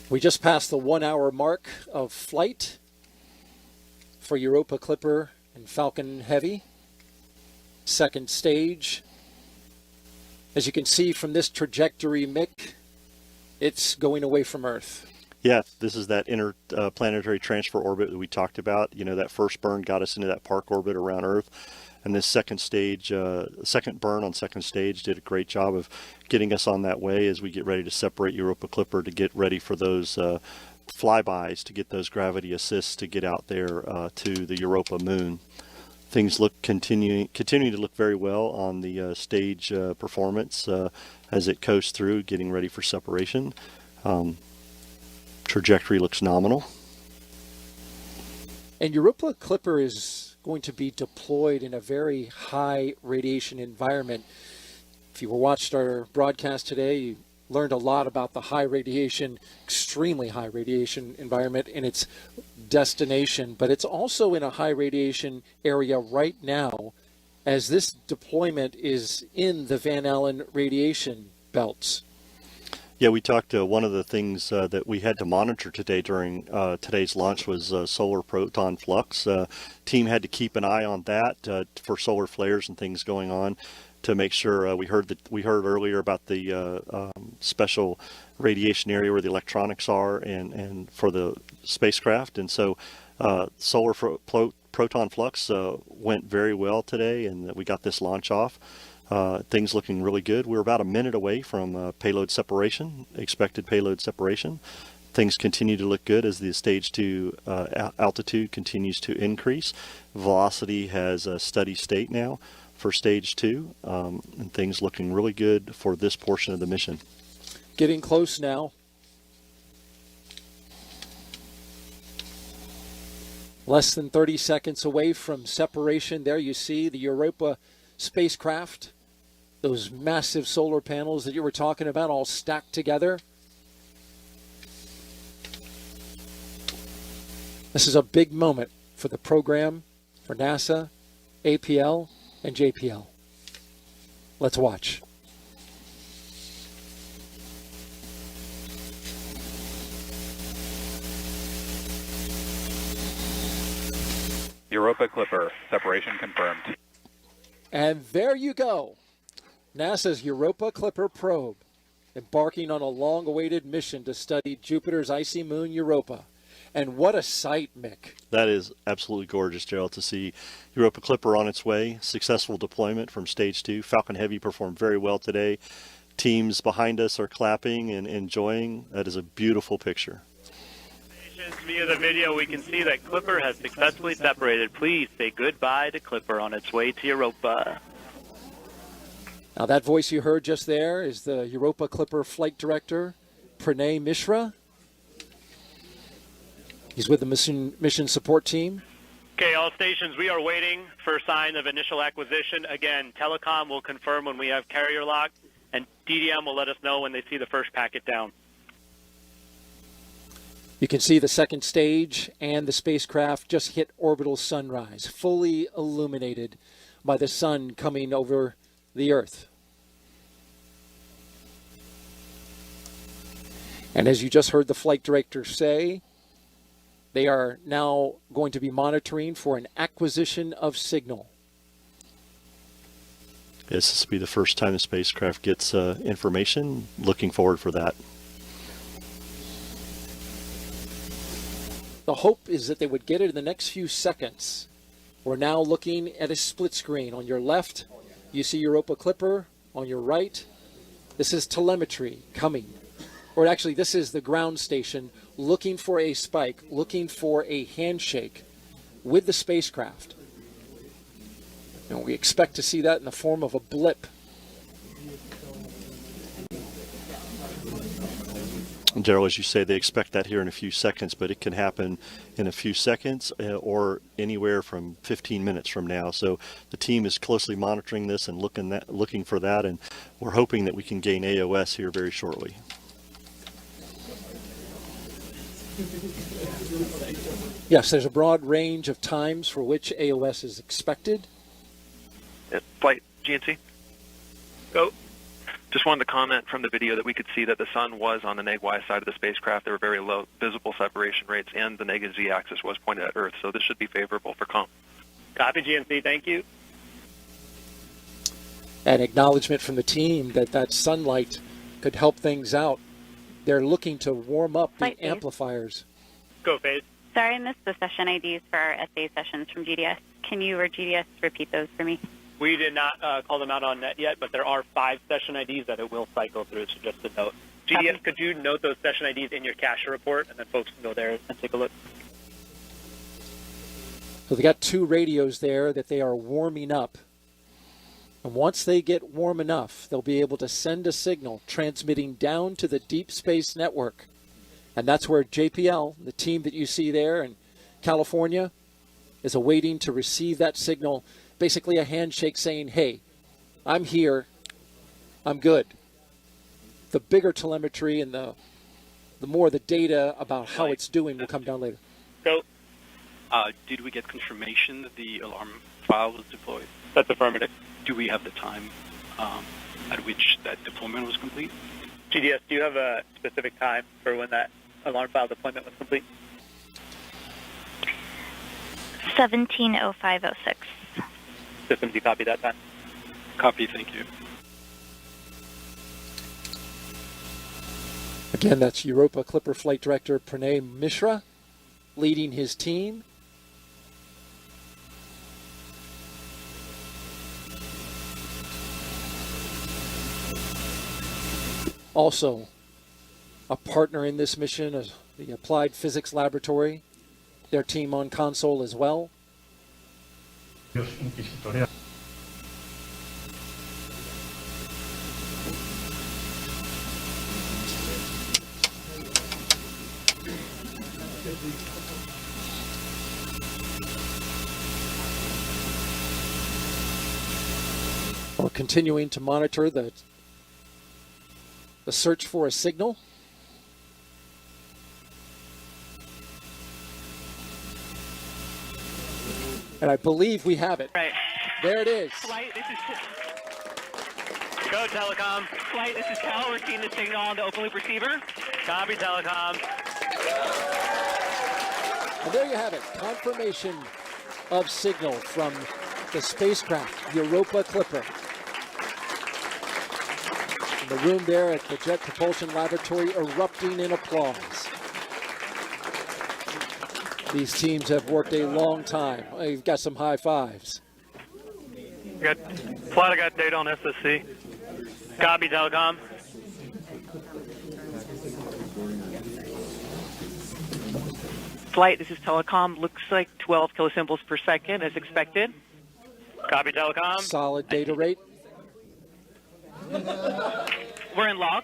We just passed the 1 hour mark of flight for Europa Clipper and Falcon Heavy. Second stage. As you can see from this trajectory, Mick, it's going away from Earth. Yeah, this is that interplanetary transfer orbit that we talked about. That first burn got us into that park orbit around Earth. And this second stage, second burn on second stage did a great job of getting us on that way as we get ready to separate Europa Clipper to get ready for those flybys, to get those gravity assists to get out there to the Europa moon. Things look continuing to look very well on the stage performance as it coasts through, getting ready for separation. Trajectory looks nominal. And Europa Clipper is going to be deployed in a very high radiation environment. If you watched our broadcast today, you learned a lot about the high radiation, extremely high radiation environment and its destination, but it's also in a high radiation area right now as this deployment is in the Van Allen radiation belts. Yeah, we talked, one of the things that we had to monitor today during today's launch was solar proton flux. Team had to keep an eye on that for solar flares and things going on to make sure. We heard earlier about the special radiation area where the electronics are and for the spacecraft, and so solar proton flux went very well today, and we got this launch off. Things looking really good. We're about a minute away from payload separation, expected payload separation. Things continue to look good as the stage 2 altitude continues to increase. Velocity has a steady state now for stage 2, and things looking really good for this portion of the mission. Getting close now. Less than 30 seconds away from separation. There you see the Europa spacecraft. Those massive solar panels that you were talking about all stacked together. This is a big moment for the program, for NASA, APL, and JPL. Let's watch. Europa Clipper, separation confirmed. And there you go. NASA's Europa Clipper probe, embarking on a long-awaited mission to study Jupiter's icy moon, Europa. And what a sight, Mick. That is absolutely gorgeous, Gerald, to see Europa Clipper on its way. Successful deployment from stage 2. Falcon Heavy performed very well today. Teams behind us are clapping and enjoying. That is a beautiful picture. Via the video, we can see that Clipper has successfully separated. Please say goodbye to Clipper on its way to Europa. Now that voice you heard just there is the Europa Clipper flight director, Pranay Mishra. He's with the mission support team. Okay, all stations, we are waiting for sign of initial acquisition. Again, Telecom will confirm when we have carrier lock, and DDM will let us know when they see the first packet down. You can see the second stage and the spacecraft just hit orbital sunrise, fully illuminated by the sun coming over the Earth. And as you just heard the flight director say, they are now going to be monitoring for an acquisition of signal. Yes, this will be the first time the spacecraft gets information. Looking forward for that. The hope is that they would get it in the next few seconds. We're now looking at a split screen. On your left, you see Europa Clipper. On your right, this is telemetry coming. Or actually, this is the ground station looking for a spike, looking for a handshake with the spacecraft. And we expect to see that in the form of a blip. Daryl, as you say, they expect that here in a few seconds, but it can happen in a few seconds or anywhere from 15 minutes from now. So the team is closely monitoring this and looking for that, and we're hoping that we can gain AOS here very shortly. Yes, there's a broad range of times for which AOS is expected. Flight GNC. Go. Just wanted to comment from the video that we could see that the sun was on the neg-Y side of the spacecraft. There were very low visible separation rates, and the negative Z-axis was pointed at Earth, so this should be favorable for comp. Copy, GNC. Thank you. An acknowledgement from the team that that sunlight could help things out. They're looking to warm up the amplifiers. Go, Phase. Sorry, I missed the session IDs for our SA sessions from GDS. Can you or GDS repeat those for me? We did not call them out on net yet, but there are 5 session IDs that it will cycle through, so just a note. GDS, could you note those session IDs in your cache report, and then folks can go there and take a look? So they got 2 radios there that they are warming up And once they get warm enough, they'll be able to send a signal transmitting down to the deep space network. And that's where JPL, the team that you see there in California, is awaiting to receive that signal, basically a handshake saying, hey, I'm here, I'm good. The bigger telemetry and the more the data about how it's doing will come down later. Go. Did we get confirmation that the alarm file was deployed? That's affirmative. Do we have the time at which that deployment was complete? GDS, do you have a specific time for when that alarm file deployment was complete? 17:05:06. Systems, you copy that time? Copy, thank you. Again, that's Europa Clipper Flight Director Pranay Mishra leading his team. Also, a partner in this mission is the Applied Physics Laboratory, their team on console as well. We're continuing to monitor the search for a signal. And I believe we have it. Right. There it is. Flight, this is... Go, Telecom. Flight, this is Cal. We're seeing the signal on the open loop receiver. Copy, Telecom. And there you have it. Confirmation of signal from the spacecraft, Europa Clipper. In the room there at the Jet Propulsion Laboratory erupting in applause. These teams have worked a long time. You've got some high fives. Flight, I got data on SSC. Copy, Telecom. Flight, this is Telecom. Looks like 12 kilosymbols per second as expected. Copy, Telecom. Solid data rate. We're in lock.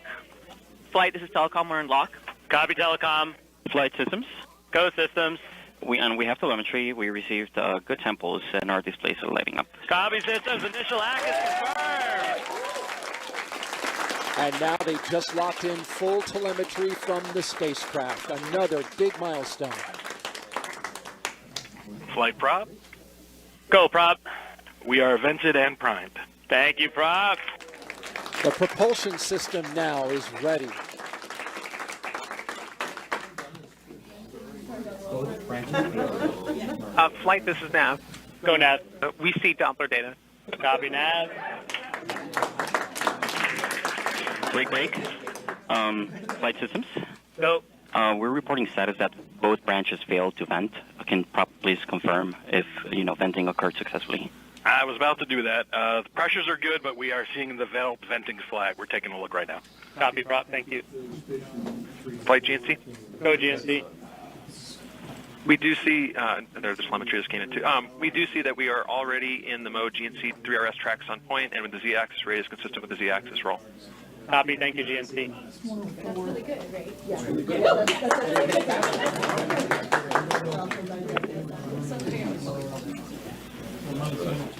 Flight, this is Telecom. We're in lock. Copy, Telecom. Flight systems. Go, systems. We have telemetry. We received good samples, and our displays are lighting up. Copy, systems. Initial hack is confirmed. And now they just locked in full telemetry from the spacecraft. Another big milestone. Flight prop. Go, prop. We are vented and primed. Thank you, prop. The propulsion system now is ready. Flight, this is Nav. Go, Nav. We see Doppler data. Copy, Nav. Wake. Flight systems. Go. We're reporting status that both branches failed to vent. Can prop please confirm if venting occurred successfully? I was about to do that. The pressures are good, but we are seeing the valve venting flag. We're taking a look right now. Copy, prop. Thank you. Flight GNC. Go, GNC. We do see, there's the telemetry just came in too. We do see that we are already in the mode GNC 3RS tracks on point, and with the Z-axis rate is consistent with the Z-axis roll. Copy, thank you, GNC. That's really good, right? Yeah.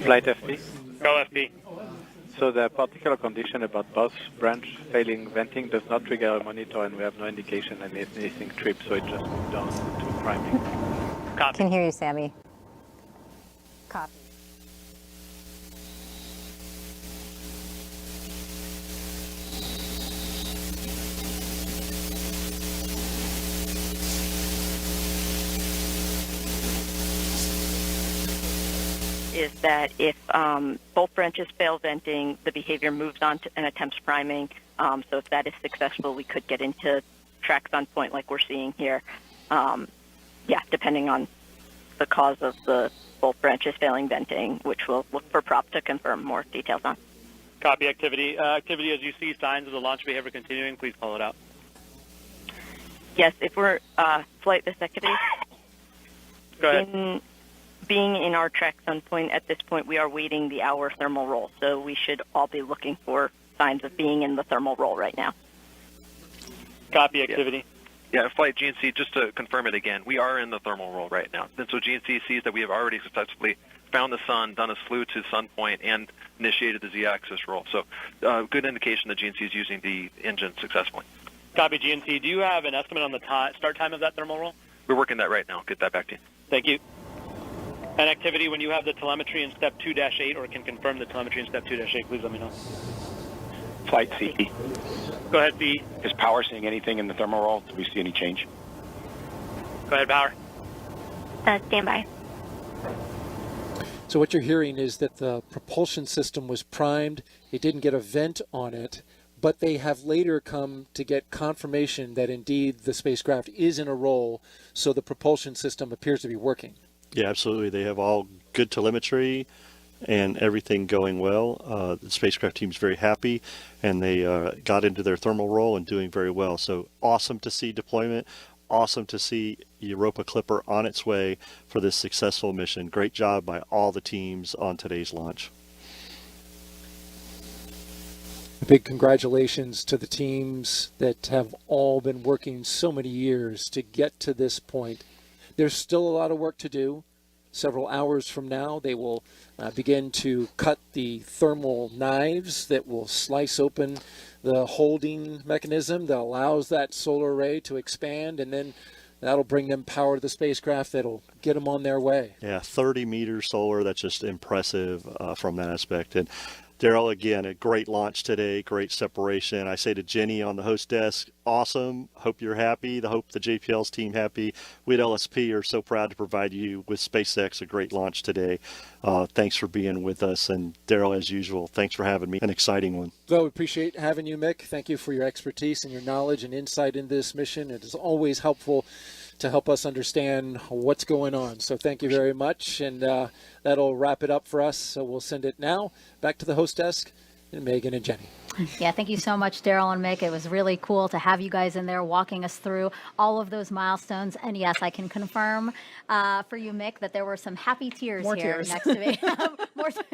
Flight FP. Go, FP. So the particular condition about both branch failing venting does not trigger a monitor, and we have no indication that anything tripped, so it just moved down to priming. Copy. Can hear you, Sammy. Copy. Is that if both branches fail venting, the behavior moves on to and attempts priming. So if that is successful, we could get into tracks on point like we're seeing here. Depending on the cause of the both branches failing venting, which we'll look for prop to confirm more details on. Copy, activity. Activity, as you see signs of the launch behavior continuing, please call it out. Yes, if we're flight this activity. Go ahead. being in our track zone point, at this point, we are waiting the hour thermal roll. So we should all be looking for signs of being in the thermal roll right now. Copy activity. Yeah, flight GNC, just to confirm it again, we are in the thermal roll right now. And so GNC sees that we have already successfully found the sun, done a slew to sun point, and initiated the Z-axis roll. So good indication that GNC is using the engine successfully. Copy GNC. Do you have an estimate on the start time of that thermal roll? We're working that right now. I'll get that back to you. Thank you. And activity, when you have the telemetry in step 2-8 or can confirm the telemetry in step 2-8, please let me know. Flight CE. Go ahead, B. Is Power seeing anything in the thermal roll? Do we see any change? Go ahead, Power. Stand by. So what you're hearing is that the propulsion system was primed. It didn't get a vent on it, but they have later come to get confirmation that indeed the spacecraft is in a roll, so the propulsion system appears to be working. Yeah, absolutely. They have all good telemetry and everything going well. The spacecraft team's very happy, and they got into their thermal roll and doing very well. So awesome to see deployment. Awesome to see Europa Clipper on its way for this successful mission. Great job by all the teams on today's launch. A big congratulations to the teams that have all been working so many years to get to this point. There's still a lot of work to do. Several hours from now, they will begin to cut the thermal knives that will slice open the holding mechanism that allows that solar array to expand, and then that'll bring them power to the spacecraft that'll get them on their way. Yeah, 30 meters solar. That's just impressive from that aspect. And Daryl, again, a great launch today, great separation. I say to Jenny on the host desk, awesome. Hope you're happy. Hope the JPL's team happy. We at LSP are so proud to provide you with SpaceX a great launch today. Thanks for being with us. And Daryl, as usual, thanks for having me. An exciting one. Well, we appreciate having you, Mick. Thank you for your expertise and your knowledge and insight into this mission. It is always helpful to help us understand what's going on. So thank you very much. And that'll wrap it up for us. So we'll send it now back to the host desk and Megan and Jenny. Yeah, thank you so much, Daryl and Mick. It was really cool to have you guys in there walking us through all of those milestones. And yes, I can confirm for you, Mick, that there were some happy tears next to me.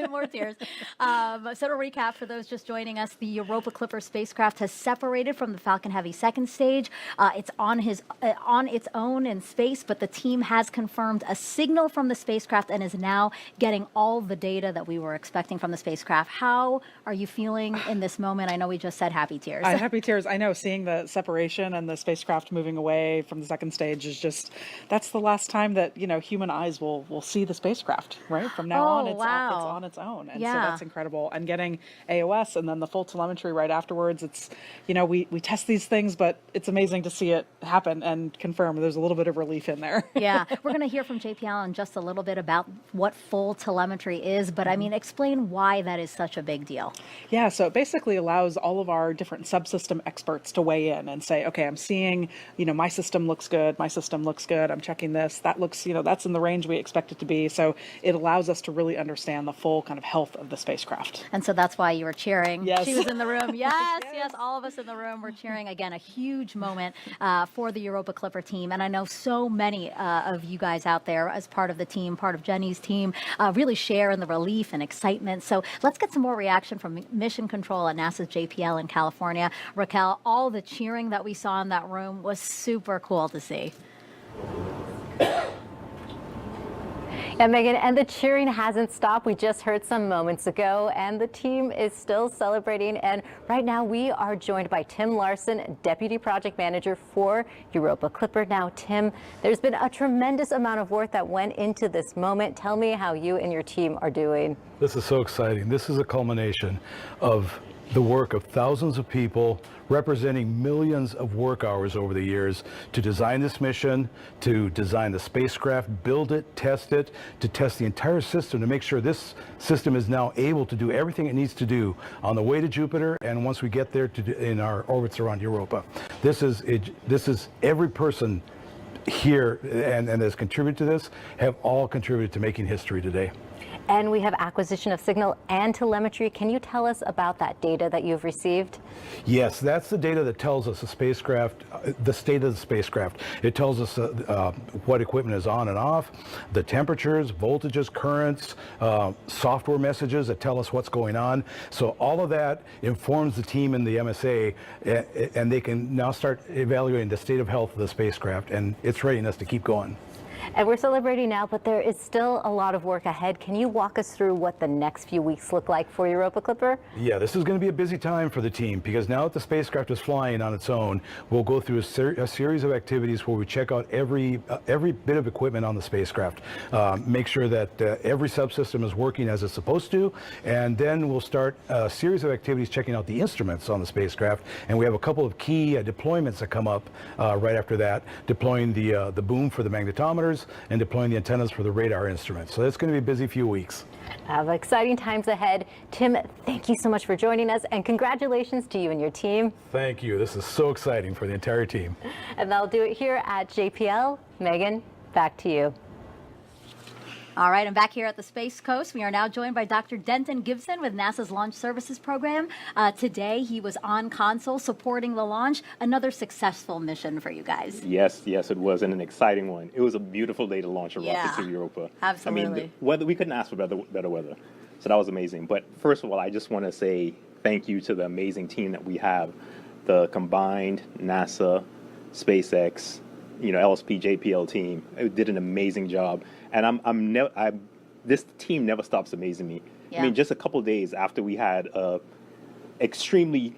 more tears. So to recap, for those just joining us, the Europa Clipper spacecraft has separated from the Falcon Heavy second stage. It's on its own in space, but the team has confirmed a signal from the spacecraft and is now getting all the data that we were expecting from the spacecraft. How are you feeling in this moment? I know we just said happy tears. Happy tears. I know, seeing the separation and the spacecraft moving away from the second stage is just, that's the last time that, human eyes will see the spacecraft, right? From now on, it's on its own. And so that's incredible. And getting AOS and then the full telemetry right afterwards, it's, we test these things, but it's amazing to see it happen and confirm. There's a little bit of relief in there. Yeah. We're going to hear from JPL in just a little bit about what full telemetry is, but I mean, explain why that is such a big deal. Yeah. So it basically allows all of our different subsystem experts to weigh in and say, okay, I'm seeing, my system looks good. I'm checking this. That looks, that's in the range we expect it to be. So it allows us to really understand the full kind of health of the spacecraft. And so that's why you were cheering. Yes. She was in the room. Yes, all of us in the room were cheering. Again, a huge moment for the Europa Clipper team. And I know so many of you guys out there as part of the team, part of Jenny's team, really share in the relief and excitement. So let's get some more reaction from Mission Control at NASA's JPL in California. Raquel, all the cheering that we saw in that room was super cool to see. Yeah, Megan, and the cheering hasn't stopped. We just heard some moments ago, and the team is still celebrating. And right now we are joined by Tim Larson, Deputy Project Manager for Europa Clipper. Now, Tim, there's been a tremendous amount of work that went into this moment. Tell me how you and your team are doing. This is so exciting. This is a culmination of the work of thousands of people representing millions of work hours over the years to design this mission, to design the spacecraft, build it, to test the entire system to make sure this system is now able to do everything it needs to do on the way to Jupiter and once we get there in our orbits around Europa. This is every person here and has contributed to this have all contributed to making history today. And we have acquisition of signal and telemetry. Can you tell us about that data that you've received? Yes, that's the data that tells us the spacecraft, the state of the spacecraft. It tells us what equipment is on and off, the temperatures, voltages, currents, software messages that tell us what's going on. So all of that informs the team in the MSA, and they can now start evaluating the state of health of the spacecraft and its readiness to keep going. And we're celebrating now, but there is still a lot of work ahead. Can you walk us through what the next few weeks look like for Europa Clipper? Yeah, this is going to be a busy time for the team because now that the spacecraft is flying on its own, we'll go through a series of activities where we check out every bit of equipment on the spacecraft, make sure that every subsystem is working as it's supposed to, and then we'll start a series of activities checking out the instruments on the spacecraft. And we have a couple of key deployments that come up right after that, deploying the boom for the magnetometers and deploying the antennas for the radar instruments. So it's going to be a busy few weeks. Exciting times ahead. Tim, thank you so much for joining us, and congratulations to you and your team. Thank you. This is so exciting for the entire team. And that'll do it here at JPL. Megan, back to you. All right, I'm back here at the Space Coast. We are now joined by Dr. Denton Gibson with NASA's Launch Services Program. Today, he was on console supporting the launch. Another successful mission for you guys. Yes, it was, and an exciting one. It was a beautiful day to launch a rocket to Europa. Absolutely. I mean, weather, we couldn't ask for better weather, so that was amazing. But first of all, I just want to say thank you to the amazing team that we have, the combined NASA, SpaceX, LSP, JPL team. It did an amazing job. And this team never stops amazing me. Yeah. I mean, just a couple of days after we had a extremely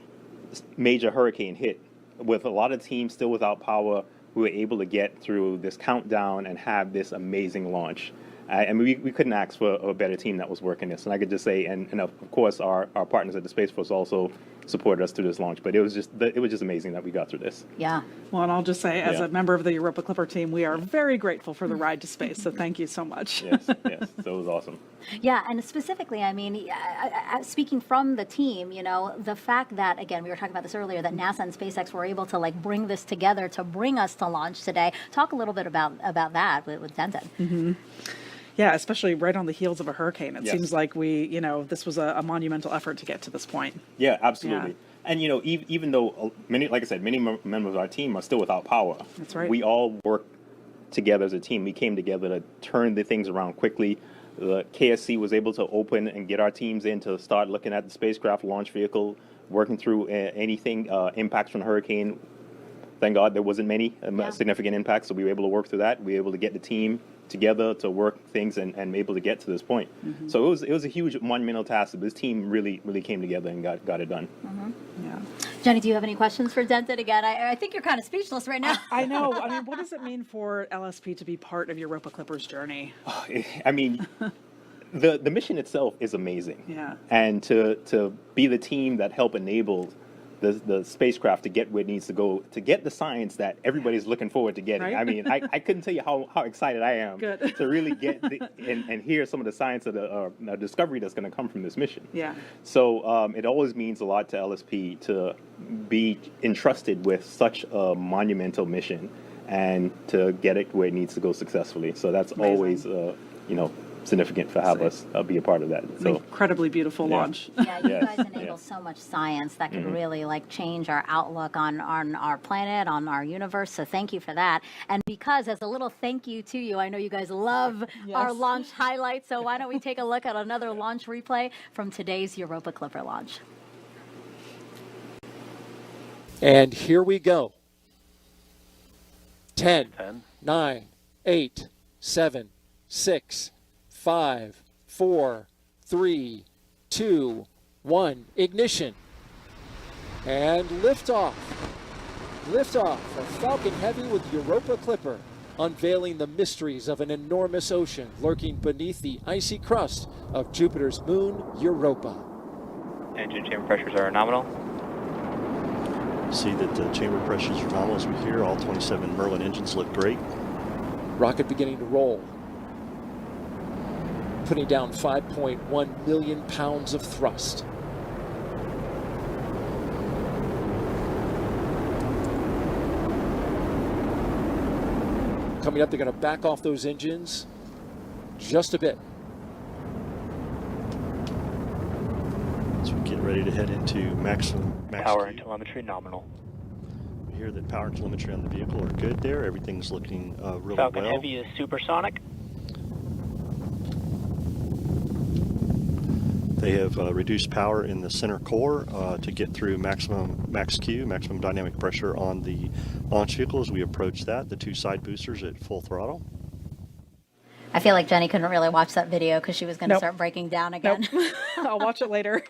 major hurricane hit, with a lot of teams still without power, we were able to get through this countdown and have this amazing launch. And we couldn't ask for a better team that was working this. And I could just say, and of course, our partners at the Space Force also supported us through this launch. But it was just amazing that we got through this. Yeah. Well, and I'll just say, as a member of the Europa Clipper team, we are very grateful for the ride to space. So thank you so much. Yes. So it was awesome. Yeah, and specifically, I mean, speaking from the team, the fact that, again, we were talking about this earlier, that NASA and SpaceX were able to bring this together to bring us to launch today. Talk a little bit about that with Denton. Mm-hmm. Yeah, especially right on the heels of a hurricane. It seems like this was a monumental effort to get to this point. Yeah, absolutely. Yeah. And, even though many members of our team are still without power. That's right. We all work together as a team. We came together to turn the things around quickly. The KSC was able to open and get our teams in to start looking at the spacecraft launch vehicle, working through anything, impacts from the hurricane. Thank God there wasn't many significant impacts, so we were able to work through that. We were able to get the team together to work things and able to get to this point. Mm-hmm. So it was a huge monumental task. This team really came together and got it done. Mm-hmm. Yeah. Jenny, do you have any questions for Denton? Again, I think you're kind of speechless right now. I know. I mean, what does it mean for LSP to be part of Europa Clipper's journey? I mean, the mission itself is amazing. Yeah. And to be the team that helped enable the spacecraft to get where it needs to go, to get the science that everybody's looking forward to getting. Right? I mean, I couldn't tell you how excited I am to really get and hear some of the science of the discovery that's going to come from this mission. Yeah. So it always means a lot to LSP to be entrusted with such a monumental mission and to get it where it needs to go successfully. So that's always, significant to have us be a part of that. So incredibly beautiful launch. Yeah, you guys enable so much science that can really change our outlook on our planet, on our universe. So thank you for that. And because as a little thank you to you, I know you guys love our launch highlights. So why don't we take a look at another launch replay from today's Europa Clipper launch. And here we go. 10, 9, 8, 7, 6, 5, 4, 3, 2, 1. Ignition. And liftoff. Liftoff of Falcon Heavy with Europa Clipper, unveiling the mysteries of an enormous ocean lurking beneath the icy crust of Jupiter's moon, Europa. Engine chamber pressures are nominal. See that the chamber pressures are nominal as we hear. All 27 Merlin engines look great. Rocket beginning to roll. Putting down 5.1 million pounds of thrust. Coming up, they're going to back off those engines just a bit. Getting ready to head into max Power Q. and telemetry nominal. We hear that power and telemetry on the vehicle are good there. Everything's looking really Falcon well. Heavy is supersonic. They have reduced power in the center core to get through max Q, maximum dynamic pressure on the launch vehicle as we approach that. The 2 side boosters at full throttle. I feel like Jenny couldn't really watch that video because she was going to start breaking down again. Nope. I'll watch it later.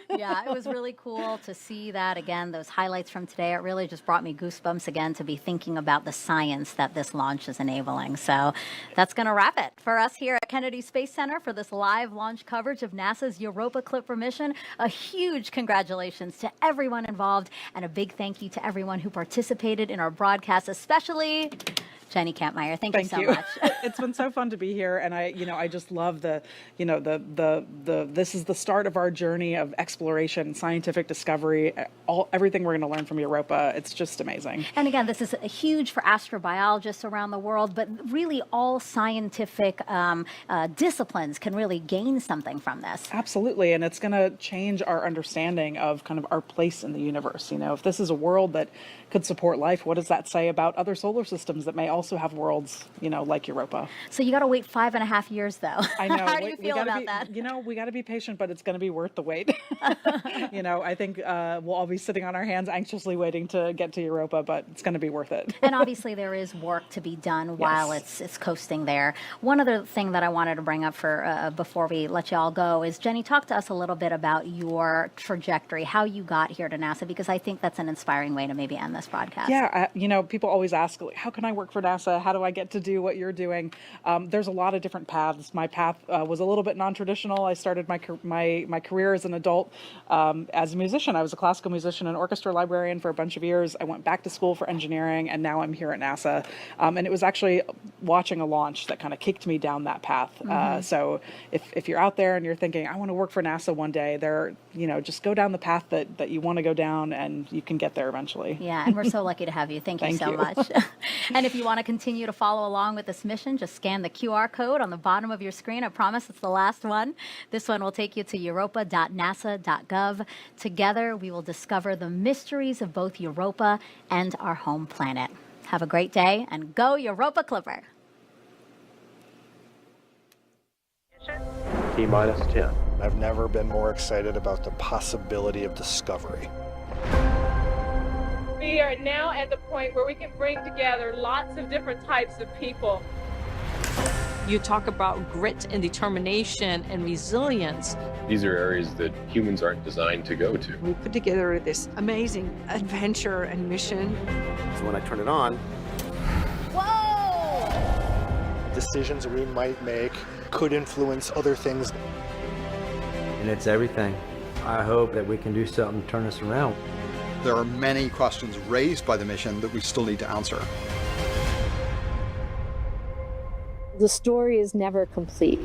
Yeah, it was really cool to see that again, those highlights from today. It really just brought me goosebumps again to be thinking about the science that this launch is enabling. So that's going to wrap it for us here at Kennedy Space Center for this live launch coverage of NASA's Europa Clipper mission. A huge congratulations to everyone involved and a big thank you to everyone who participated in our broadcast, especially Jenny Kampmeyer. Thank you so much. It's been so fun to be here, and I just love this is the start of our journey of exploration, scientific discovery, everything we're going to learn from Europa. It's just amazing. And again, this is huge for astrobiologists around the world, but really all scientific disciplines can really gain something from this. Absolutely, and it's going to change our understanding of kind of our place in the universe. If this is a world that could support life, what does that say about other solar systems that may also have worlds, like Europa? So you got to wait 5.5 years, though. I know. How do you feel about that? We got to be patient, but it's going to be worth the wait. I think we'll all be sitting on our hands anxiously waiting to get to Europa, but it's going to be worth it. And obviously there is work to be done while it's coasting there. One other thing that I wanted to bring up for before we let you all go is, Jenny, talk to us a little bit about your trajectory, how you got here to NASA, because I think that's an inspiring way to maybe end this broadcast. Yeah, people always ask, how can I work for NASA? How do I get to do what you're doing? There's a lot of different paths. My path was a little bit non-traditional. I started my career as an adult as a musician. I was a classical musician and orchestra librarian for a bunch of years. I went back to school for engineering, and now I'm here at NASA. And it was actually watching a launch that kind of kicked me down that path. So if you're out there and you're thinking, I want to work for NASA one day, just go down the path that you want to go down, and you can get there eventually. Yeah, and we're so lucky to have you. Thank you so much. And if you want to continue to follow along with this mission, just scan the QR code on the bottom of your screen. I promise it's the last one. This one will take you to europa.nasa.gov. Together, we will discover the mysteries of both Europa and our home planet. Have a great day, and go Europa Clipper. T-minus 10. I've never been more excited about the possibility of discovery. We are now at the point where we can bring together lots of different types of people. You talk about grit and determination and resilience. These are areas that humans aren't designed to go to. We put together this amazing adventure and mission. So when I turn it on, whoa! Decisions we might make could influence other things. And it's everything. I hope that we can do something to turn us around. There are many questions raised by the mission that we still need to answer. The story is never complete.